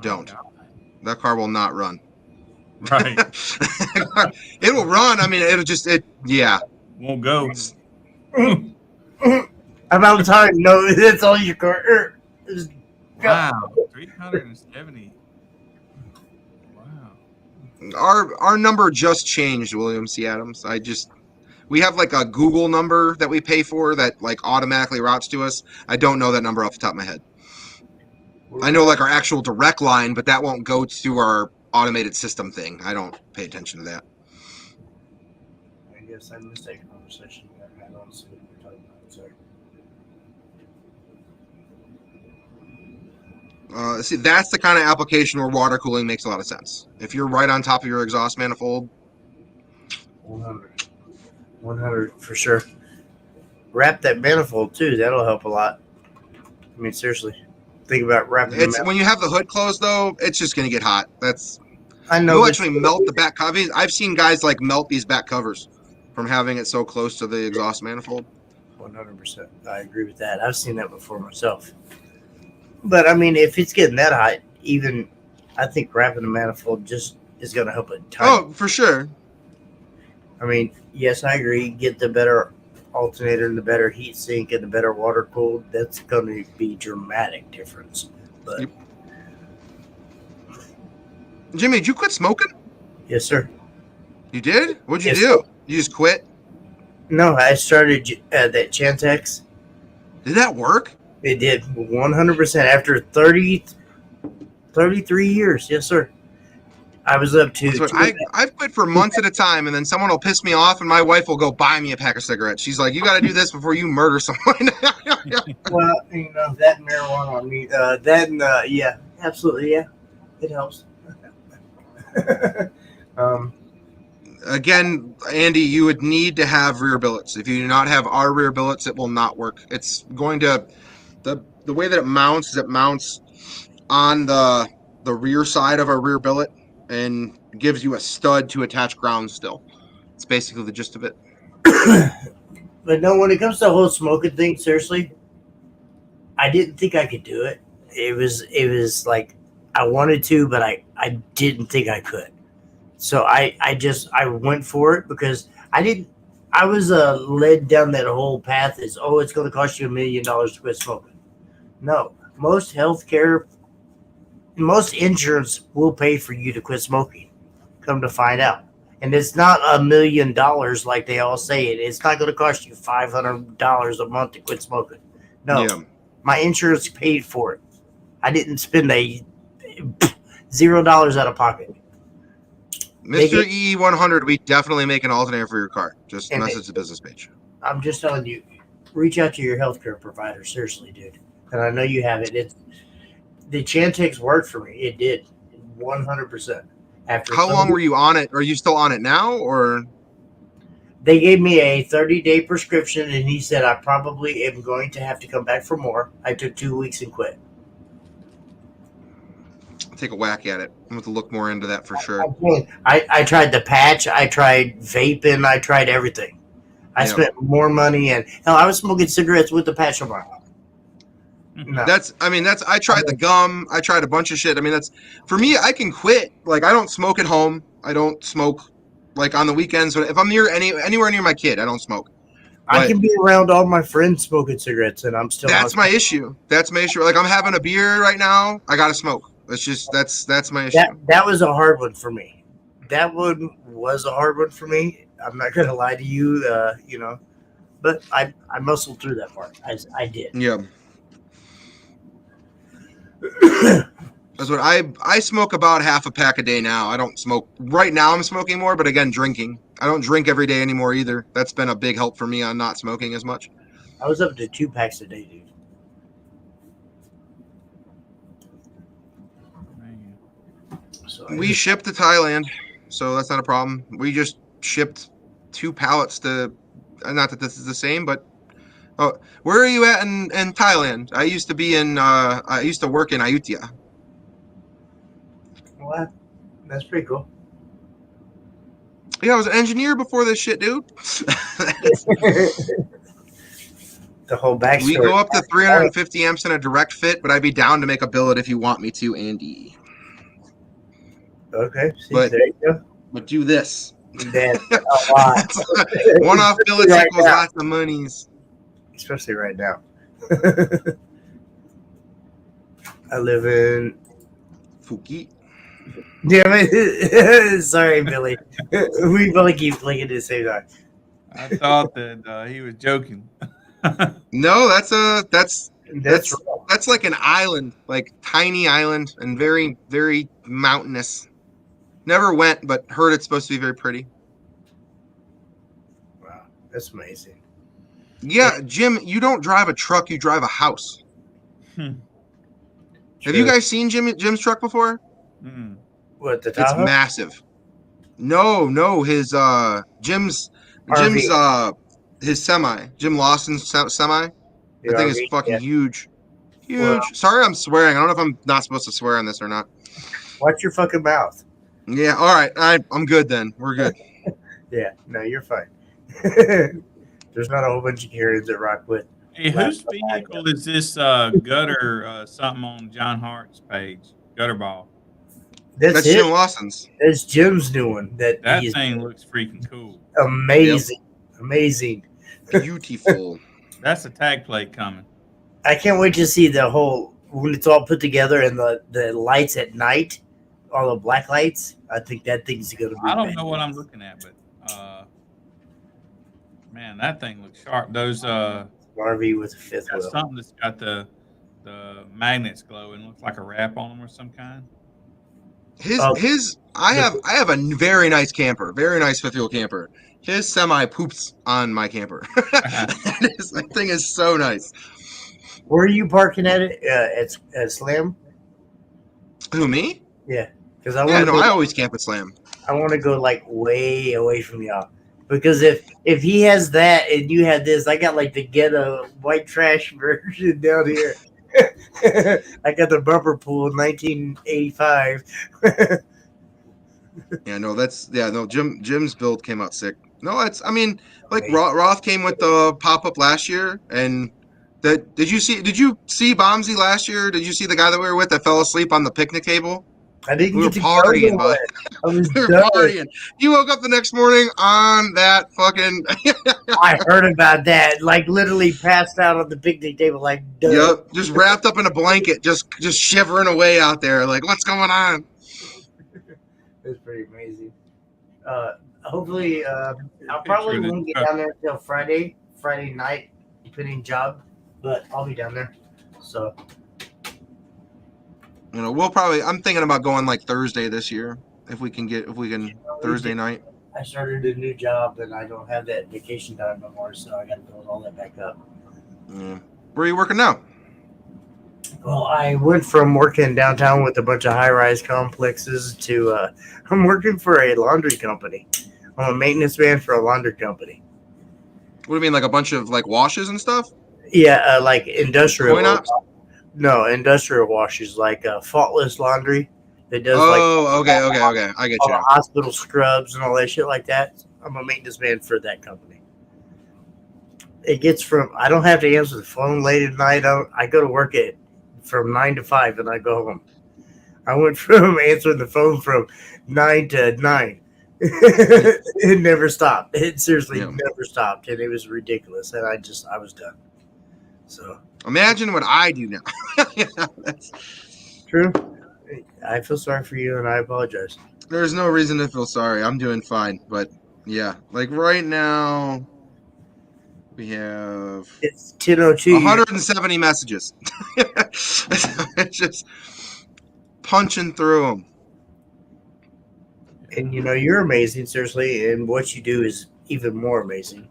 Don't.
God.
That car will not run.
Right.
It will run. I mean, yeah.
Won't go.
About time. No, that's all your car.
Wow. 370. Wow.
Our number just changed, William C. Adams. We have like a Google number that we pay for that like automatically routes to us. I don't know that number off the top of my head. I know like our actual direct line, but that won't go to our automated system thing. I don't pay attention to that.
I guess I missed that conversation. I don't see what you're talking about. Sorry.
See, that's the kind of application where water cooling makes a lot of sense. If you're right on top of your exhaust manifold,
100 for sure. Wrap that manifold too. That'll help a lot. I mean, seriously, think about wrapping.
it's when you have the hood closed though, it's just gonna get hot.
I know.
You'll actually melt the back covers. I've seen guys like melt these back covers from having it so close to the exhaust manifold.
100%. I agree with that. I've seen that before myself. But I mean, if it's getting that hot, even I think wrapping the manifold just is going to help a ton.
Oh, for sure.
I mean, yes, I agree. Get the better alternator and the better heat sink and the better water cooled. That's going to be dramatic difference. But
Yep. Jimmy, did you quit smoking?
yes, sir.
You did? What'd you
Yes,
do? You just quit?
No, I started that Chantex.
Did that work?
It did 100% after 33 years. Yes, sir. I was up to.
That's what I've quit for months at a time, and then someone will piss me off, and my wife will go buy me a pack of cigarettes. She's like, "You got to do this before you murder someone."
Well, you know, that and marijuana on me. Yeah, absolutely, yeah, it helps.
Again, Andy, you would need to have rear billets. If you do not have our rear billets, it will not work. It's going to the way that it mounts is it mounts on the rear side of a rear billet and gives you a stud to attach ground still. It's basically the gist of it.
But no, when it comes to the whole smoking thing, seriously, I didn't think I could do it. It was like I wanted to, but I didn't think I could. So I went for it because I was led down that whole path as, oh, it's going to cost you $1 million to quit smoking. No, most insurance will pay for you to quit smoking. Come to find out. And it's not $1 million like they all say it. It's not going to cost you $500 a month to quit smoking. No, my insurance paid for it. I didn't spend $0 out of pocket.
Mr. E100, we definitely make an alternator for your car. Just message the business page.
I'm just telling you, reach out to your healthcare provider. Seriously, dude. And I know you have it. The Chantix worked for me. It did, 100%.
How long were you on it? Are you still on it now, or?
They gave me a 30-day prescription, and he said I probably am going to have to come back for more. I took 2 weeks and quit.
Take a whack at it. I'm going to look more into that for sure.
I tried the patch. I tried vaping. I tried everything. I spent more money, and hell, I was smoking cigarettes with the patch on my arm. No.
I tried the gum. I tried a bunch of shit. I mean, that's for me. I can quit. Like, I don't smoke at home. I don't smoke like on the weekends. If I'm anywhere near my kid, I don't smoke. But
I can be around all my friends smoking cigarettes, and I'm still.
That's my issue. That's my issue. Like, I'm having a beer right now. I gotta smoke. It's just that's my issue.
That was a hard one for me. That one was a hard one for me. I'm not gonna lie to you. But I muscled through that part. I did.
Yeah. That's what I smoke about half a pack a day now. I don't smoke right now. I'm smoking more, but again, drinking. I don't drink every day anymore either. That's been a big help for me on not smoking as much.
I was up to 2 packs a day, dude. So
we shipped to Thailand, so that's not a problem. We just shipped 2 pallets to. Not that this is the same, but. Oh, where are you at in Thailand? I used to work in Ayutthaya.
Well, that's pretty cool.
Yeah, I was an engineer before this shit, dude.
The whole backstory.
We go up to 350 amps in a direct fit, but I'd be down to make a billet if you want me to, Andy.
Okay,
but,
there you go.
But do this.
That's a lot.
One-off billets
right
equals
now.
lots of monies.
Especially right now. I live in
Fuki.
Damn it. Sorry, Billy. We both keep clicking at the same time.
I thought that he was joking.
No, that's
real.
That's like an island, like tiny island, and very, very mountainous. Never went, but heard it's supposed to be very pretty.
Wow, that's amazing.
Yeah, Jim, you don't drive a truck, you drive a house. Have you guys seen Jim's truck before?
Mm.
What, the Tahoe?
It's massive. No, his Jim's his semi, Jim Lawson's semi. The thing is fucking huge. Well, sorry, I'm swearing. I don't know if I'm not supposed to swear on this or not.
Watch your fucking mouth.
Yeah, all right. I'm good then. We're good.
Yeah, no, you're fine. There's not a whole bunch of carriers that rock with.
Hey, whose vehicle is this gutter something on John Hart's page? Gutter ball.
That's Jim Lawson's.
That's Jim's new one. That
thing looks freaking cool.
Amazing. Yep. Amazing.
Beautiful.
That's a tag plate coming.
I can't wait to see the whole, when it's all put together and the lights at night, all the black lights. I think that thing's going to be
I don't know what I'm looking at, but man, that thing looks sharp. Those
RV with a fifth
Got
wheel.
something that's got the magnets glowing. Looks like a wrap on them or some kind.
I have a very nice camper, very nice fifth wheel camper. His semi poops on my camper. That thing is so nice.
Where are you parking at it? At Slam?
Who, me?
Yeah, because I
Yeah,
want to
no, I
go.
always camp at Slam.
I want to go like way away from y'all. Because if he has that and you had this, I got like the ghetto white trash version down here. I got the bumper pool 1985.
Yeah, no, Jim's build came out sick. No, I mean, like Roth came with the pop up last year, and did you see Bombsy last year? Did you see the guy that we were with that fell asleep on the picnic table?
I didn't
We were
get to
partying,
go
bud.
I was
We were
done.
partying. You woke up the next morning on that fucking.
I heard about that. Like literally passed out on the picnic table, like done.
Yep, just wrapped up in a blanket, just shivering away out there. Like, what's going on?
It's pretty amazing. Hopefully, I'll
Picture
probably
of the
won't get
truck.
down there until Friday night, depending job, but I'll be down there. So
You know, I'm thinking about going like Thursday this year if we can Thursday night.
I started a new job and I don't have that vacation time no more, so I got to build all that back up.
Yeah. Where are you working now?
Well, I went from working downtown with a bunch of high-rise complexes to I'm working for a laundry company. I'm a maintenance man for a laundry company.
What do you mean, like a bunch of like washes and stuff?
Yeah, like industrial.
Coin ops?
No, industrial washes, like Faultless Laundry that does
Okay. I get
all
you.
the hospital scrubs and all that shit like that. I'm a maintenance man for that company. It gets from I don't have to answer the phone late at night. I go to work from 9 to 5 and I go home. I went from answering the phone from 9 to 9. It never stopped. It seriously never stopped, and it was ridiculous. And I was done. So
Imagine what I do now. That's-
true. I feel sorry for you, and I apologize.
There's no reason to feel sorry. I'm doing fine, but yeah, like right now we have
It's 10:02.
170 messages. It's just punching through them.
And you're amazing, seriously, and what you do is even more amazing.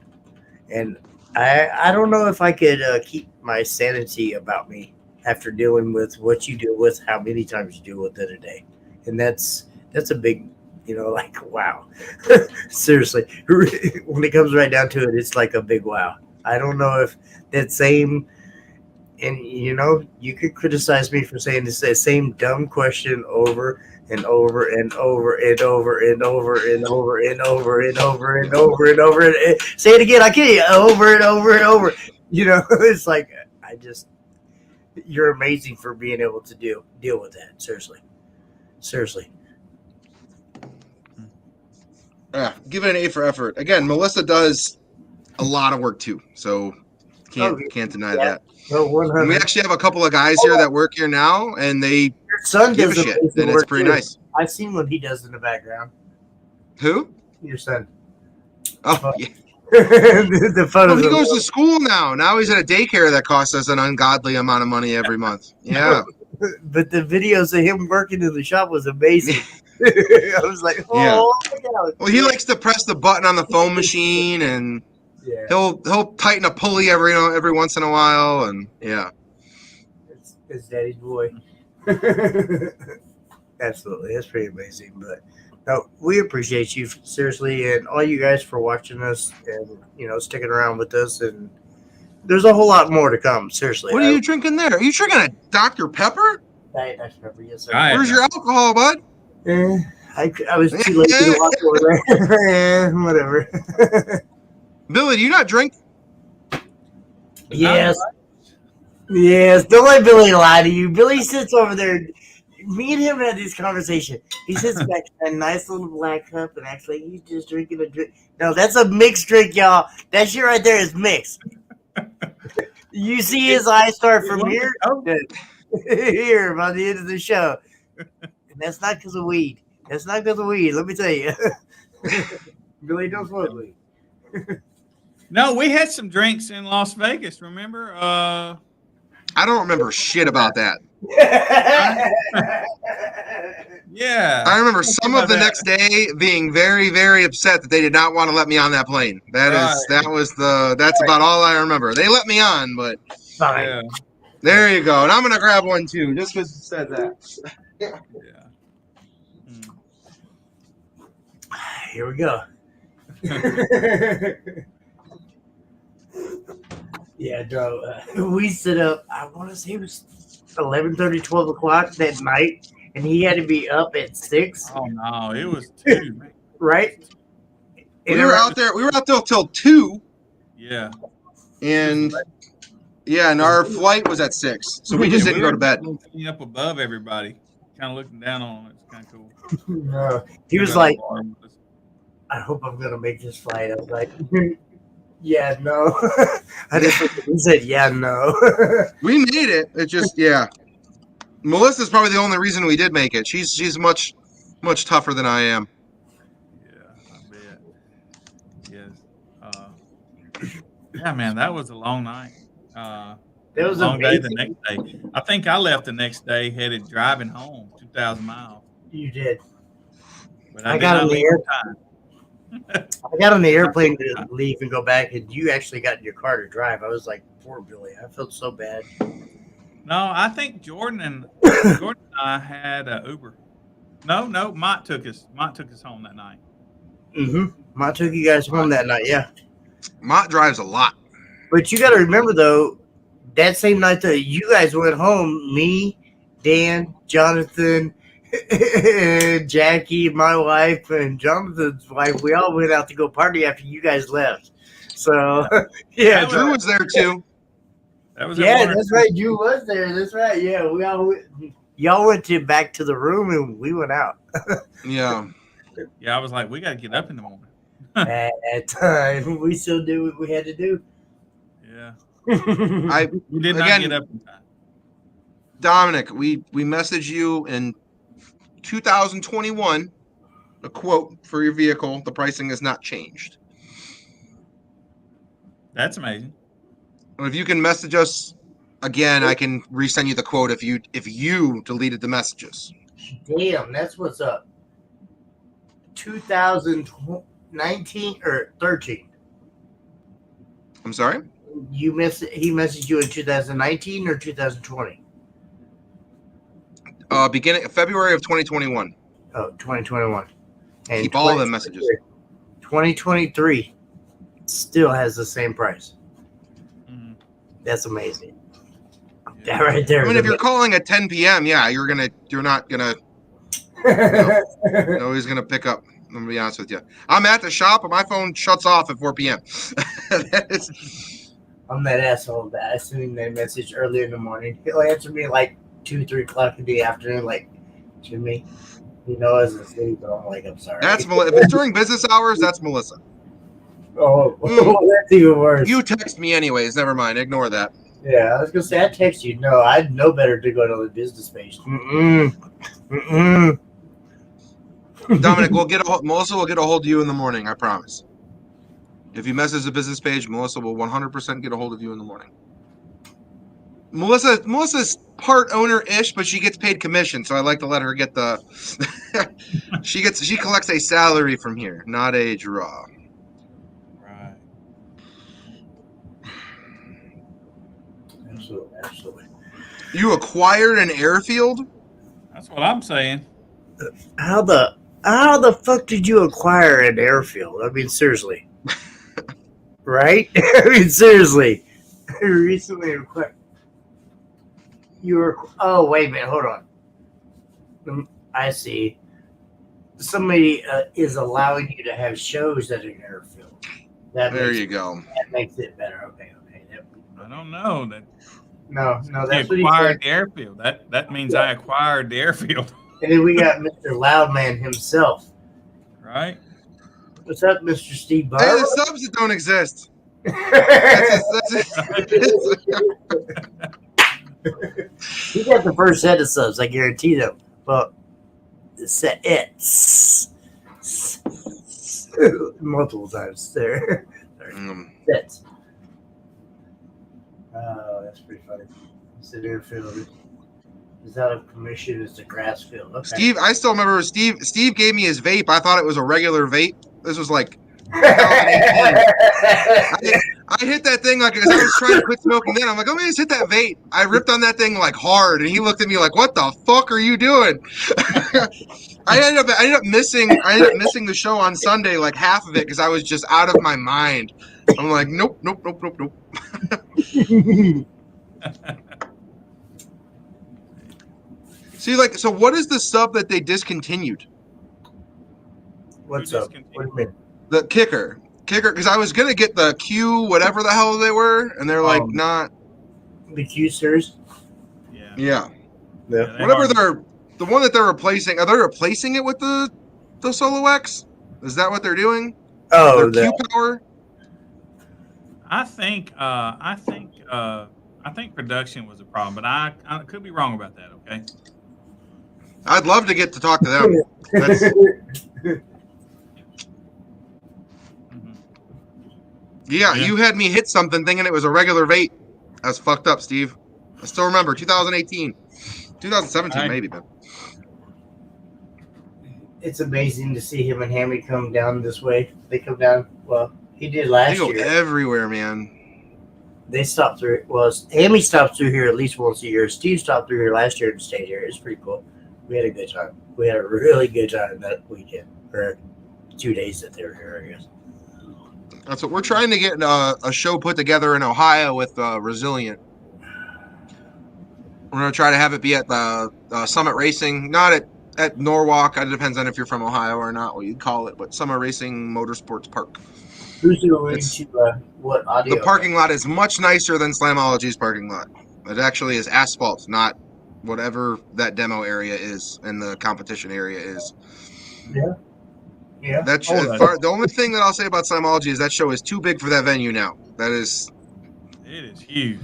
And I don't know if I could keep my sanity about me after dealing with what you deal with, how many times you deal with it a day. And that's a big, like, wow. Seriously, when it comes right down to it, it's like a big wow. I don't know if that same, and you could criticize me for saying this same dumb question over and over and over and over and over and over and over and over and over and over and say it again. I can't over and over and over. It's like you're amazing for being able to deal with that. Seriously.
Yeah, give it an A for effort. Again, Melissa does a lot of work too, so can't deny that.
No,
And
100.
we actually have a couple of guys here that work here now, and they
Your son
give a
does
shit,
amazing
and it's
work,
pretty
too.
nice.
I've seen what he does in the background.
Who?
Your son.
Oh, yeah.
The
Oh,
photos.
he goes to school now. Now he's at a daycare that costs us an ungodly amount of money every month. Yeah.
But the videos of him working in the shop was amazing. I was like, oh, yeah.
Well, he likes to press the button on the foam machine, and
Yeah,
he'll tighten a pulley every once in a while, and yeah.
it's daddy's boy. Absolutely, that's pretty amazing. But no, we appreciate you seriously, and all you guys for watching us and sticking around with us. And there's a whole lot more to come. Seriously,
What are you drinking there? Are you drinking a Dr. Pepper?
Diet Dr. Pepper, yes sir.
Diet.
Where's your alcohol, bud?
I was too lazy to walk over there. Whatever.
Billy, do you not drink?
Yes. Don't let Billy lie to you. Billy sits over there. Me and him had this conversation. He sits back in a nice little black cup and acts like he's just drinking a drink. No, that's a mixed drink, y'all. That shit right there is mixed. You see his eyes start from here to here by the end of the show. And that's not because of weed. Let me tell you. Billy don't smoke weed.
No, we had some drinks in Las Vegas. Remember?
I don't remember shit about that.
Yeah.
I remember some of the
that.
next day being very, very upset that they did not want to let me on that plane. That's about all I remember. They let me on, but
Fine.
Yeah.
there you go. And I'm gonna grab one too, just because you said that.
Yeah. Mm.
Here we go. Yeah, no, we sit up, I want to say it was 11:30, 12 o'clock that night, and he had to be up at 6,
Oh no, it was 2. Man.
right?
We were out there till 2,
Yeah.
and our flight was at 6, so we just didn't go to bed.
Sitting up above everybody, kind of looking down on them. It's kind of cool.
No, he was like, I hope I'm going to make this flight. I was like, yeah, no. He said, yeah, no.
We made it. It just, Melissa's probably the only reason we did make it. She's much tougher than I am.
Yeah, I bet. Yes. Yeah, man, that was a long night.
It was
a long day
amazing.
the next day. I think I left the next day, headed driving home, 2,000 miles.
You did.
But
I
did
got
not
on the
leave
air.
on time.
I got on the airplane to leave and go back, and you actually got in your car to drive. I was like, poor Billy. I felt so bad.
No, I think Jordan and I had an Uber. No, Mott took us home that night.
Mm-hmm. Mott took you guys home that night, yeah.
Mott drives a lot.
But you got to remember, though, that same night that you guys went home, me, Dan, Jonathan, Jackie, my wife, and Jonathan's wife, we all went out to go party after you guys left. So, yeah.
Drew was there too.
That was
That's right. Drew was there. That's right. Yeah, y'all went back to the room and we went out.
Yeah.
Yeah, I was like, we got to get up in the morning.
At that time, we still did what we had to do.
Yeah.
We
did not get up in time.
Dominic, we messaged you in 2021 a quote for your vehicle. The pricing has not changed.
That's amazing.
If you can message us again, I can resend you the quote if you deleted the messages.
Damn, that's what's up. 2019 or 13.
I'm sorry?
He messaged you in 2019 or 2020?
Beginning of February of 2021.
Oh, 2021. And
keep all of them messages.
2023 still has the same price.
Mm-hmm.
That's amazing. That right there.
I mean, if you're calling at 10 p.m., you're not gonna. Nobody's gonna pick up. I'm gonna be honest with you. I'm at the shop, and my phone shuts off at 4 p.m.
I'm that asshole that as soon as they message early in the morning, he'll answer me like 2-3 o'clock in the afternoon, like, Jimmy, I was asleep, but I'm like, I'm sorry.
That's Melissa. If it's during business hours, that's Melissa.
Oh, that's even worse.
You text me anyways. Never mind. Ignore that.
Yeah, I was gonna say I text you. No, I'd know better to go to the business page.
Dominic, Melissa will get a hold of you in the morning. I promise. If you message the business page, Melissa will 100% get a hold of you in the morning. Melissa's part owner-ish, but she gets paid commission, so I like to let her get the. She collects a salary from here, not a draw.
Right.
Absolutely.
You acquired an airfield?
That's what I'm saying.
How the fuck did you acquire an airfield? I mean, seriously. Right? I mean, seriously. Recently acquired. Oh, wait a minute. Hold on. I see. Somebody is allowing you to have shows at an airfield.
There you go.
That makes it better. Okay.
I don't know that.
No, that's what he
Acquired
said.
the airfield. That means I acquired the airfield.
And then we got Mr. Loudman himself.
Right?
What's up, Mr. Steve Bauer?
Hey, the subs that don't exist.
He got the first set of subs, I guarantee them. Well, multiple times there. Sets. Oh, that's pretty funny. It's an airfield. Is out of commission. It's a grass field. Okay.
Steve, I still remember Steve gave me his vape. I thought it was a regular vape. This was like I hit that thing like as I was trying to quit smoking. Then I'm like, let me just hit that vape. I ripped on that thing like hard, and he looked at me like, "What the fuck are you doing?" I ended up missing the show on Sunday, like half of it, because I was just out of my mind. I'm like, nope. See, like, so what is the sub that they discontinued?
What's up? What do you mean?
The kicker, because I was gonna get the Q, whatever the hell they were, and they're like not
the Q series.
Yeah.
Yeah,
Whatever the one that they're replacing. Are they replacing it with the Solo X? Is that what they're doing?
Oh,
Their Q power.
I think production was a problem, but I could be wrong about that. Okay.
I'd love to get to talk to them. That's, yeah, you had me hit something thinking it was a regular vape. That's fucked up, Steve. I still remember 2018, 2017 maybe, but
it's amazing to see him and Hammy come down this way. They come down. Well, he did last
they go
year.
everywhere, man.
They stopped through. Well, Hammy stopped through here at least once a year. Steve stopped through here last year and stayed here. It's pretty cool. We had a good time. We had a really good time that weekend, or 2 days that they were here, I guess.
That's what we're trying to get a show put together in Ohio with Resilient. We're going to try to have it be at the Summit Racing, not at Norwalk. It depends on if you're from Ohio or not, what you'd call it, but Summit Racing Motorsports Park.
Who's going to what audio?
The parking lot is much nicer than Slamology's parking lot. It actually is asphalt, not whatever that demo area is and the competition area is.
Yeah.
That's the only thing that I'll say about Slamology is that show is too big for that venue now. It is
huge.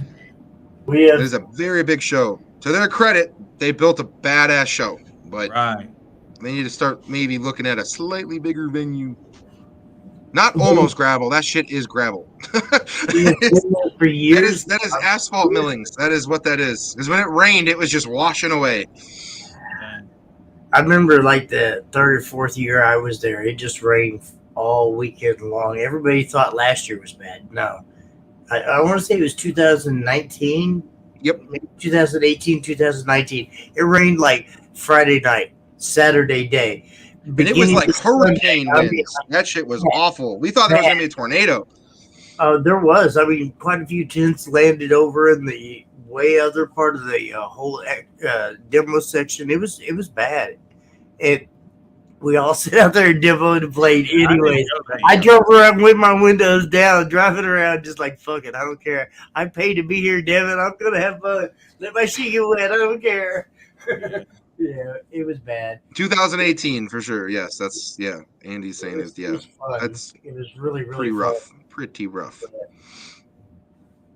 It is a very big show. To their credit, they built a badass show, but they need to start maybe looking at a slightly bigger venue. Not almost gravel. That shit is gravel.
For years.
That is asphalt millings. That is what that is. Because when it rained, it was just washing away.
I remember like the third or fourth year I was there, it just rained all weekend long. Everybody thought last year was bad. No. I want to say it was 2019.
Yep.
Maybe 2018, 2019. It rained like Friday night, Saturday day.
And it was like hurricane winds. That shit was awful. We thought there was going to be a tornado.
There was. I mean, quite a few tents landed over in the way other part of the whole demo section. It was bad. We all sit out there and demoed and played anyways. I drove around with my windows down, driving around just like, fuck it, I don't care. I paid to be here, damn it. I'm going to have fun. Let my shit get wet. I don't care. Yeah, it was bad.
2018 for sure. Yes, that's Andy's saying it was
really
pretty rough. Pretty rough.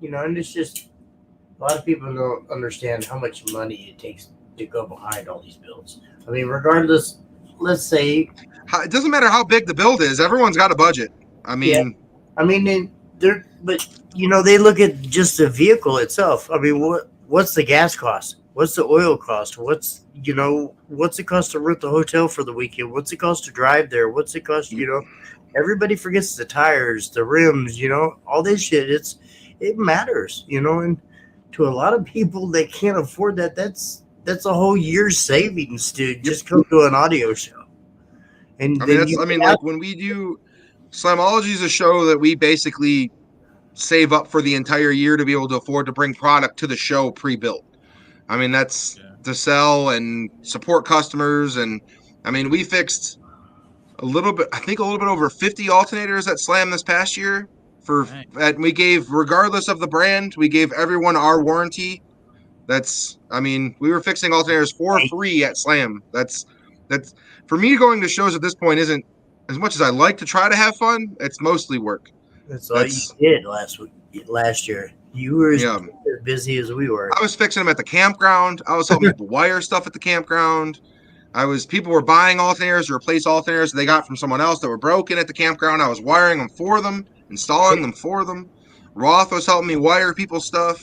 And it's just a lot of people don't understand how much money it takes to go behind all these builds. I mean, regardless, let's say
it doesn't matter how big the build is. Everyone's got a budget. I mean, they look at just the vehicle itself. I mean, what's the gas cost? What's the oil cost? What's it cost to rent the hotel for the weekend? What's it cost to drive there? What's it cost? Everybody forgets the tires, the rims, all this shit. It matters, and to a lot of people that can't afford that, that's a whole year's savings to just come to an audio show. And like when we do Slamology is a show that we basically save up for the entire year to be able to afford to bring product to the show pre-built. I mean, that's to sell and support customers. And I mean, we fixed a little bit over 50 alternators at Slam this past year. And we gave, regardless of the brand, we gave everyone our warranty. We were fixing alternators for free at Slam. That's for me, going to shows at this point isn't, as much as I like to try to have fun, it's mostly work.
That's all you did last year. You were as busy as we were.
I was fixing them at the campground. I was helping people wire stuff at the campground. People were buying alternators to replace alternators they got from someone else that were broken at the campground. I was wiring them for them installing them for them. Roth was helping me wire people's stuff.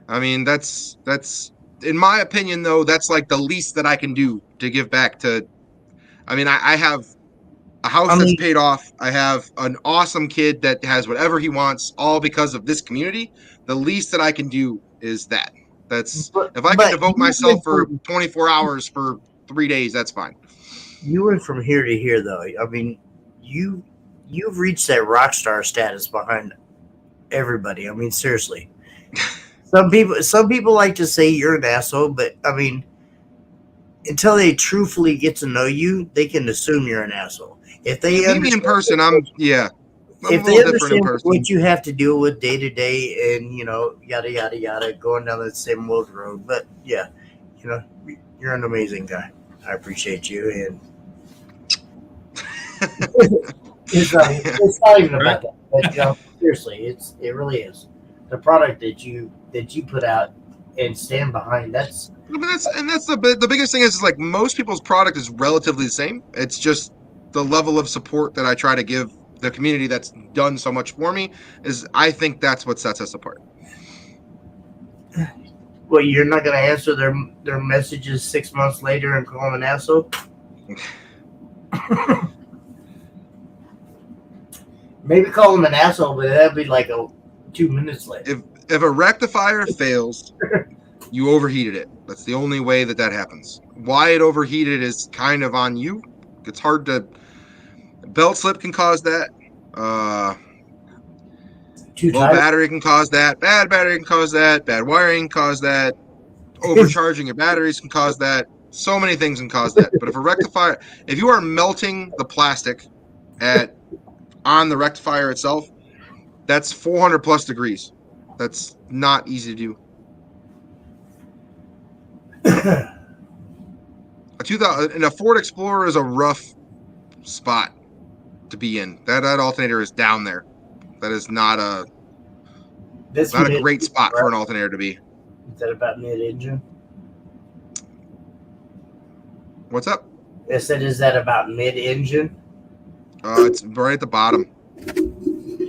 I mean, that's in my opinion, though, that's like the least that I can do to give back to. I mean, I have a house that's paid off. I have an awesome kid that has whatever he wants, all because of this community. The least that I can do is that. That's if I can devote myself for 24 hours for 3 days, that's fine.
You went from here to here, though. I mean, you've reached that rock star status behind everybody. I mean, seriously. Some people like to say you're an asshole, but I mean, until they truthfully get to know you, they can assume you're an asshole. If they
meet me in person, I'm
if they understand what you have to deal with day to day, and yada yada yada, going down that same old road. But yeah, you're an amazing guy. I appreciate you, and it's not even about that. But seriously, it really is the product that you put out and stand behind. That's
the biggest thing is like most people's product is relatively the same. It's just the level of support that I try to give the community that's done so much for me is I think that's what sets us apart.
Well, you're not going to answer their messages 6 months later and call them an asshole? Maybe call them an asshole, but that'd be like 2 minutes later.
If a rectifier fails, you overheated it. That's the only way that happens. Why it overheated is kind of on you. It's hard to... Belt slip can cause that. Low battery can cause that. Bad battery can cause that. Bad wiring can cause that. Overcharging your batteries can cause that. So many things can cause that. But if you are melting the plastic on the rectifier itself, that's 400 plus degrees. That's not easy to do. A Ford Explorer is a rough spot to be in. That alternator is down there. That is not a great spot for an alternator to be.
Is that about mid-engine?
What's up?
I said, is that about mid-engine?
It's right at the bottom.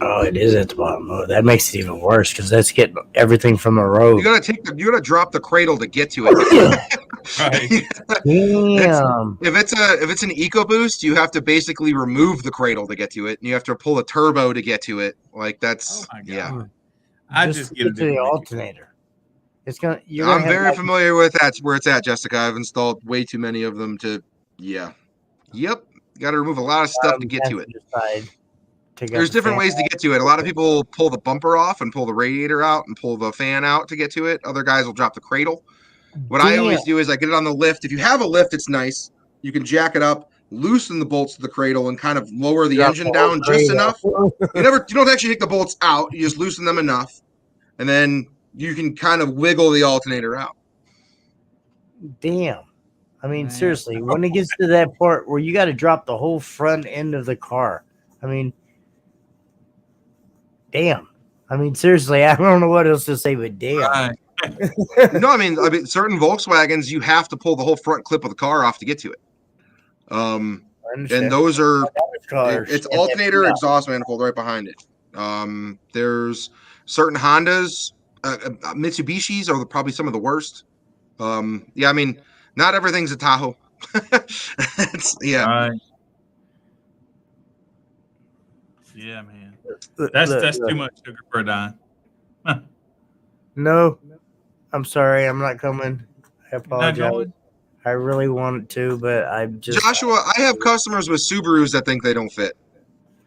Oh, it is at the bottom. Oh, that makes it even worse because that's getting everything from a road.
You gotta drop the cradle to get to it.
Right.
Damn.
If it's an EcoBoost, you have to basically remove the cradle to get to it, and you have to pull a turbo to get to it. Like that's
Yeah.
I just get
to the alternator.
I'm very familiar with where it's at, Jessica. I've installed way too many of them to. Yeah. Yep. You got to remove a lot of stuff to get to it. There's different ways to get to it. A lot of people pull the bumper off and pull the radiator out and pull the fan out to get to it. Other guys will drop the cradle. What I always do is I get it on the lift. If you have a lift, it's nice. You can jack it up, loosen the bolts to the cradle, and kind of lower the engine down just enough. You don't actually take the bolts out. You just loosen them enough, and then you can kind of wiggle the alternator out.
Damn. I mean, seriously, when it gets to that part where you got to drop the whole front end of the car, I mean, damn. I mean, seriously, I don't know what else to say, but damn.
Right.
No, I mean, certain Volkswagens, you have to pull the whole front clip of the car off to get to it. And those are it's alternator, exhaust manifold right behind it. There's certain Hondas, Mitsubishis are probably some of the worst. I mean, not everything's a Tahoe.
Right. Yeah, man. That's too much sugar for a dime.
No, I'm sorry, I'm not coming. I apologize. I really wanted to, but I'm just...
Joshua, I have customers with Subarus that think they don't fit.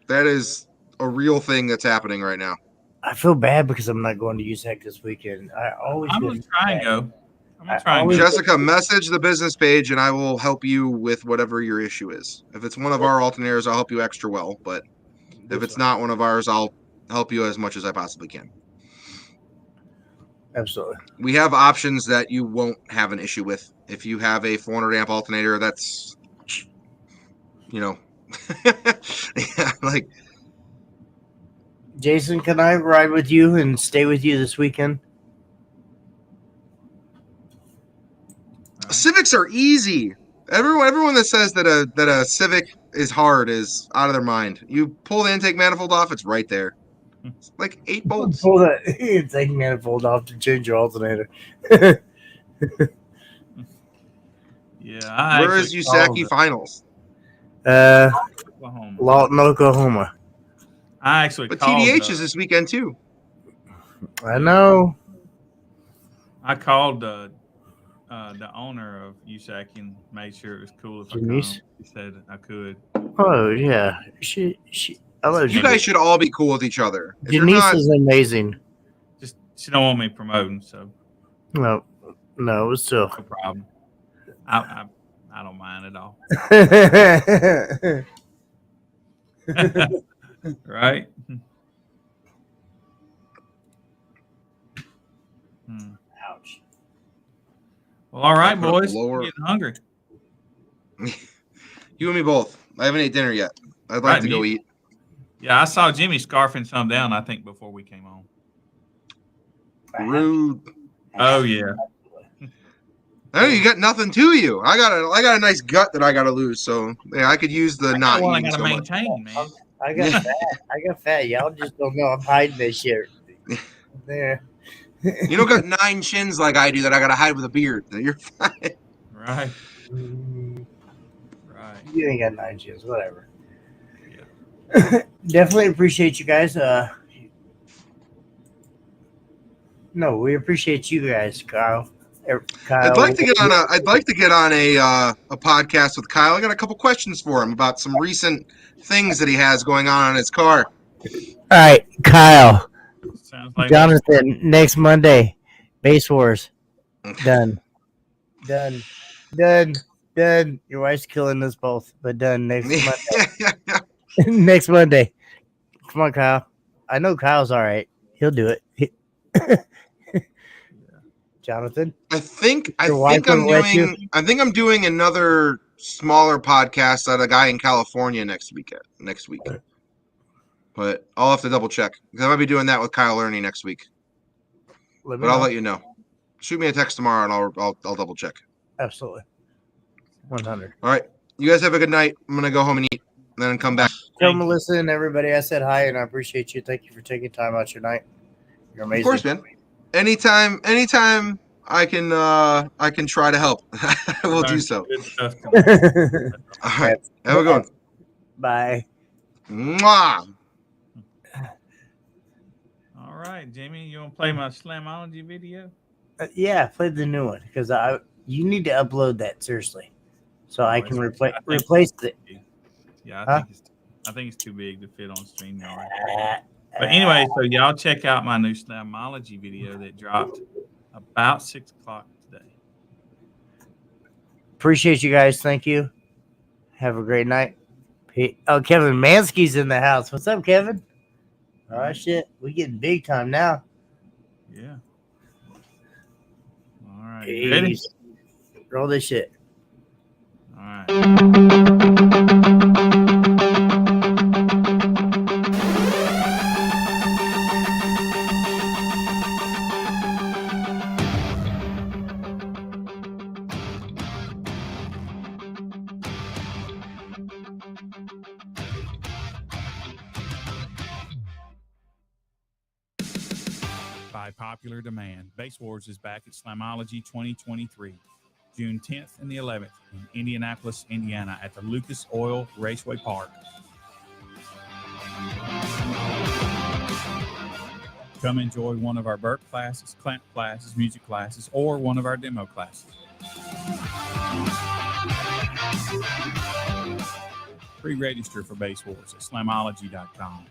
That is a real thing that's happening right now.
I feel bad because I'm not going to USAC this weekend.
I'm going to try and go.
Jessica, message the business page and I will help you with whatever your issue is. If it's one of our alternators, I'll help you extra well. But if it's not one of ours, I'll help you as much as I possibly can.
Absolutely.
We have options that you won't have an issue with. If you have a 400 amp alternator, that's, like.
Jason, can I ride with you and stay with you this weekend?
Civics are easy. Everyone that says that a Civic is hard is out of their mind. You pull the intake manifold off, it's right there. It's like 8 bolts.
Pull that intake manifold off to change your alternator.
Yeah.
Where is Usaki Finals?
Oklahoma.
Lawton, Oklahoma.
I actually
But
called,
TDH is this weekend too.
I know.
I called the owner of USAC and made sure it was cool if I come.
Denise?
He said I could.
Oh yeah, she. I love
You guys should all be cool with each other. If you're
Denise
not,
is amazing.
Just she don't want me promoting, so
No, it's still.
no problem. I don't mind at all. Right?
Ouch.
Well, all right,
Put up
boys.
lower-
I'm getting hungry.
you and me both. I haven't ate dinner yet. I'd like
Right,
to go
me-
eat.
Yeah, I saw Jimmy scarfing some down, I think, before we came on.
Rude.
Oh, yeah.
Hey, you got nothing to you. I got a nice gut that I got to lose. So yeah, I could use the not
I
eating
got to
so much.
maintain, man.
I got fat. I got fat. Y'all just don't know I'm hiding this shit. There.
You don't got 9 chins like I do that I got to hide with a beard. You're fine.
Right.
Mm,
Right.
You ain't got 9 chins. Whatever. Definitely appreciate you guys. No, we appreciate you guys, Kyle.
I'd like to get on a podcast with Kyle. I got a couple questions for him about some recent things that he has going on his car.
All right, Kyle.
Sounds like
Jonathan, next Monday, Base Wars. Done. Your wife's killing us both, but done next Monday. Next Monday. Come on, Kyle. I know Kyle's all right. He'll do it. Jonathan?
I think
Your wife
I'm
wouldn't let you?
doing another smaller podcast at a guy in California next week. But I'll have to double check because I might be doing that with Kyle Ernie next week. But I'll let you know. Shoot me a text tomorrow and I'll double check.
Absolutely. 100.
All right. You guys have a good night. I'm gonna go home and eat and then come back.
Tell Melissa and everybody I said hi and I appreciate you. Thank you for taking time out your night. You're amazing.
Of course, man. Anytime I can try to help. I will do so.
Good stuff.
All right. Have a good one.
Bye.
Mwah.
All right, Jimmy, you want to play my Slamology video?
Yeah, play the new one because you need to upload that seriously, so I can replace it.
Yeah,
Huh?
I think it's too big to fit on StreamYard. But anyway, so y'all check out my new Slamology video that dropped about 6 o'clock today.
Appreciate you guys. Thank you. Have a great night. Oh, Kevin Mansky's in the house. What's up, Kevin? All right, shit. We getting big time now.
Yeah. All right. You ready?
Jeez. Roll this shit.
All right. By popular demand, Base Wars is back at Slamology 2023, June 10th and the 11th in Indianapolis, Indiana at the Lucas Oil Raceway Park. Come enjoy one of our Burke classes, clamp classes, music classes, or one of our demo classes. Pre-register for Base Wars at slamology.com.